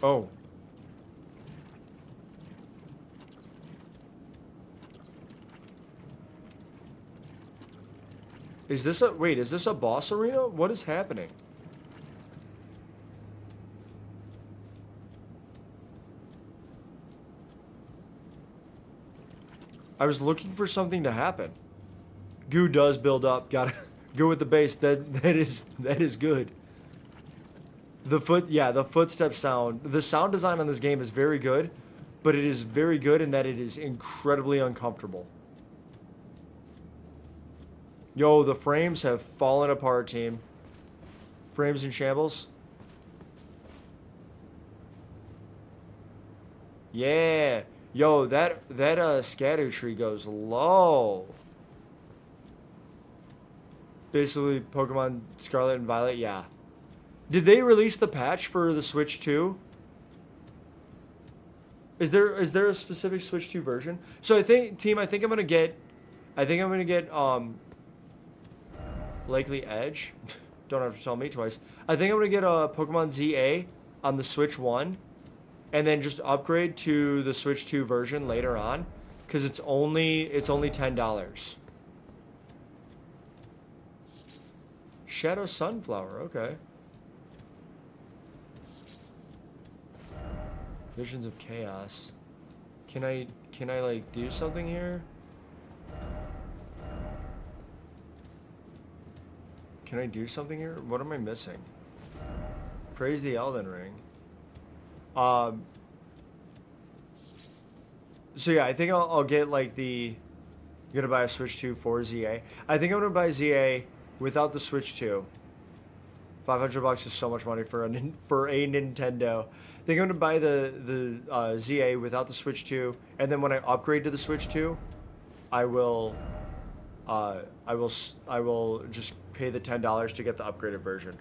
Oh. Is this a boss arena? What is happening? I was looking for something to happen. Goo does build up. Gotta go with the base. That is good. The footstep sound. The sound design on this game is very good, but it is very good in that it is incredibly uncomfortable. Yo, the frames have fallen apart, team. Frames in shambles. Yeah. Yo, that scatter tree goes low. Basically, Pokemon Scarlet and Violet, yeah. Did they release the patch for the Switch 2? Is there a specific Switch 2 version? So I think I'm gonna get likely Edge. Don't have to tell me twice. I think I'm gonna get a Pokemon ZA on the Switch 1, and then just upgrade to the Switch 2 version later on, because it's only $10. Shadow Sunflower, okay. Visions of Chaos. Can I like do something here? Can I do something here? What am I missing? Praise the Elden Ring. So yeah, I think I'll get like the. I'm gonna buy a Switch 2 for ZA. I think I'm gonna buy ZA without the Switch 2. $500 is so much money for a Nintendo. I think I'm gonna buy the ZA without the Switch 2, and then when I upgrade to the Switch 2, I will just pay the $10 to get the upgraded version.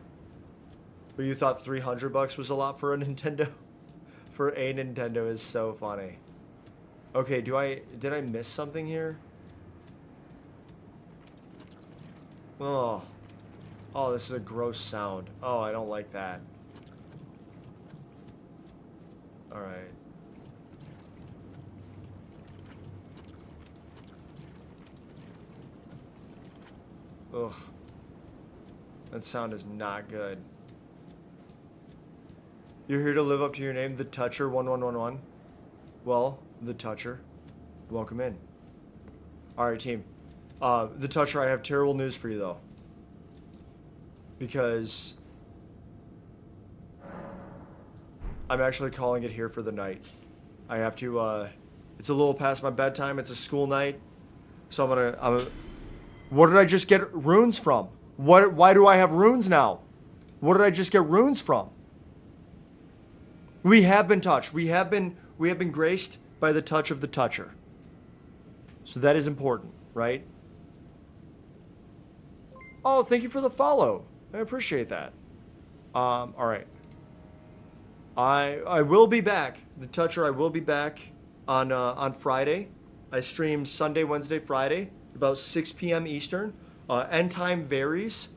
But you thought $300 was a lot for a Nintendo? For a Nintendo is so funny. Okay, did I miss something here? Oh, this is a gross sound. Oh, I don't like that. All right. Ugh. That sound is not good. You're here to live up to your name, the Toucher 1111. Well, the Toucher, welcome in. All right, team. The Toucher, I have terrible news for you though. Because I'm actually calling it here for the night. I have to, it's a little past my bedtime. It's a school night. So what did I just get runes from? Why do I have runes now? What did I just get runes from? We have been touched. We have been graced by the touch of the Toucher. So that is important, right? Oh, thank you for the follow. I appreciate that. All right. I will be back. The Toucher, I will be back on Friday. I stream Sunday, Wednesday, Friday, about 6 p.m. Eastern. End time varies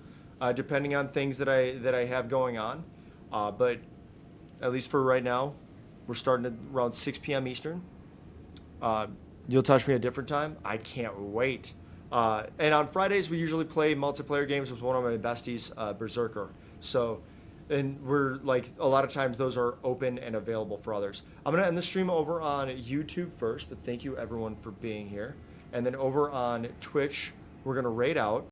depending on things that I have going on. But at least for right now, we're starting at around 6 p.m. Eastern. You'll touch me a different time. I can't wait. And on Fridays, we usually play multiplayer games with one of my besties, Berserker. So, and we're like, a lot of times those are open and available for others. I'm going to end the stream over on YouTube first, but thank you everyone for being here. And then over on Twitch, we're going to raid out.